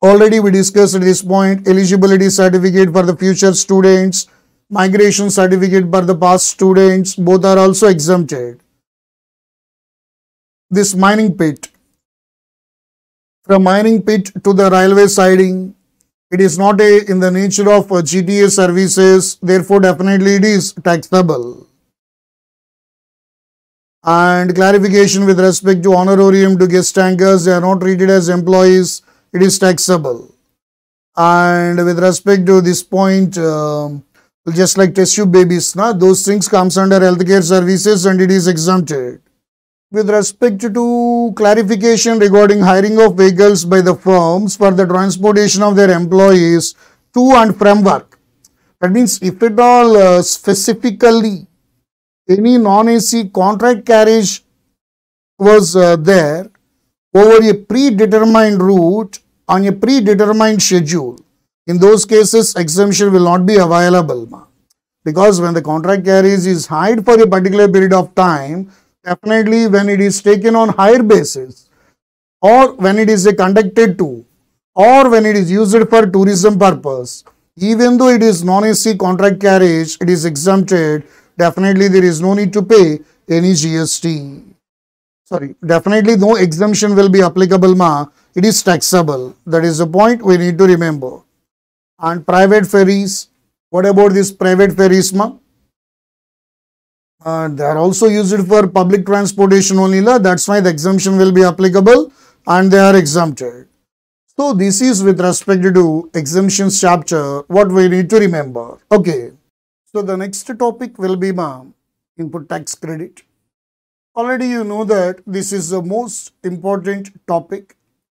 Already we discussed at this point eligibility certificate for the future students, migration certificate for the past students, both are also exempted. This mining pit, from mining pit to the railway siding, it is not in the nature of GTA services, therefore definitely it is taxable. And clarification with respect to honorarium to guest tankers, they are not treated as employees, it is taxable. And with respect to this point, just like test tube babies, those things comes under healthcare services and it is exempted. With respect to clarification regarding hiring of vehicles by the firms for the transportation of their employees to and from work. That means if at all specifically any non-AC contract carriage was there over a predetermined route on a predetermined schedule, in those cases exemption will not be available. Because when the contract carriage is hired for a particular period of time, definitely when it is taken on hire basis or when it is conducted to or when it is used for tourism purpose, even though it is non-AC contract carriage, it is exempted. Definitely there is no need to pay any GST. Sorry, definitely no exemption will be applicable, it is taxable. That is the point we need to remember. And private ferries, what about this private ferries, they are also used for public transportation only, that's why the exemption will be applicable and they are exempted. So this is with respect to exemptions chapter, what we need to remember. Okay. So the next topic will be input tax credit. Already you know that this is the most important topic,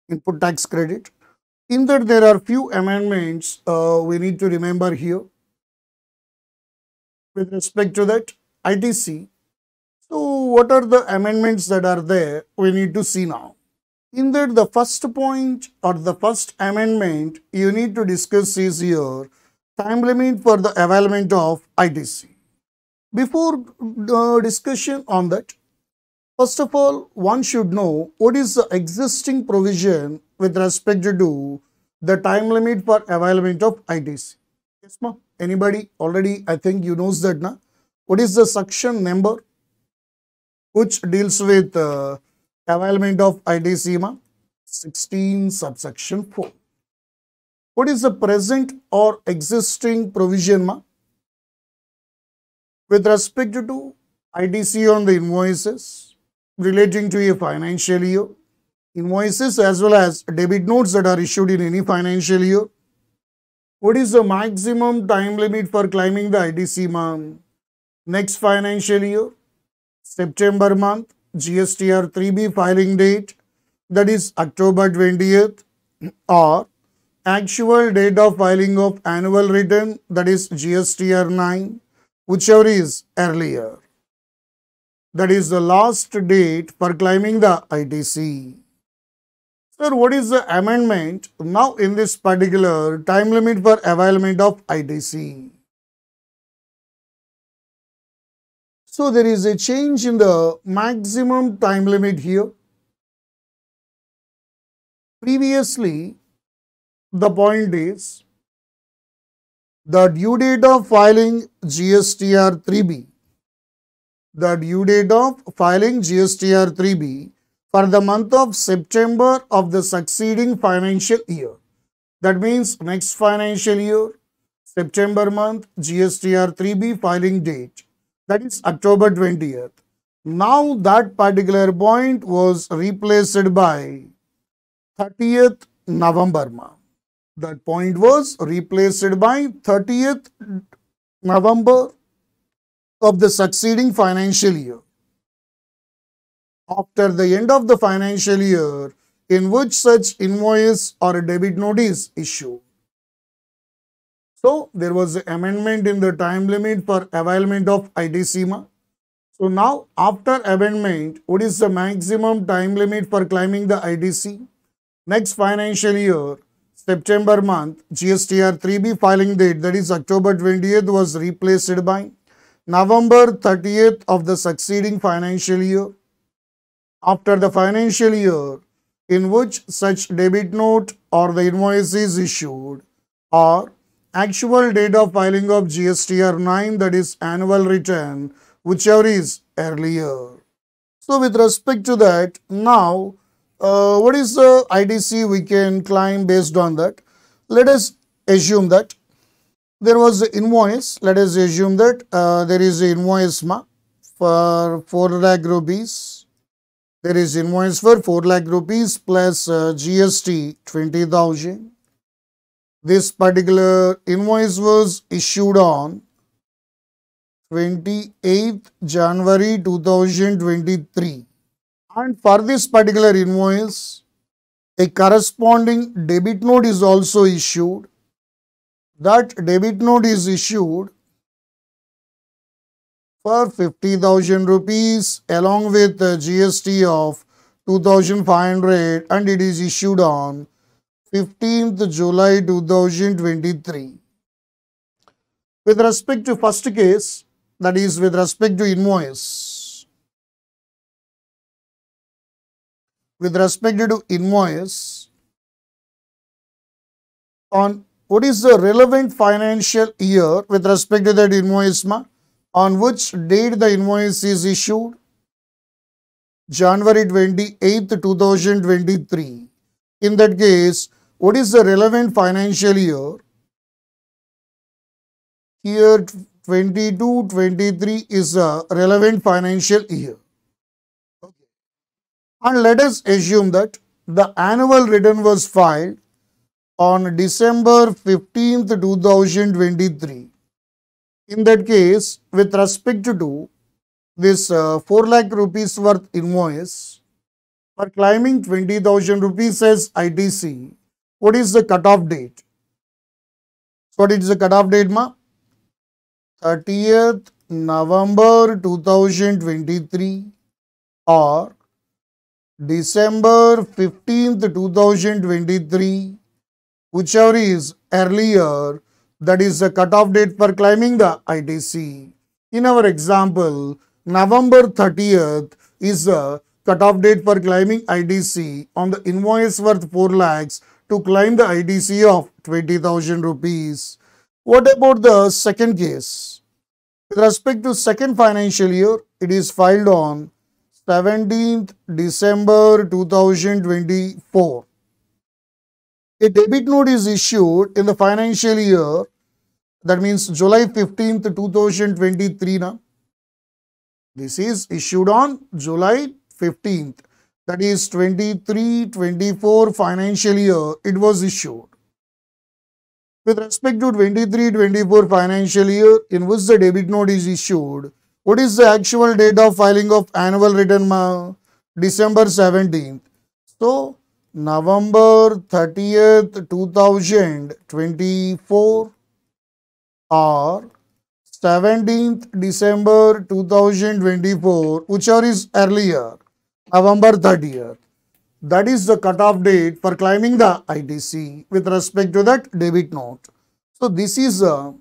input tax credit. In that there are few amendments we need to remember here. With respect to that, ITC. So what are the amendments that are there? We need to see now. In that the first point or the first amendment you need to discuss is here time limit for the availment of ITC. Before discussion on that, first of all, one should know what is the existing provision with respect to the time limit for availment of ITC. Yes, ma'am. Anybody already? I think you knows that, na? What is the section number which deals with availment of ITC, ma'am? 16 subsection 4. What is the present or existing provision, ma'am? With respect to ITC on the invoices relating to a financial year, invoices as well as debit notes that are issued in any financial year. What is the maximum time limit for claiming the ITC, ma'am? Next financial year, September month, GSTR 3B filing date, that is October 20th, or actual date of filing of annual return, that is GSTR 9, whichever is earlier. That is the last date for claiming the ITC. Sir, what is the amendment now in this particular time limit for availment of ITC? So there is a change in the maximum time limit here. Previously, the point is the due date of filing GSTR 3B. The due date of filing GSTR 3B for the month of September of the succeeding financial year. That means next financial year, September month, GSTR 3B filing date. That is October 20th. Now that particular point was replaced by 30th November. That point was replaced by 30th November of the succeeding financial year. After the end of the financial year in which such invoice or a debit note is issued. So there was an amendment in the time limit for availment of ITC. So now after amendment, what is the maximum time limit for claiming the ITC? Next financial year, September month, GSTR 3B filing date, that is October 20th, was replaced by November 30th of the succeeding financial year. After the financial year in which such debit note or the invoice is issued, or actual date of filing of GSTR 9, that is annual return, whichever is earlier. So with respect to that, now what is the ITC we can claim based on that? Let us assume that there was an invoice. Let us assume that there is an invoice for 4 lakh rupees. There is invoice for 4 lakh rupees plus GST 20,000. This particular invoice was issued on 28th January 2023. And for this particular invoice, a corresponding debit note is also issued. That debit note is issued for 50,000 rupees along with GST of 2,500, and it is issued on 15th July 2023. With respect to first case, that is with respect to invoice. With respect to invoice, on what is the relevant financial year with respect to that invoice, on which date the invoice is issued? January 28th, 2023. In that case, what is the relevant financial year? Here 22-23 is a relevant financial year. Okay. And let us assume that the annual return was filed on December 15th, 2023. In that case, with respect to this 4 lakh rupees worth invoice, for claiming 20,000 rupees as ITC, what is the cutoff date? So what is the cutoff date, 30th November 2023 or December 15th, 2023, whichever is earlier, that is the cutoff date for claiming the ITC. In our example, November 30th is the cutoff date for claiming ITC on the invoice worth 4 lakhs to claim the ITC of 20,000 rupees. What about the second case? With respect to second financial year, it is filed on 17th December 2024. A debit note is issued in the financial year, that means July 15th, 2023. This is issued on July 15th. That is 23-24 financial year, it was issued. With respect to 23-24 financial year in which the debit note is issued, what is the actual date of filing of annual return? December 17th. So, November 30th, 2024 or 17th December 2024, whichever is earlier, November 30th. That is the cutoff date for claiming the ITC with respect to that debit note. So this is a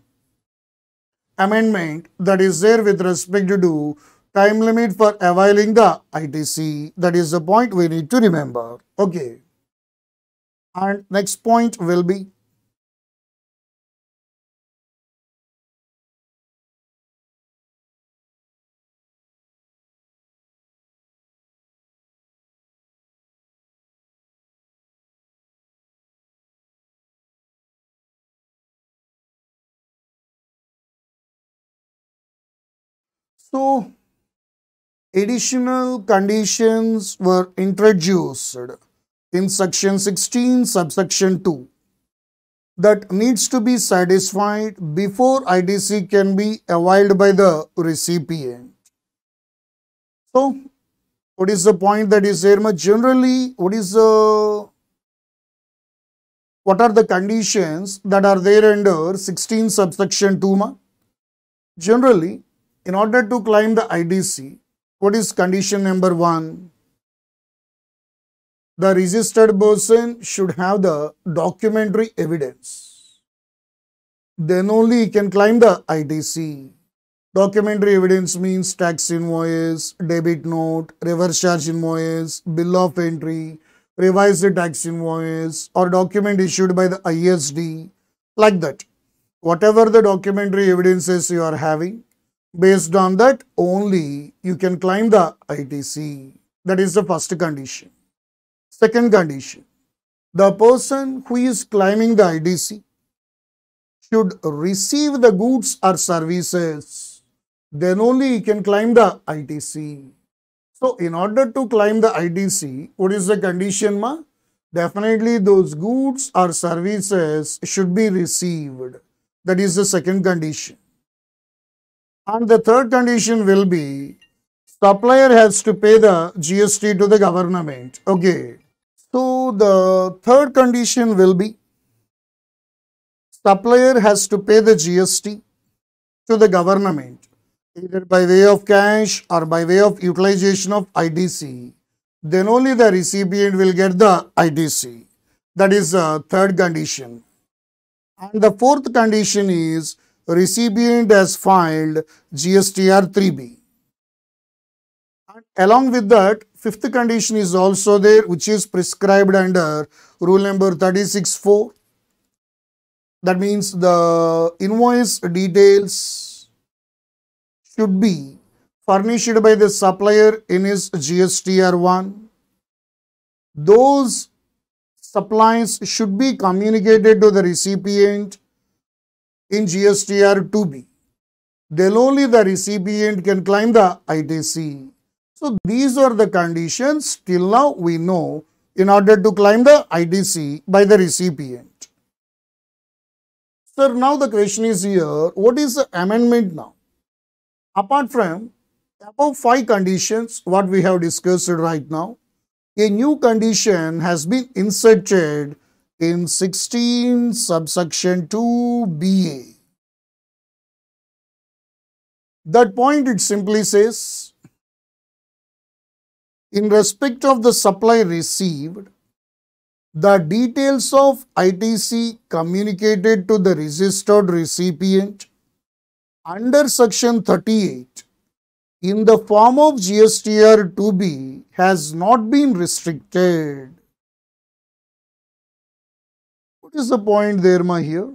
amendment that is there with respect to time limit for availing the ITC. That is the point we need to remember. Okay. And next point will be so additional conditions were introduced in section 16 subsection 2 that needs to be satisfied before ITC can be availed by the recipient. So what is the point that is there? Generally, what are the conditions that are there under 16 subsection 2? Generally, in order to claim the IDC, what is condition number 1? The registered person should have the documentary evidence. Then only he can claim the IDC. Documentary evidence means tax invoice, debit note, reverse charge invoice, bill of entry, revised tax invoice, or document issued by the ISD, like that. Whatever the documentary evidences you are having, based on that only you can claim the ITC. That is the first condition. Second condition, the person who is claiming the IDC should receive the goods or services. Then only he can claim the ITC. So, in order to claim the ITC, what is the condition, ma? Definitely those goods or services should be received. That is the second condition. And the third condition will be supplier has to pay the GST to the government. Okay. So, the third condition will be supplier has to pay the GST to the government, either by way of cash or by way of utilization of IDC. Then only the recipient will get the IDC. That is the third condition. And the fourth condition is recipient has filed GSTR 3B. And along with that, fifth condition is also there, which is prescribed under rule number 36(4). That means the invoice details should be furnished by the supplier in his GSTR 1. Those supplies should be communicated to the recipient in GSTR 2B. Then only the recipient can claim the ITC. So, these are the conditions till now we know in order to claim the ITC by the recipient. Sir, now the question is here, what is the amendment now? Apart from above 5 conditions, what we have discussed right now, a new condition has been inserted in 16 subsection 2BA. That point it simply says, in respect of the supply received, the details of ITC communicated to the registered recipient under section 38 in the form of GSTR 2B has not been restricted. What is the point there, ma, here?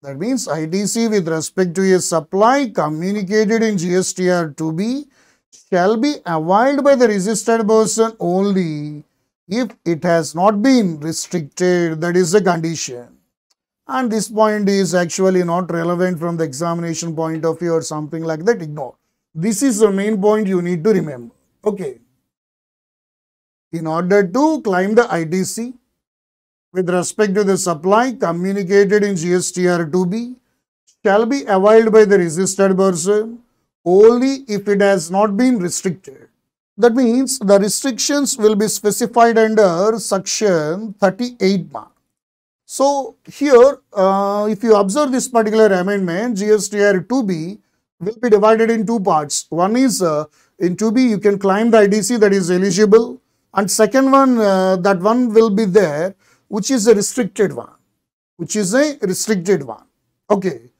That means ITC with respect to a supply communicated in GSTR 2B shall be availed by the registered person only if it has not been restricted. That is the condition. And this point is actually not relevant from the examination point of view or something like that. Ignore. This is the main point you need to remember. Okay. In order to claim the ITC with respect to the supply communicated in GSTR 2B shall be availed by the registered person only if it has not been restricted. That means the restrictions will be specified under section 38. So, here if you observe this particular amendment, GSTR 2B will be divided in two parts. One is in 2B you can claim the IDC that is eligible, and second one that one will be there which is a restricted one. Okay.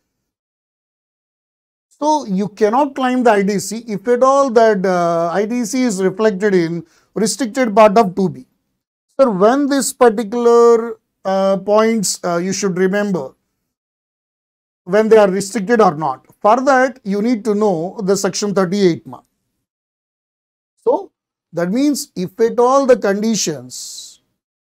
So, you cannot claim the IDC if at all that IDC is reflected in restricted part of 2B. So, when this particular points you should remember when they are restricted or not. For that, you need to know the section 38. So, that means if at all the conditions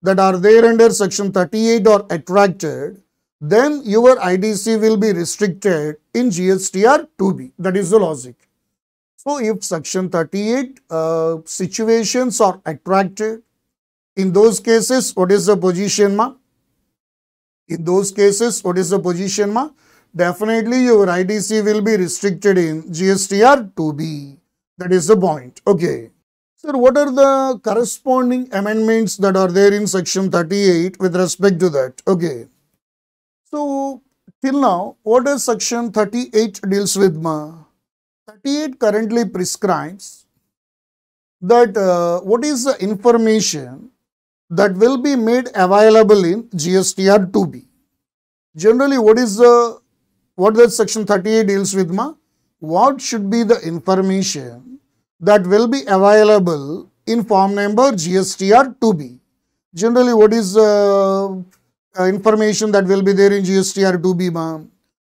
that are there under section 38 are attracted, then your IDC will be restricted in GSTR 2B. That is the logic. So, if section 38 situations are attracted, in those cases, what is the position, ma? Definitely your IDC will be restricted in GSTR 2B. That is the point. Okay. Sir, what are the corresponding amendments that are there in section 38 with respect to that? Okay. So, Till now, what does section 38 deals with? 38 currently prescribes that what is the information that will be made available in GSTR 2B. Generally, what does section 38 deals with? What should be the information that will be available in form number GSTR 2B? Generally, what is the information that will be there in GSTR 2B?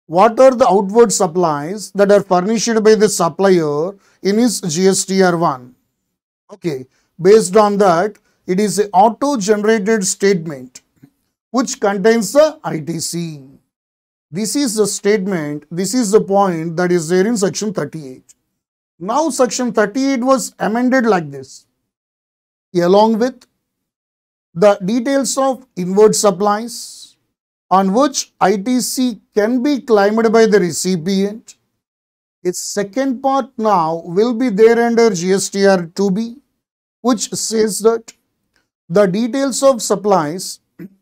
What are the outward supplies that are furnished by the supplier in his GSTR 1? Okay, based on that, it is an auto-generated statement which contains the ITC. This is the statement, this is the point that is there in section 38. Now, section 38 was amended like this. Along with the details of inward supplies on which ITC can be claimed by the recipient. Its second part now will be there under GSTR 2B, which says that the details of supplies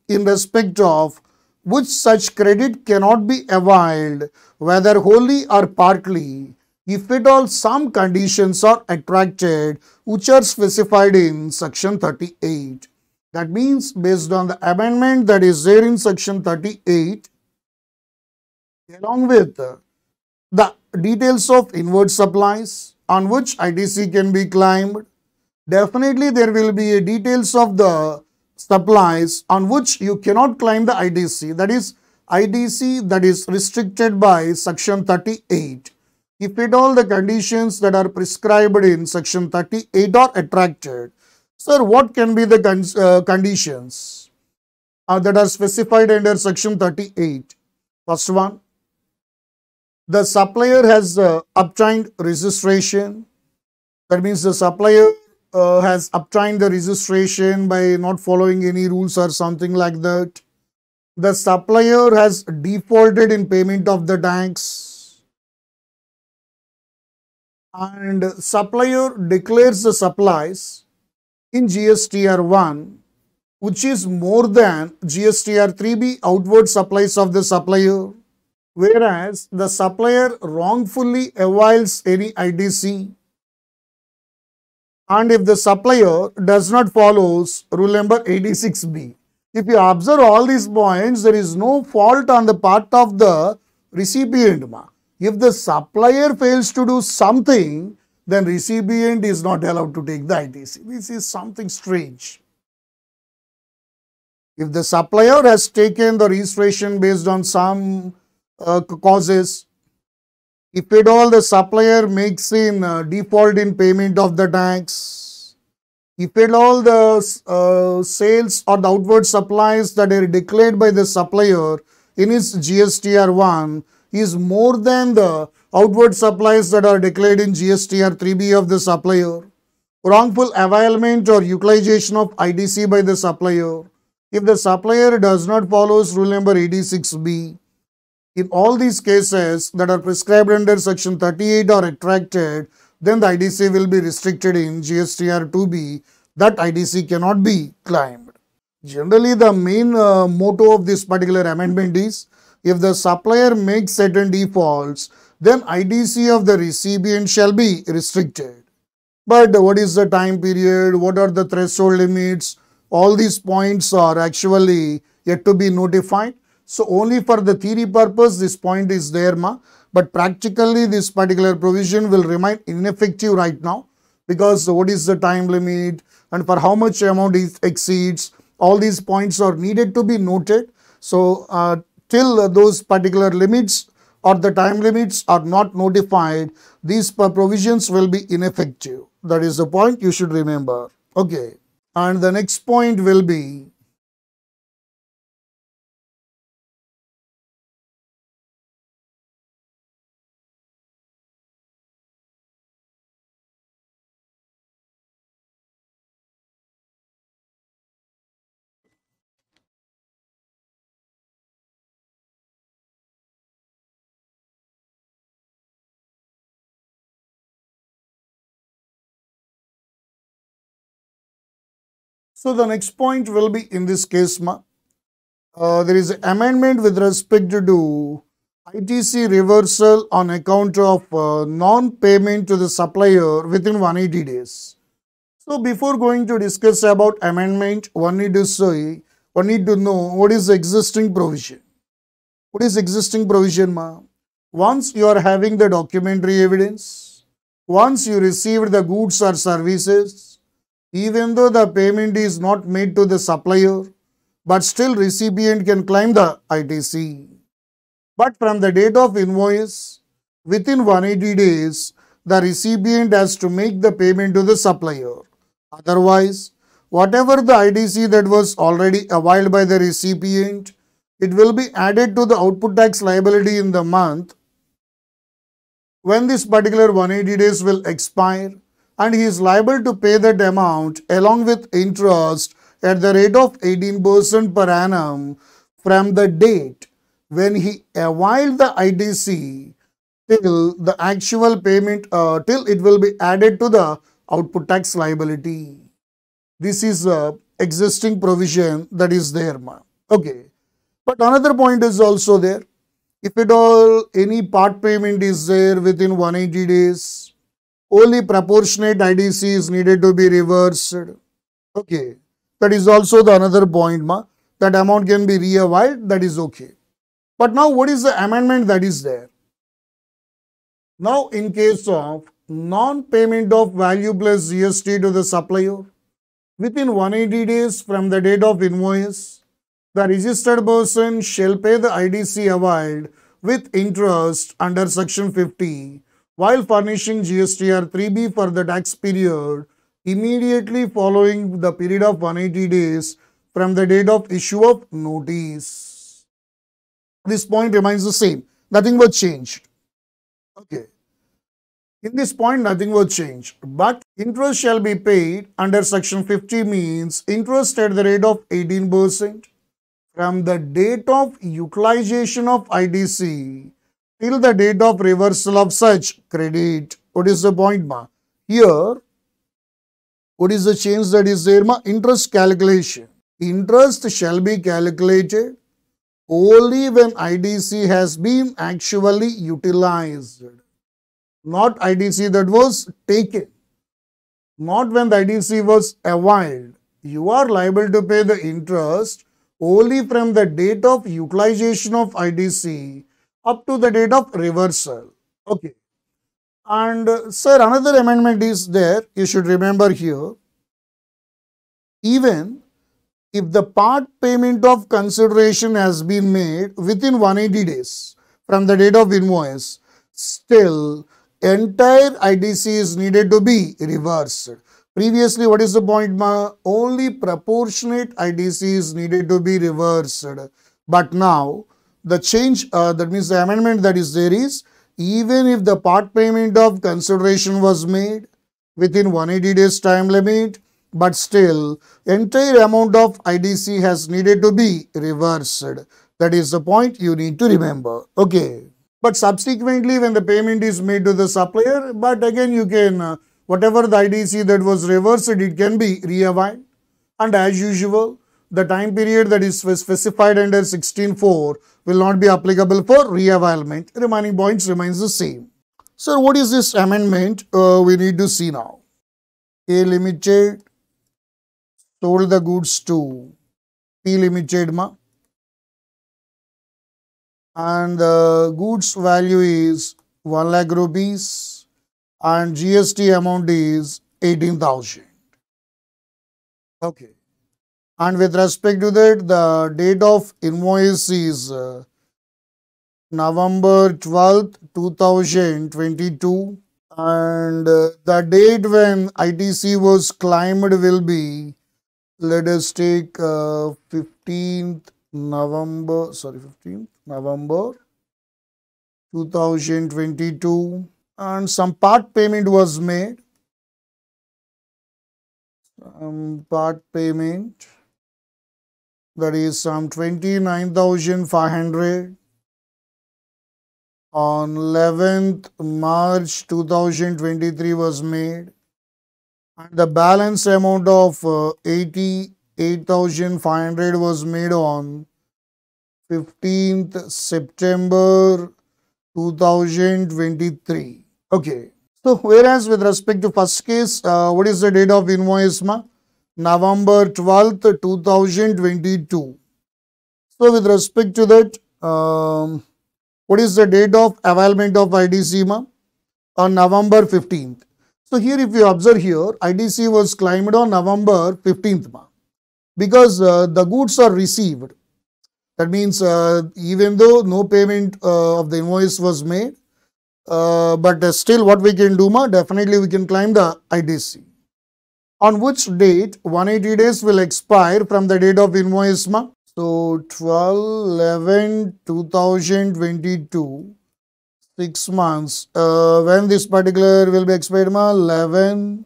in respect of which such credit cannot be availed, whether wholly or partly, if at all some conditions are attracted which are specified in section 38. That means based on the amendment that is there in section 38, along with the details of inward supplies on which ITC can be claimed, definitely there will be a details of the supplies on which you cannot claim the ITC. That is ITC that is restricted by section 38. If at all the conditions that are prescribed in section 38 are attracted. Sir, what can be the conditions that are specified under section 38? First one, the supplier has obtained registration. That means the supplier has obtained the registration by not following any rules or something like that. The supplier has defaulted in payment of the tax. And supplier declares the supplies in GSTR 1, which is more than GSTR 3B outward supplies of the supplier. Whereas the supplier wrongfully avails any ITC, and if the supplier does not follow rule number 86B. If you observe all these points, there is no fault on the part of the recipient. If the supplier fails to do something, then recipient is not allowed to take the ITC. This is something strange. If the supplier has taken the registration based on some causes, if at all the supplier makes in default in payment of the tax, if at all the sales or the outward supplies that are declared by the supplier in his GSTR 1 is more than the outward supplies that are declared in GSTR 3B of the supplier, wrongful availment or utilization of ITC by the supplier, if the supplier does not follow rule number 86B, in all these cases that are prescribed under section 38 or attracted, then the ITC will be restricted in GSTR 2B. That ITC cannot be claimed. Generally, the main motto of this particular amendment is, if the supplier makes certain defaults, then ITC of the recipient shall be restricted. But what is the time period? What are the threshold limits? All these points are actually yet to be notified. So only for the theory purpose this point is there, but practically this particular provision will remain ineffective right now, because what is the time limit and for how much amount it exceeds, all these points are needed to be noted. So till those particular limits or the time limits are not notified, these provisions will be ineffective. That is the point you should remember. Okay. And the next point will be, so the next point will be in this case, there is an amendment with respect to ITC reversal on account of non-payment to the supplier within 180 days. So before going to discuss about amendment, one need to know what is the existing provision. What is existing provision, ma? Once you are having the documentary evidence, once you received the goods or services, even though the payment is not made to the supplier, but still recipient can claim the ITC. But from the date of invoice, within 180 days, the recipient has to make the payment to the supplier. Otherwise, whatever the ITC that was already availed by the recipient, it will be added to the output tax liability in the month when this particular 180 days will expire, and he is liable to pay that amount along with interest at the rate of 18% per annum from the date when he availed the ITC till the actual payment, till it will be added to the output tax liability. This is a existing provision that is there, ma. Okay. But another point is also there. If at all any part payment is there within 180 days, only proportionate ITC is needed to be reversed. Okay. That is also the another point, ma. That amount can be reavailed, that is okay. But now what is the amendment that is there? Now in case of non-payment of value plus GST to the supplier, within 180 days from the date of invoice, the registered person shall pay the ITC availed with interest under section 50 while furnishing GST or 3B for the tax period immediately following the period of 180 days from the date of issue of notice. This point remains the same. Nothing was changed. Okay. In this point, nothing was changed. But interest shall be paid under section 50 means interest at the rate of 18% from the date of utilization of ITC till the date of reversal of such credit. What is the point, ma? Here, what is the change that is there, ma? Interest calculation. Interest shall be calculated only when ITC has been actually utilized. Not ITC that was taken. Not when the ITC was availed. You are liable to pay the interest only from the date of utilization of ITC up to the date of reversal. Okay. And sir, another amendment is there. You should remember here. Even if the part payment of consideration has been made within 180 days from the date of invoice, still entire ITC is needed to be reversed. Previously, what is the point, ma? Only proportionate ITC is needed to be reversed. But now, the change, that means the amendment that is there is, even if the part payment of consideration was made within 180 days time limit, but still, entire amount of ITC has needed to be reversed. That is the point you need to remember. Okay. But subsequently, when the payment is made to the supplier, but again you can, whatever the ITC that was reversed, it can be reavailed. And as usual, the time period that is specified under 16.4 will not be applicable for reavailment. Remaining points remains the same. So what is this amendment we need to see now? A Limited sold the goods to P Limited, ma. And the goods value is 1 lakh rupees and GST amount is 18,000. Okay. And with respect to that, the date of invoice is November 12th, 2022. And the date when ITC was claimed will be, let us take 15th November 2022, and some part payment was made. Part payment, that is some 29,500 on 11th March 2023 was made, and the balance amount of 88,500 was made on 15th September 2023. Okay. So, whereas with respect to first case, what is the date of invoice, ma? November 12th, 2022. So, with respect to that, what is the date of availment of IDC, ma? On November 15th. So, here if you observe here, IDC was claimed on November 15th, ma, because the goods are received. That means even though no payment of the invoice was made, but still what we can do, ma, definitely we can claim the IDC. On which date 180 days will expire from the date of invoice, ma? So 12/11/2022, 6 months. When this particular will be expired, ma? 11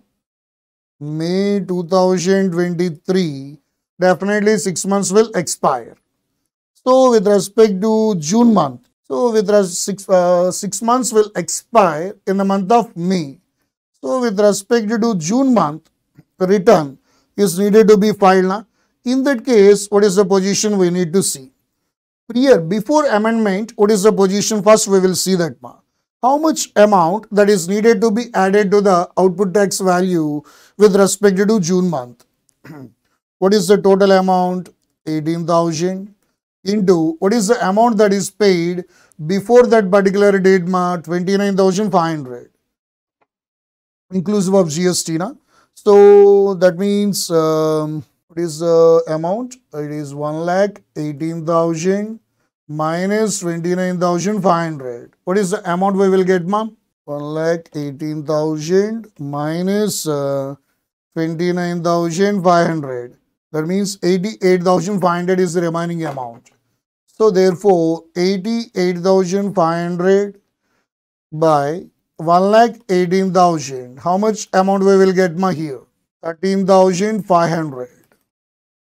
May 2023. Definitely 6 months will expire. So with respect to June month, so with 6 months will expire in the month of May. So with respect to June month, return is needed to be filed. Na? In that case, what is the position we need to see? Here, before amendment, what is the position? First, we will see that. Ma. How much amount that is needed to be added to the output tax value with respect to June month? What is the total amount? 18,000 into what is the amount that is paid before that particular date, ma? 29,500 inclusive of GST. Na? So that means what is the amount? It is 1,18,000 minus 29,500. What is the amount we will get, ma'am? 1,18,000 minus 29,500. That means 88,500 is the remaining amount. So therefore 88,500 by 1,18,000. How much amount we will get, ma, here? 13,500.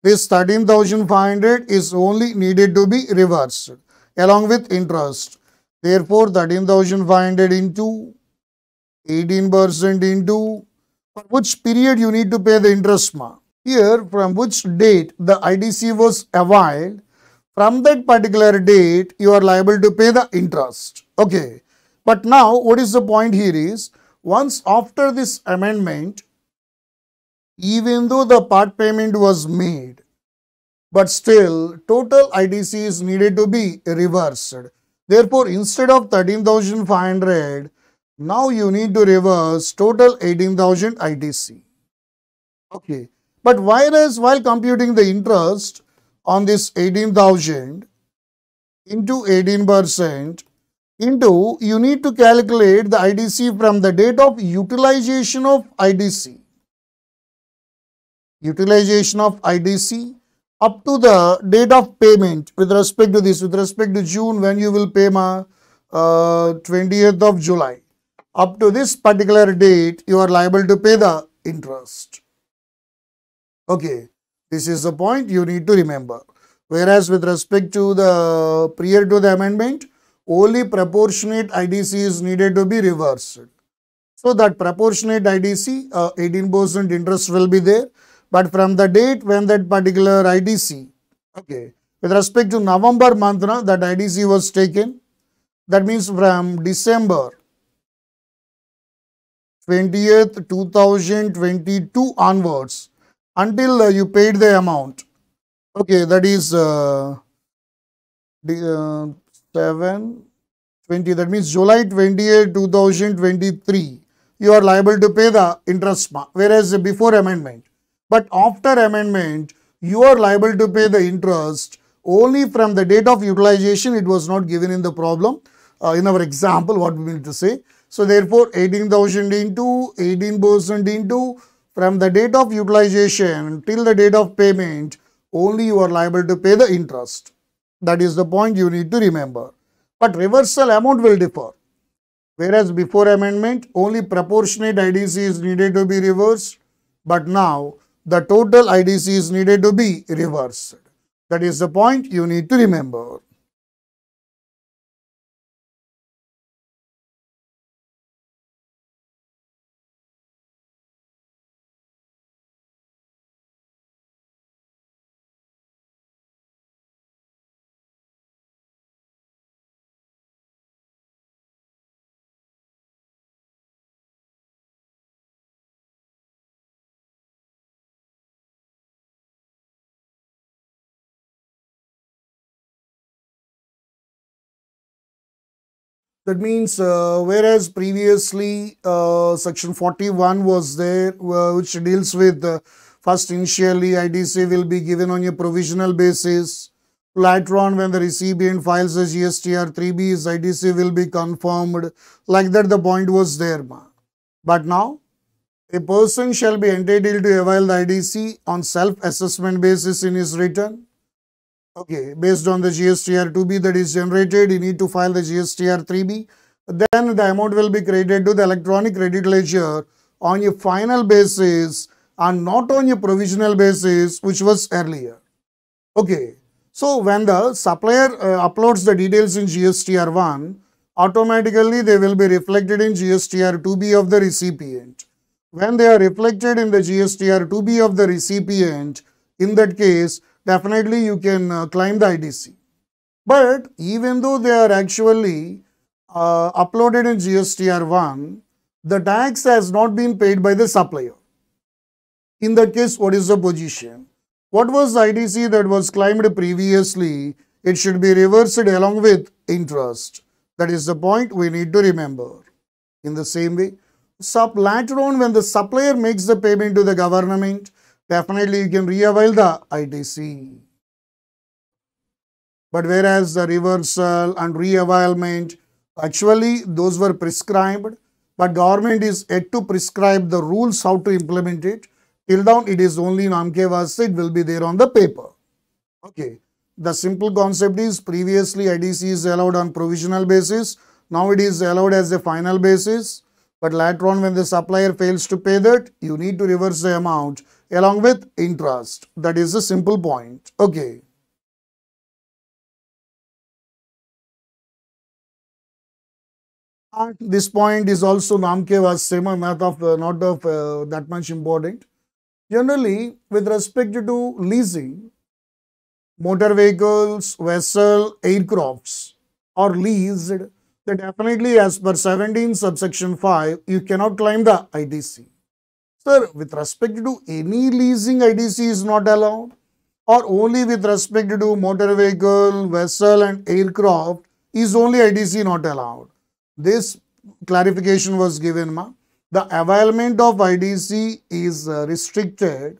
This 13,500 is only needed to be reversed along with interest. Therefore, 13,500 into 18% into which period you need to pay the interest, ma? Here, from which date the IDC was availed, from that particular date, you are liable to pay the interest. Okay. But now, what is the point here is, once after this amendment, even though the part payment was made, but still total IDC is needed to be reversed. Therefore, instead of 13,500, now you need to reverse total 18,000 IDC. Okay. But whereas while computing the interest on this 18,000 into 18%, into you need to calculate the IDC from the date of utilization of IDC. Utilization of IDC up to the date of payment with respect to this, with respect to June when you will pay ma 20th of July. Up to this particular date, you are liable to pay the interest. Okay, this is the point you need to remember. Whereas with respect to the prior to the amendment, only proportionate IDC is needed to be reversed. So that proportionate IDC, 18% interest will be there. But from the date when that particular IDC, okay, with respect to November month, that IDC was taken, that means from December 20th, 2022 onwards, until you paid the amount, okay, that is 7/20, that means July 20th, 2023, you are liable to pay the interest, whereas before amendment. But after amendment, you are liable to pay the interest only from the date of utilization. It was not given in the problem, in our example, what we mean to say. So therefore, 18,000 into 18% into from the date of utilization till the date of payment, only you are liable to pay the interest. That is the point you need to remember. But reversal amount will differ. Whereas before amendment, only proportionate IDC is needed to be reversed. But now, the total IDC is needed to be reversed. That is the point you need to remember. That means whereas previously section 41 was there, which deals with first initially IDC will be given on a provisional basis. Later on, when the recipient files a GSTR 3B, his IDC will be confirmed. Like that, the point was there. But now, a person shall be entitled to avail the IDC on self-assessment basis in his return. Okay, based on the GSTR 2B that is generated, you need to file the GSTR 3B. Then the amount will be credited to the electronic credit ledger on a final basis and not on a provisional basis, which was earlier. Okay, so when the supplier uploads the details in GSTR 1, automatically they will be reflected in GSTR 2B of the recipient. When they are reflected in the GSTR 2B of the recipient, in that case, definitely you can claim the IDC. But even though they are actually uploaded in GSTR 1, the tax has not been paid by the supplier. In that case, what is the position? What was the IDC that was claimed previously? It should be reversed along with interest. That is the point we need to remember. In the same way, later on when the supplier makes the payment to the government, definitely you can re-avail the IDC. But whereas the reversal and re-availment, actually those were prescribed, but government is yet to prescribe the rules how to implement it. Till down it is only Namke Vasa, it will be there on the paper. Okay. The simple concept is previously IDC is allowed on provisional basis. Now it is allowed as a final basis. But later on when the supplier fails to pay that, you need to reverse the amount along with interest. That is the simple point. Okay. And this point is also Namke Vasa, not of that much important. Generally, with respect to leasing, motor vehicles, vessel, aircrafts are leased, then definitely as per 17 subsection 5, you cannot claim the IDC. Sir, with respect to any leasing, IDC is not allowed, or only with respect to motor vehicle, vessel and aircraft is only IDC not allowed. This clarification was given. The availment of IDC is restricted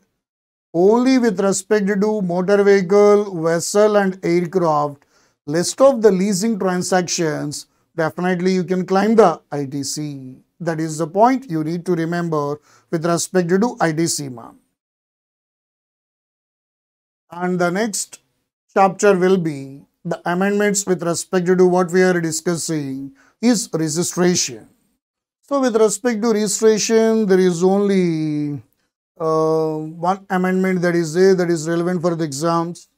only with respect to motor vehicle, vessel and aircraft. List of the leasing transactions, definitely you can claim the IDC. That is the point you need to remember with respect to IDC. And the next chapter will be the amendments with respect to what we are discussing is registration. So with respect to registration, there is only one amendment that is there that is relevant for the exams.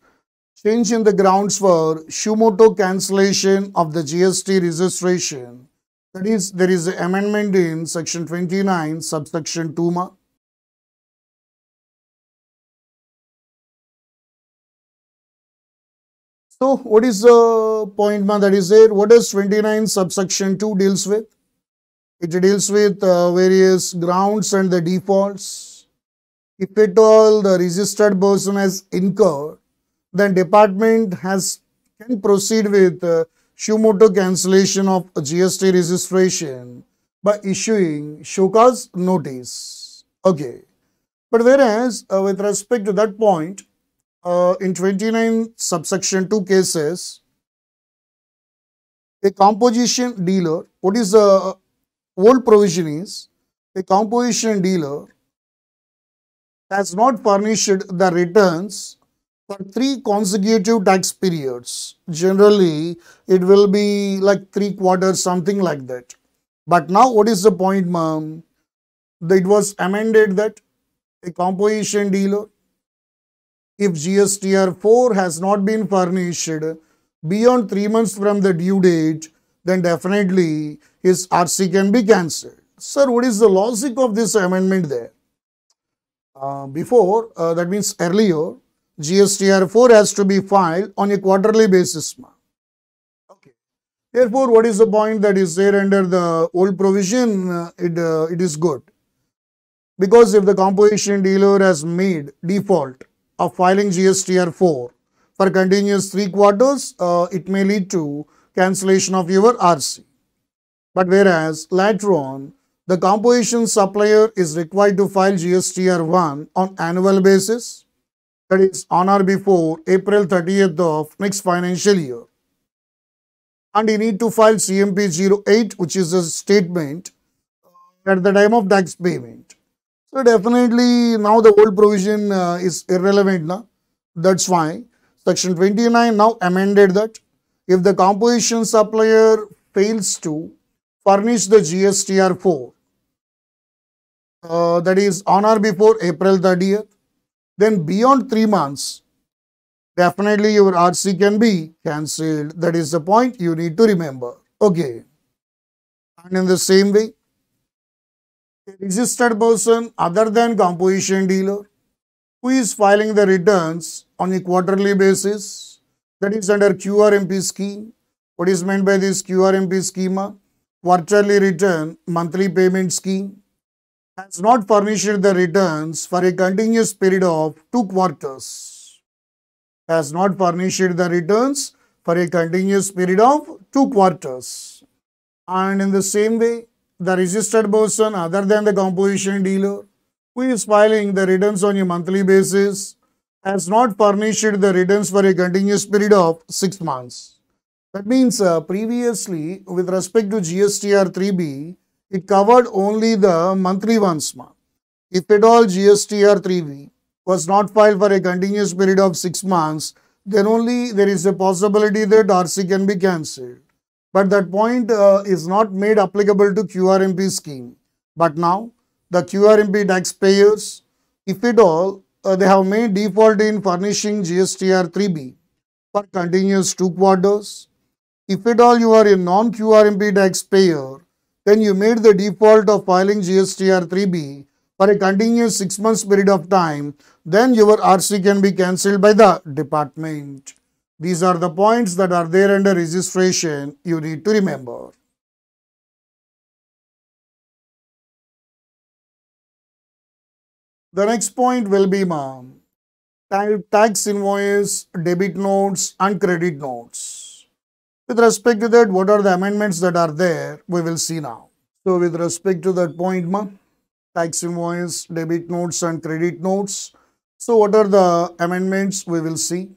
Change in the grounds for Shumoto cancellation of the GST registration. That is, there is an amendment in section 29, subsection 2. So what is the point that is there? What does 29 subsection 2 deals with? It deals with various grounds and the defaults. If at all the registered person has incurred, then department can proceed with Shumoto cancellation of GST registration by issuing show cause notice. Okay. But whereas with respect to that point, in 29 subsection 2 cases, a composition dealer, what is the old provision is, a composition dealer has not furnished the returns for 3 consecutive tax periods. Generally, it will be like 3 quarters, something like that. But now what is the point, ma'am? It was amended that a composition dealer, if GSTR 4 has not been furnished beyond 3 months from the due date, then definitely his RC can be cancelled. Sir, what is the logic of this amendment there? Before, that means earlier, GSTR 4 has to be filed on a quarterly basis. Okay. Therefore, what is the point that is there under the old provision? It is good. Because if the composition dealer has made default of filing GSTR 4 for continuous 3 quarters, it may lead to cancellation of your RC. But whereas later on, the composition supplier is required to file GSTR1 on annual basis, that is on or before April 30th of next financial year. And you need to file CMP 08, which is a statement at the time of tax payment. So definitely now the old provision is irrelevant now. That's why section 29 now amended that if the composition supplier fails to furnish the GSTR4, that is on or before April 30th, then beyond 3 months, definitely your RC can be cancelled. That is the point you need to remember. Okay. And in the same way, a registered person other than composition dealer who is filing the returns on a quarterly basis, that is under QRMP scheme. What is meant by this QRMP schema? Quarterly return, monthly payment scheme, has not furnished the returns for a continuous period of 2 quarters. Has not furnished the returns for a continuous period of 2 quarters. And in the same way, the registered person other than the composition dealer who is filing the returns on a monthly basis has not furnished the returns for a continuous period of 6 months. That means previously with respect to GSTR 3B, it covered only the monthly ones. If at all GSTR 3B was not filed for a continuous period of 6 months, then only there is a possibility that RC can be cancelled. But that point is not made applicable to QRMP scheme. But now the QRMP taxpayers, if at all they have made default in furnishing GSTR 3B for continuous 2 quarters, if at all you are a non-QRMP taxpayer, then you made the default of filing GSTR 3B for a continuous 6 months period of time, then your RC can be cancelled by the department. These are the points that are there under registration you need to remember. The next point will be tax invoice, debit notes and credit notes. With respect to that, what are the amendments that are there? We will see now. So with respect to that point, tax invoice, debit notes and credit notes. So what are the amendments? We will see.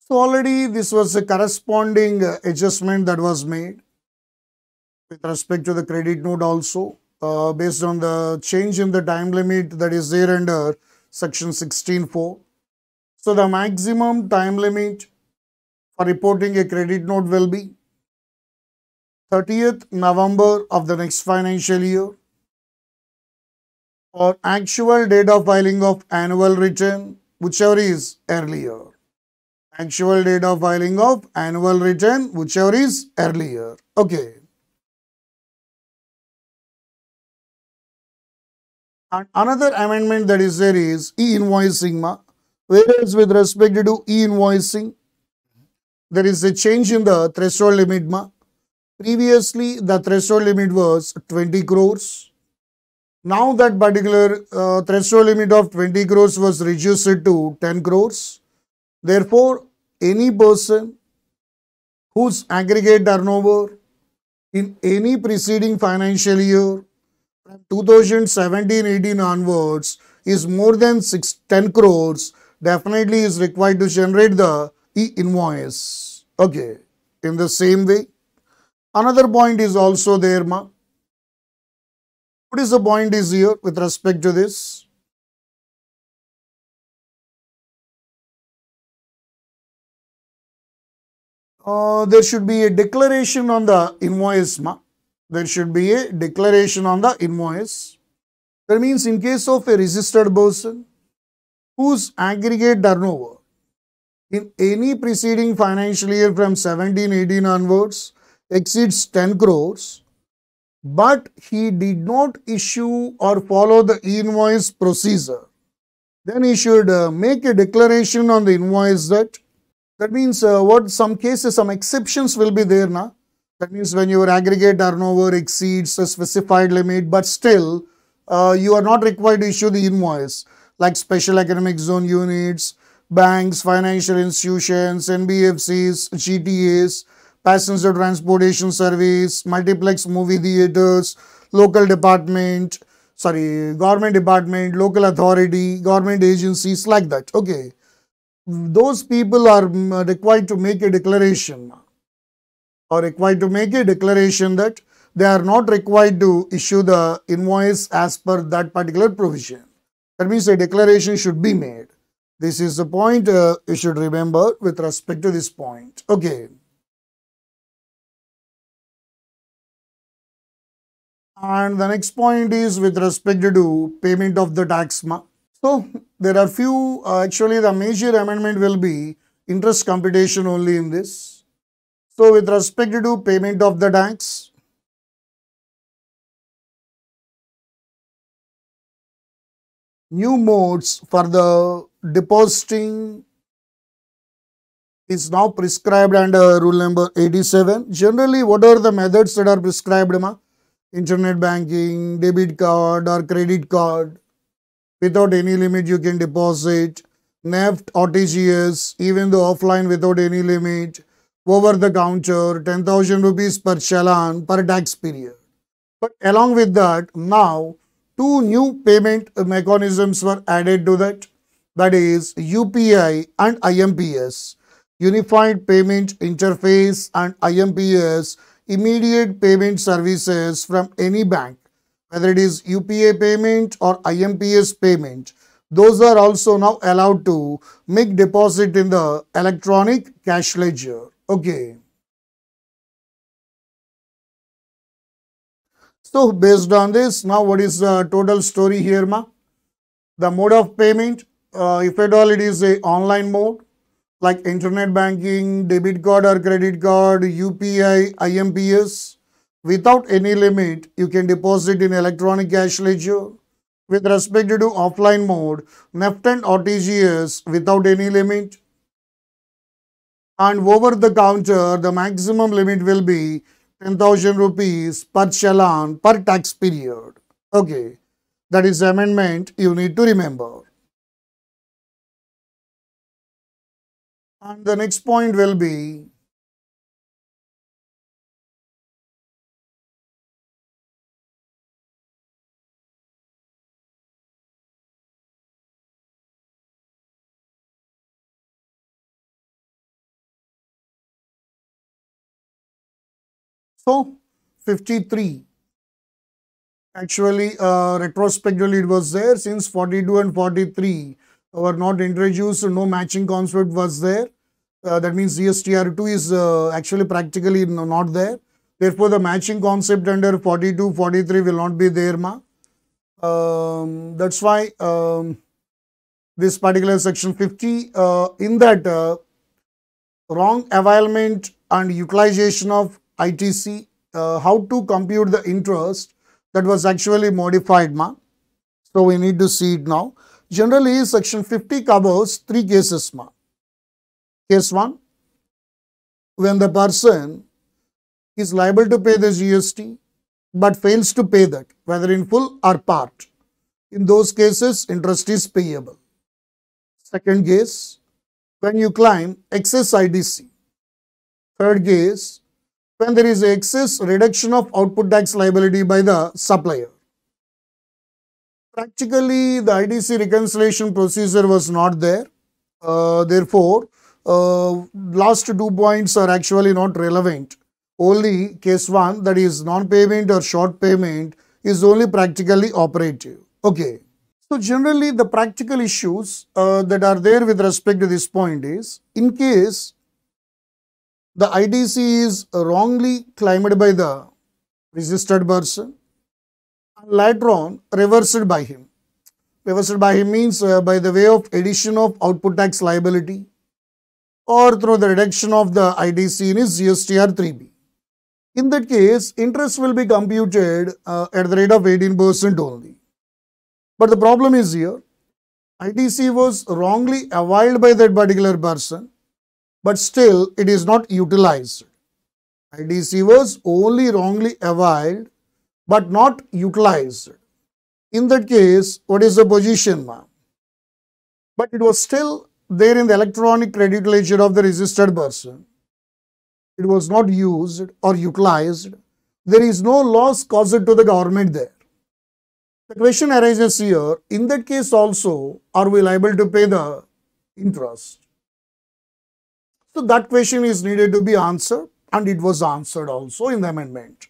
So already this was a corresponding adjustment that was made with respect to the credit note also based on the change in the time limit that is there under section 16(4). So the maximum time limit for reporting a credit note will be 30th November of the next financial year or actual date of filing of annual return, whichever is earlier. Actual date of filing of annual return, whichever is earlier. Okay. And another amendment that is there is e-invoicing. Whereas with respect to e-invoicing, there is a change in the threshold limit. Previously, the threshold limit was 20 crores. Now that particular threshold limit of 20 crores was reduced to 10 crores. Therefore, any person whose aggregate turnover in any preceding financial year from 2017-18 onwards is more than 10 crores definitely is required to generate the e-invoice. Okay. In the same way, another point is also there. What is the point is here with respect to this? There should be a declaration on the invoice. There should be a declaration on the invoice. That means in case of a registered person whose aggregate turnover in any preceding financial year from 17-18 onwards exceeds 10 crores, but he did not issue or follow the invoice procedure, then he should make a declaration on the invoice that means what some cases, some exceptions will be there now. That means when your aggregate turnover exceeds a specified limit, but still you are not required to issue the invoice, like special economic zone units, banks, financial institutions, NBFCs, GTAs, passenger transportation service, multiplex movie theaters, local department, government department, local authority, government agencies, like that. Okay. Those people are required to make a declaration that they are not required to issue the invoice as per that particular provision. That means a declaration should be made. This is the point you should remember with respect to this point. Okay. And the next point is with respect to payment of the tax. So there are few, actually the major amendment will be interest computation only in this. So with respect to payment of the tax, new modes for the depositing is now prescribed under rule number 87. Generally, what are the methods that are prescribed? Internet banking, debit card or credit card. Without any limit, you can deposit. NEFT, RTGS, even though offline without any limit. Over the counter, 10,000 rupees per challan per tax period. But along with that, now two new payment mechanisms were added to that. That is UPI and IMPS. Unified Payment Interface and IMPS, immediate payment services from any bank, whether it is UPI payment or IMPS payment. Those are also now allowed to make deposit in the electronic cash ledger. Okay. So based on this, now what is the total story here, The mode of payment, if at all it is a online mode, like internet banking, debit card or credit card, UPI, IMPS, without any limit, you can deposit in electronic cash ledger. With respect to offline mode, NEFT and RTGS without any limit. And over the counter, the maximum limit will be 10,000 rupees per challan per tax period. Okay, that is amendment you need to remember. And the next point will be so 53. Actually, retrospectively it was there since 42 and 43 were not introduced, no matching concept was there. That means GSTR2 is actually practically not there. Therefore, the matching concept under 42, 43 will not be there, that's why this particular section 50, in that wrong availment and utilization of ITC, how to compute the interest, that was actually modified, So we need to see it now. Generally, section 50 covers three cases, Case 1, when the person is liable to pay the GST but fails to pay that, whether in full or part. In those cases, interest is payable. Second case, when you claim excess ITC. Third case, when there is excess reduction of output tax liability by the supplier. Practically, the ITC reconciliation procedure was not there. Therefore, last 2 points are actually not relevant. Only case 1, that is non-payment or short payment, is only practically operative. Okay. So generally, the practical issues that are there with respect to this point is, in case the ITC is wrongly claimed by the registered person, and later on reversed by him. Reversed by him means by the way of addition of output tax liability or through the reduction of the ITC in his GSTR 3B. In that case, interest will be computed at the rate of 18% only. But the problem is here, ITC was wrongly availed by that particular person, but still it is not utilized. ITC was only wrongly availed but not utilized. In that case, what is the position, But it was still there in the electronic credit ledger of the registered person. it was not used or utilized, there is no loss caused to the government there. The question arises here, in that case also, are we liable to pay the interest? So that question is needed to be answered, and it was answered also in the amendment.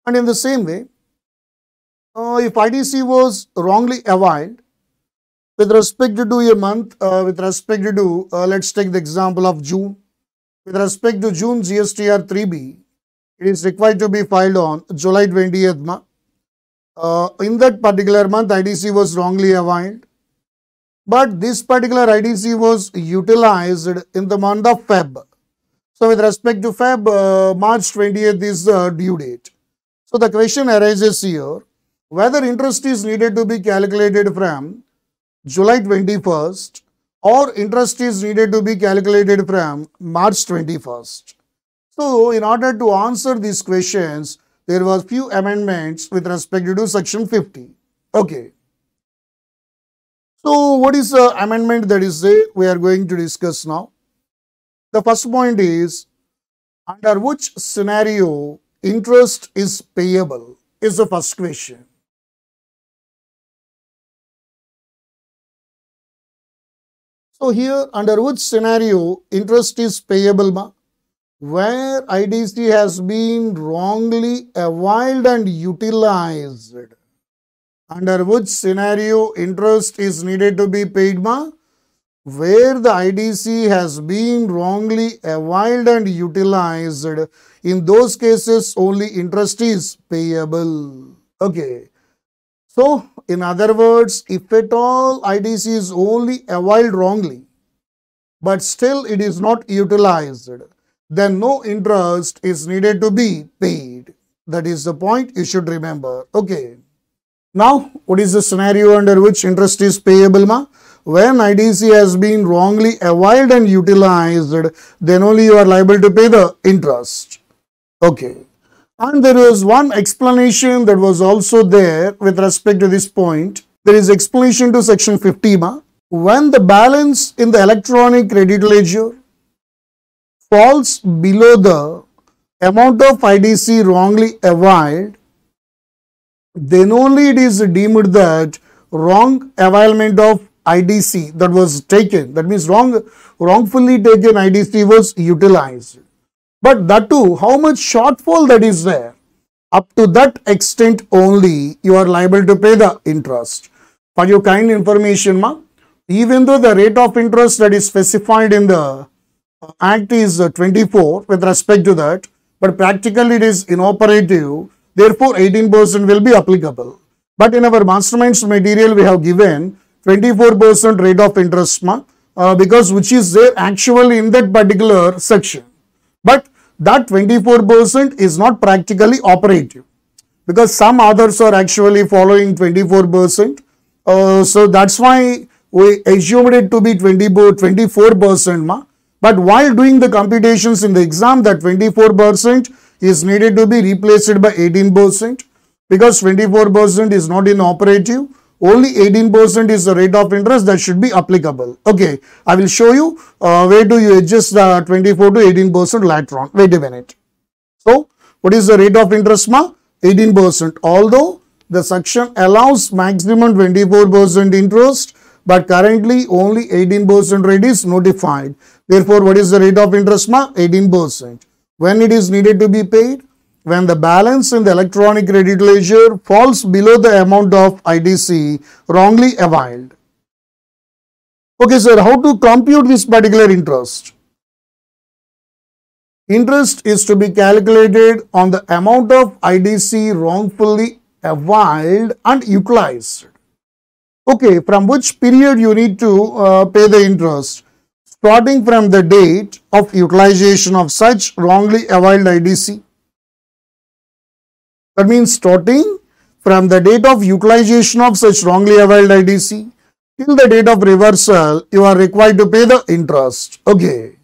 And in the same way, if IDC was wrongly availed with respect to a month, with respect to, let's take the example of June. With respect to June GSTR 3B, it is required to be filed on July 20th month. In that particular month, IDC was wrongly availed. But this particular IDC was utilized in the month of Feb. So with respect to Feb, March 20th is the due date. So the question arises here, whether interest is needed to be calculated from July 21st or interest is needed to be calculated from March 21st. So in order to answer these questions, there were few amendments with respect to section 50. Okay. So what is the amendment that is there we are going to discuss now? The first point is, under which scenario interest is payable is the first question. So here, under which scenario interest is payable, ma? Where IDC has been wrongly availed and utilized. Under which scenario interest is needed to be paid, ma? Where the IDC has been wrongly availed and utilized. In those cases, only interest is payable. Okay. So, in other words, if at all IDC is only availed wrongly, but still it is not utilized, then no interest is needed to be paid. That is the point you should remember. Okay. Now, what is the scenario under which interest is payable, ma? When IDC has been wrongly availed and utilized, then only you are liable to pay the interest. Okay. And there is one explanation that was also there with respect to this point. There is explanation to section 50, ma. When the balance in the electronic credit ledger falls below the amount of IDC wrongly availed, then only it is deemed that wrong availment of IDC that was taken, that means wrongfully taken IDC was utilized. But that too, how much shortfall that is there, up to that extent only you are liable to pay the interest. For your kind information, ma, even though the rate of interest that is specified in the Act is 24 with respect to that, but practically it is inoperative, therefore 18% will be applicable. But in our masterminds material we have given 24% rate of interest, ma, because which is there actually in that particular section. But that 24% is not practically operative because some others are actually following 24%. So that's why we assumed it to be 24%, ma. But while doing the computations in the exam, that 24% is needed to be replaced by 18% because 24% is not inoperative. Only 18% is the rate of interest that should be applicable. Okay, I will show you where do you adjust the 24 to 18% later on. Wait a minute. So, what is the rate of interest, ma? 18%. Although the section allows maximum 24% interest, but currently only 18% rate is notified. Therefore, what is the rate of interest, ma? 18%. When it is needed to be paid? When the balance in the electronic credit ledger falls below the amount of IDC wrongly availed. Okay, sir, how to compute this particular interest? Interest is to be calculated on the amount of IDC wrongfully availed and utilized. Okay, from which period you need to pay the interest? Starting from the date of utilization of such wrongly availed IDC. That means starting from the date of utilization of such wrongly availed IDC till the date of reversal, you are required to pay the interest. Okay.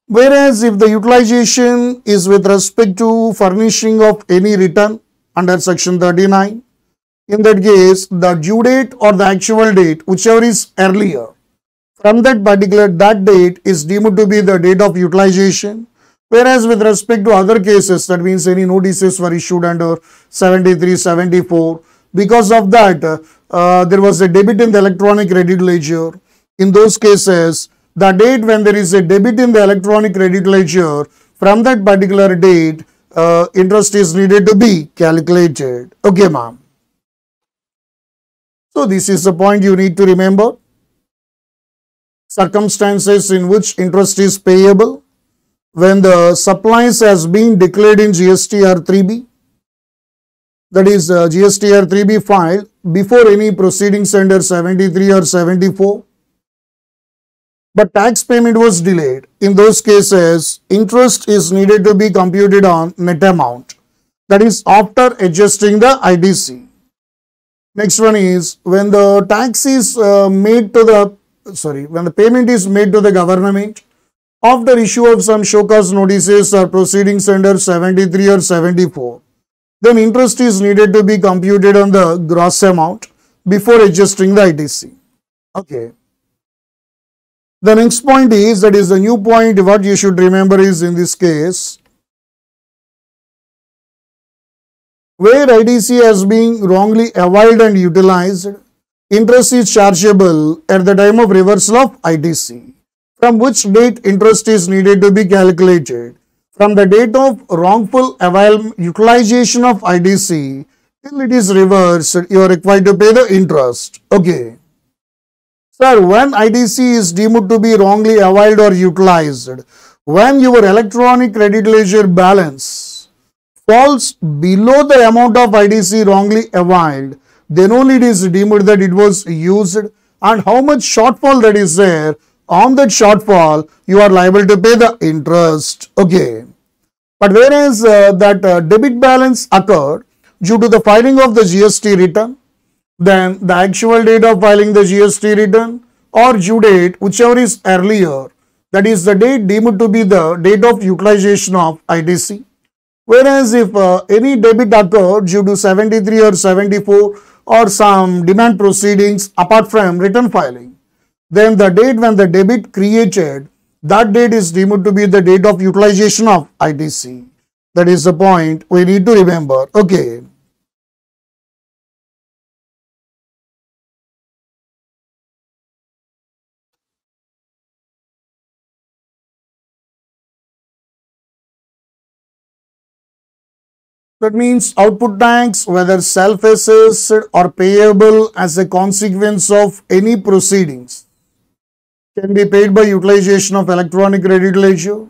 Whereas if the utilization is with respect to furnishing of any return under section 39, in that case, the due date or the actual date, whichever is earlier, from that particular date is deemed to be the date of utilization. Whereas with respect to other cases, that means any notices were issued under 73, 74, because of that, there was a debit in the electronic credit ledger. In those cases, the date when there is a debit in the electronic credit ledger, from that particular date, interest is needed to be calculated. Okay, ma'am. So this is the point you need to remember. Circumstances in which interest is payable when the supplies has been declared in GST 3B, that is GST 3B filed before any proceedings under 73 or 74, but tax payment was delayed. In those cases, interest is needed to be computed on net amount, that is after adjusting the ITC. Next one is when the tax is made to the, when the payment is made to the government after issue of some show cause notices or proceedings under 73 or 74, then interest is needed to be computed on the gross amount before adjusting the ITC. Okay. The next point is, that is the new point, what you should remember is in this case, where ITC has been wrongly availed and utilized, interest is chargeable at the time of reversal of ITC. From which date interest is needed to be calculated? From the date of wrongful utilization of ITC till it is reversed, you are required to pay the interest. Okay. Sir, when ITC is deemed to be wrongly availed or utilized, when your electronic credit ledger balance falls below the amount of ITC wrongly availed, then only it is deemed that it was used, and how much shortfall that is there, on that shortfall you are liable to pay the interest. Okay. But whereas that debit balance occurred due to the filing of the GST return, then the actual date of filing the GST return or due date, whichever is earlier, that is the date deemed to be the date of utilization of ITC. Whereas if any debit occurred due to 73 or 74 or some demand proceedings apart from return filing, then the date when the debit created, that date is deemed to be the date of utilization of ITC. That is the point we need to remember. Okay. That means output tax, whether self-assessed or payable as a consequence of any proceedings, can be paid by utilization of electronic credit ledger.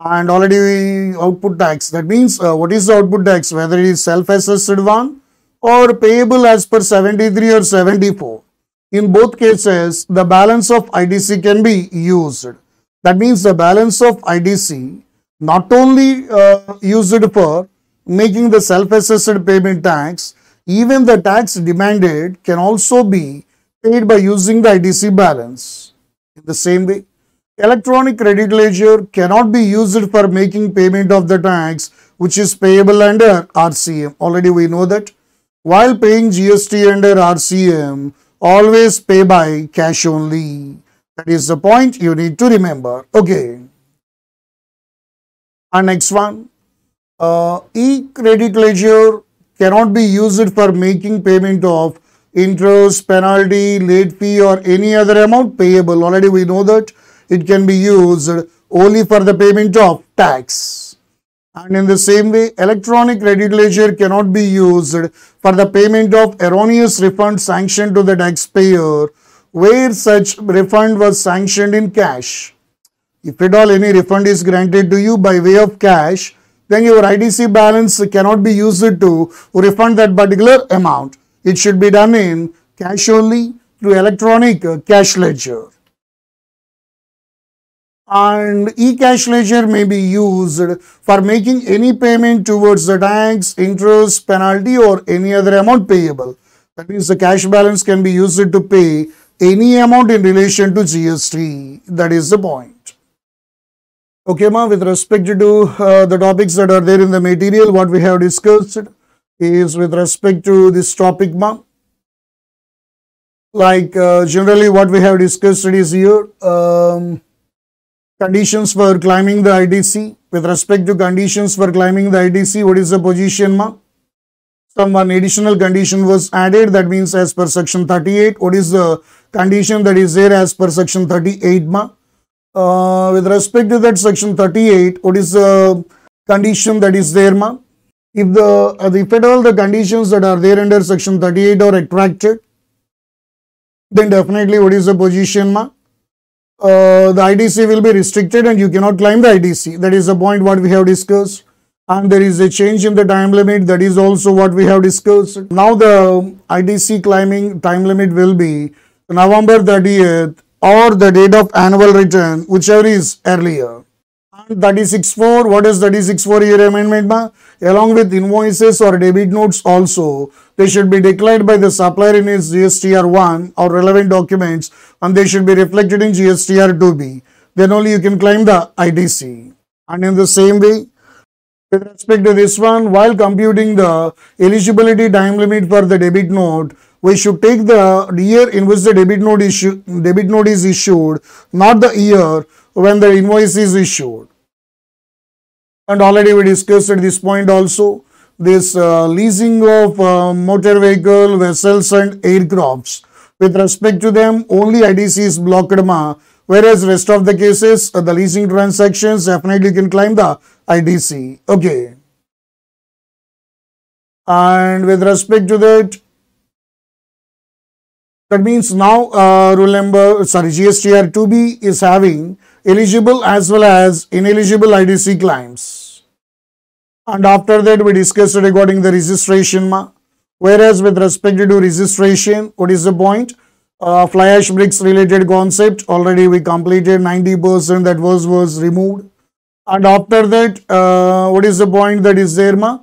And already output tax, that means what is the output tax, whether it is self-assessed one or payable as per 73 or 74. In both cases, the balance of ITC can be used. That means the balance of ITC not only used for making the self-assessed payment tax, even the tax demanded can also be paid by using the ITC balance. In the same way, electronic credit ledger cannot be used for making payment of the tax which is payable under RCM. Already we know that. While paying GST under RCM, always pay by cash only. That is the point you need to remember. Okay. And next one. E-credit ledger cannot be used for making payment of interest, penalty, late fee or any other amount payable. Already we know that it can be used only for the payment of tax. And in the same way, electronic credit ledger cannot be used for the payment of erroneous refund sanctioned to the taxpayer where such refund was sanctioned in cash. If at all any refund is granted to you by way of cash, then your ITC balance cannot be used to refund that particular amount. It should be done in cash only through electronic cash ledger. And e-cash ledger may be used for making any payment towards the tax, interest, penalty or any other amount payable. That means the cash balance can be used to pay any amount in relation to GST. That is the point. Okay, ma, with respect to the topics that are there in the material, what we have discussed is with respect to this topic, ma. Like generally what we have discussed is here, conditions for claiming the IDC. With respect to conditions for claiming the IDC, what is the position, ma? Some one additional condition was added, that means as per section 38. What is the condition that is there as per section 38, ma? With respect to that section 38, what is the condition that is there, ma? If at all the conditions that are there under section 38 are retracted, then definitely what is the position, ma? The IDC will be restricted and you cannot claim the IDC. That is the point what we have discussed. And there is a change in the time limit. That is also what we have discussed. Now the IDC claiming time limit will be November 30th or the date of annual return, whichever is earlier. And 36.4, what is 36.4 year amendment, ma? Along with invoices or debit notes also, they should be declared by the supplier in his GSTR 1 or relevant documents, and they should be reflected in GSTR 2B. Then only you can claim the IDC. And in the same way, with respect to this one, while computing the eligibility time limit for the debit note, we should take the year in which the debit note is issued, not the year when the invoice is issued. And already we discussed at this point also, this leasing of motor vehicle, vessels and aircrafts. With respect to them, only IDC is blocked, ma. Whereas rest of the cases, the leasing transactions, definitely you can claim the IDC. Okay. And with respect to that, that means now GSTR 2B is having eligible as well as ineligible IDC claims. And after that we discussed regarding the registration, ma. Whereas with respect to registration, what is the point? Fly ash bricks related concept, already we completed 90%, that was removed. And after that, what is the point that is there, ma?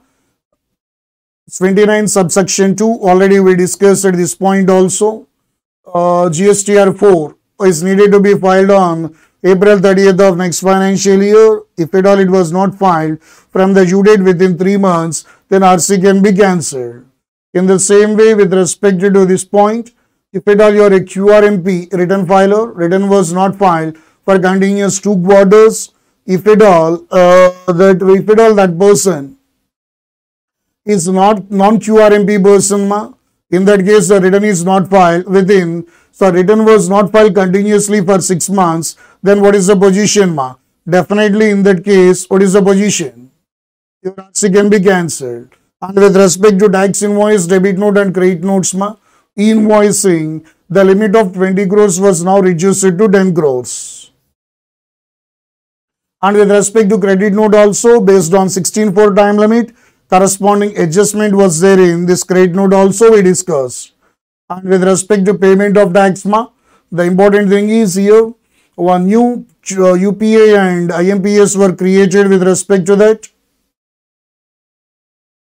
29 subsection 2, already we discussed at this point also. GSTR 4 is needed to be filed on April 30th of next financial year. If at all it was not filed from the due date within 3 months, then RC can be cancelled. In the same way, with respect to this point, if at all you are a QRMP return filer, return was not filed for continuous 2 quarters, if at all that person is not non-QRMP person, ma, in that case the return is not filed return was not filed continuously for 6 months, then what is the position, ma? Definitely in that case, what is the position? Your RC can be cancelled. And with respect to tax invoice, debit note and credit notes, ma, invoicing, the limit of 20 crores was now reduced to 10 crores. And with respect to credit note also, based on 16.4 time limit, corresponding adjustment was there in this credit note also we discussed. And with respect to payment of tax, ma, the important thing is here, one new UPA and IMPS were created with respect to that.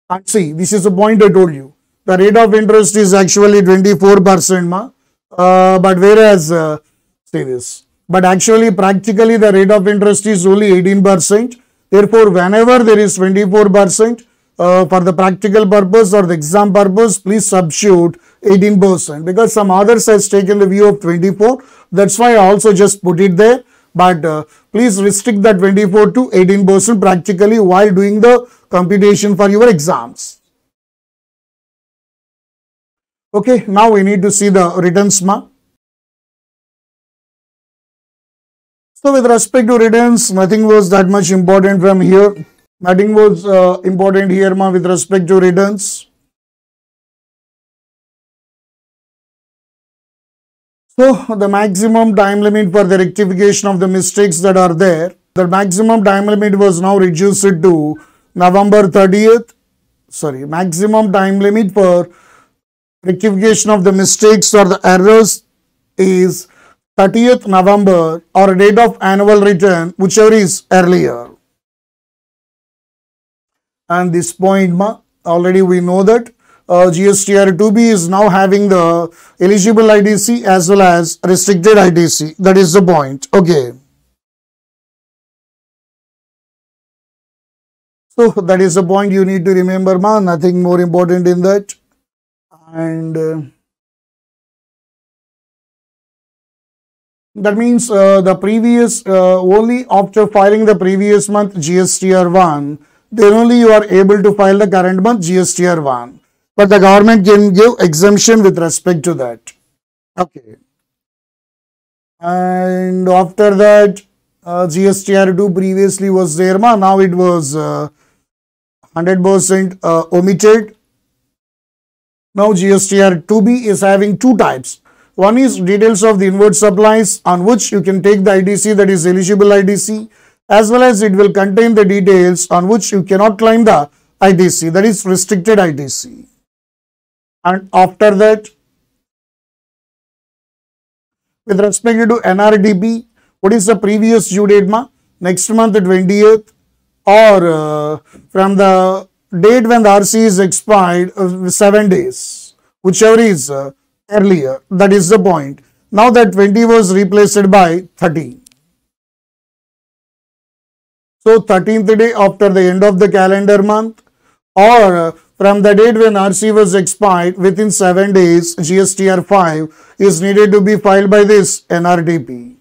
And see, this is the point I told you. The rate of interest is actually 24%, ma. But whereas, say this, but actually practically the rate of interest is only 18%. Therefore, whenever there is 24%, for the practical purpose or the exam purpose, please substitute 18%, because some others has taken the view of 24. That's why I also just put it there. But please restrict that 24 to 18% practically while doing the computation for your exams. Okay, now we need to see the returns, ma. So with respect to returns, nothing was that much important from here. Nothing was important here, ma, with respect to returns. So the maximum time limit for the rectification of the mistakes that are there, the maximum time limit was now reduced to November 30th. Sorry, maximum time limit for rectification of the mistakes or the errors is 30th November or date of annual return, whichever is earlier. And this point, ma, already we know that GSTR 2B is now having the eligible IDC as well as restricted IDC. That is the point. Okay. So that is the point you need to remember, ma. Nothing more important in that. And That means the previous, only after filing the previous month GSTR 1, then only you are able to file the current month GSTR 1. But the government can give exemption with respect to that. Okay. And after that, GSTR 2 previously was there, now it was 100% omitted. Now GSTR 2B is having two types. One is details of the inward supplies on which you can take the IDC, that is eligible IDC, as well as it will contain the details on which you cannot claim the IDC, that is restricted IDC. And after that, with respect to NRDP, what is the previous due date? Next month 20th, or from the date when the RC is expired, 7 days, whichever is earlier. That is the point. Now that 20 was replaced by 30. So 13th day after the end of the calendar month, or from the date when RC was expired, within 7 days, GSTR 5 is needed to be filed by this NRDP.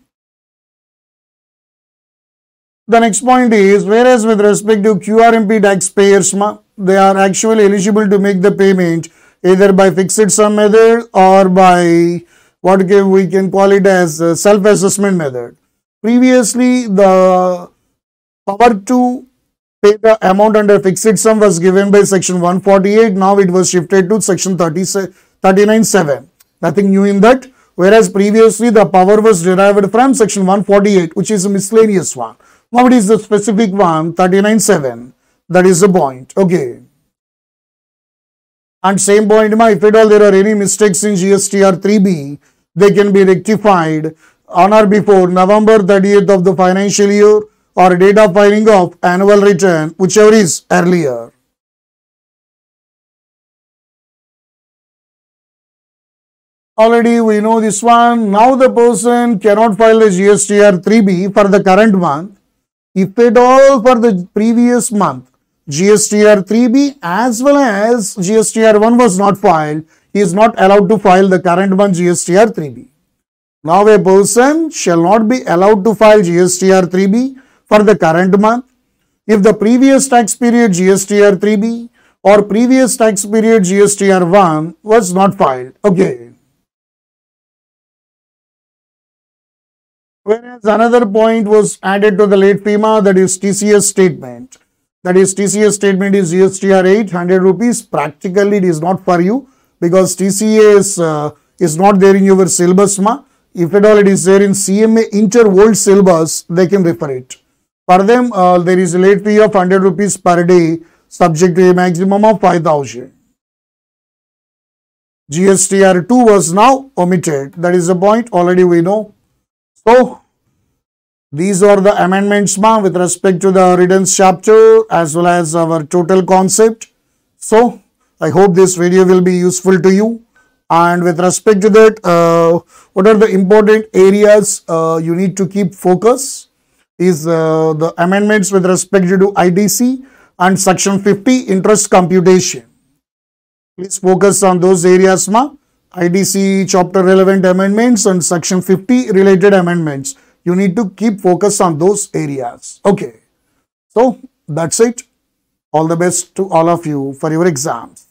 The next point is, whereas with respect to QRMP taxpayers, they are actually eligible to make the payment either by fixed sum method or by what we can call it as self-assessment method. Previously, the power to pay the amount under fixed sum was given by section 148. Now it was shifted to section 39(7). Nothing new in that. Whereas previously the power was derived from section 148, which is a miscellaneous one. Now it is the specific one, 39(7). That is the point. Okay. And same point, if at all there are any mistakes in GSTR 3B, they can be rectified on or before November 30th of the financial year or date of filing of annual return, whichever is earlier. Already we know this one. Now the person cannot file the GSTR 3B for the current month. If at all for the previous month, GSTR 3B as well as GSTR 1 was not filed, he is not allowed to file the current month GSTR 3B. Now a person shall not be allowed to file GSTR 3B for the current month if the previous tax period GSTR 3B or previous tax period GSTR 1 was not filed. Okay. Whereas another point was added to the late FEMA, that is TCS statement. That is TCS statement is GSTR 800 rupees. Practically it is not for you because TCS is not there in your syllabus. If at all it is there in CMA inter-world syllabus, they can refer it. For them, there is a late fee of 100 rupees per day, subject to a maximum of 5,000. GSTR 2 was now omitted. That is the point, already we know. So, these are the amendments with respect to the returns chapter as well as our total concept. So, I hope this video will be useful to you. And with respect to that, what are the important areas you need to keep focus is the amendments with respect to IDC and section 50 interest computation. Please focus on those areas, IDC chapter relevant amendments and section 50 related amendments. You need to keep focus on those areas. Okay. So, that's it. All the best to all of you for your exams.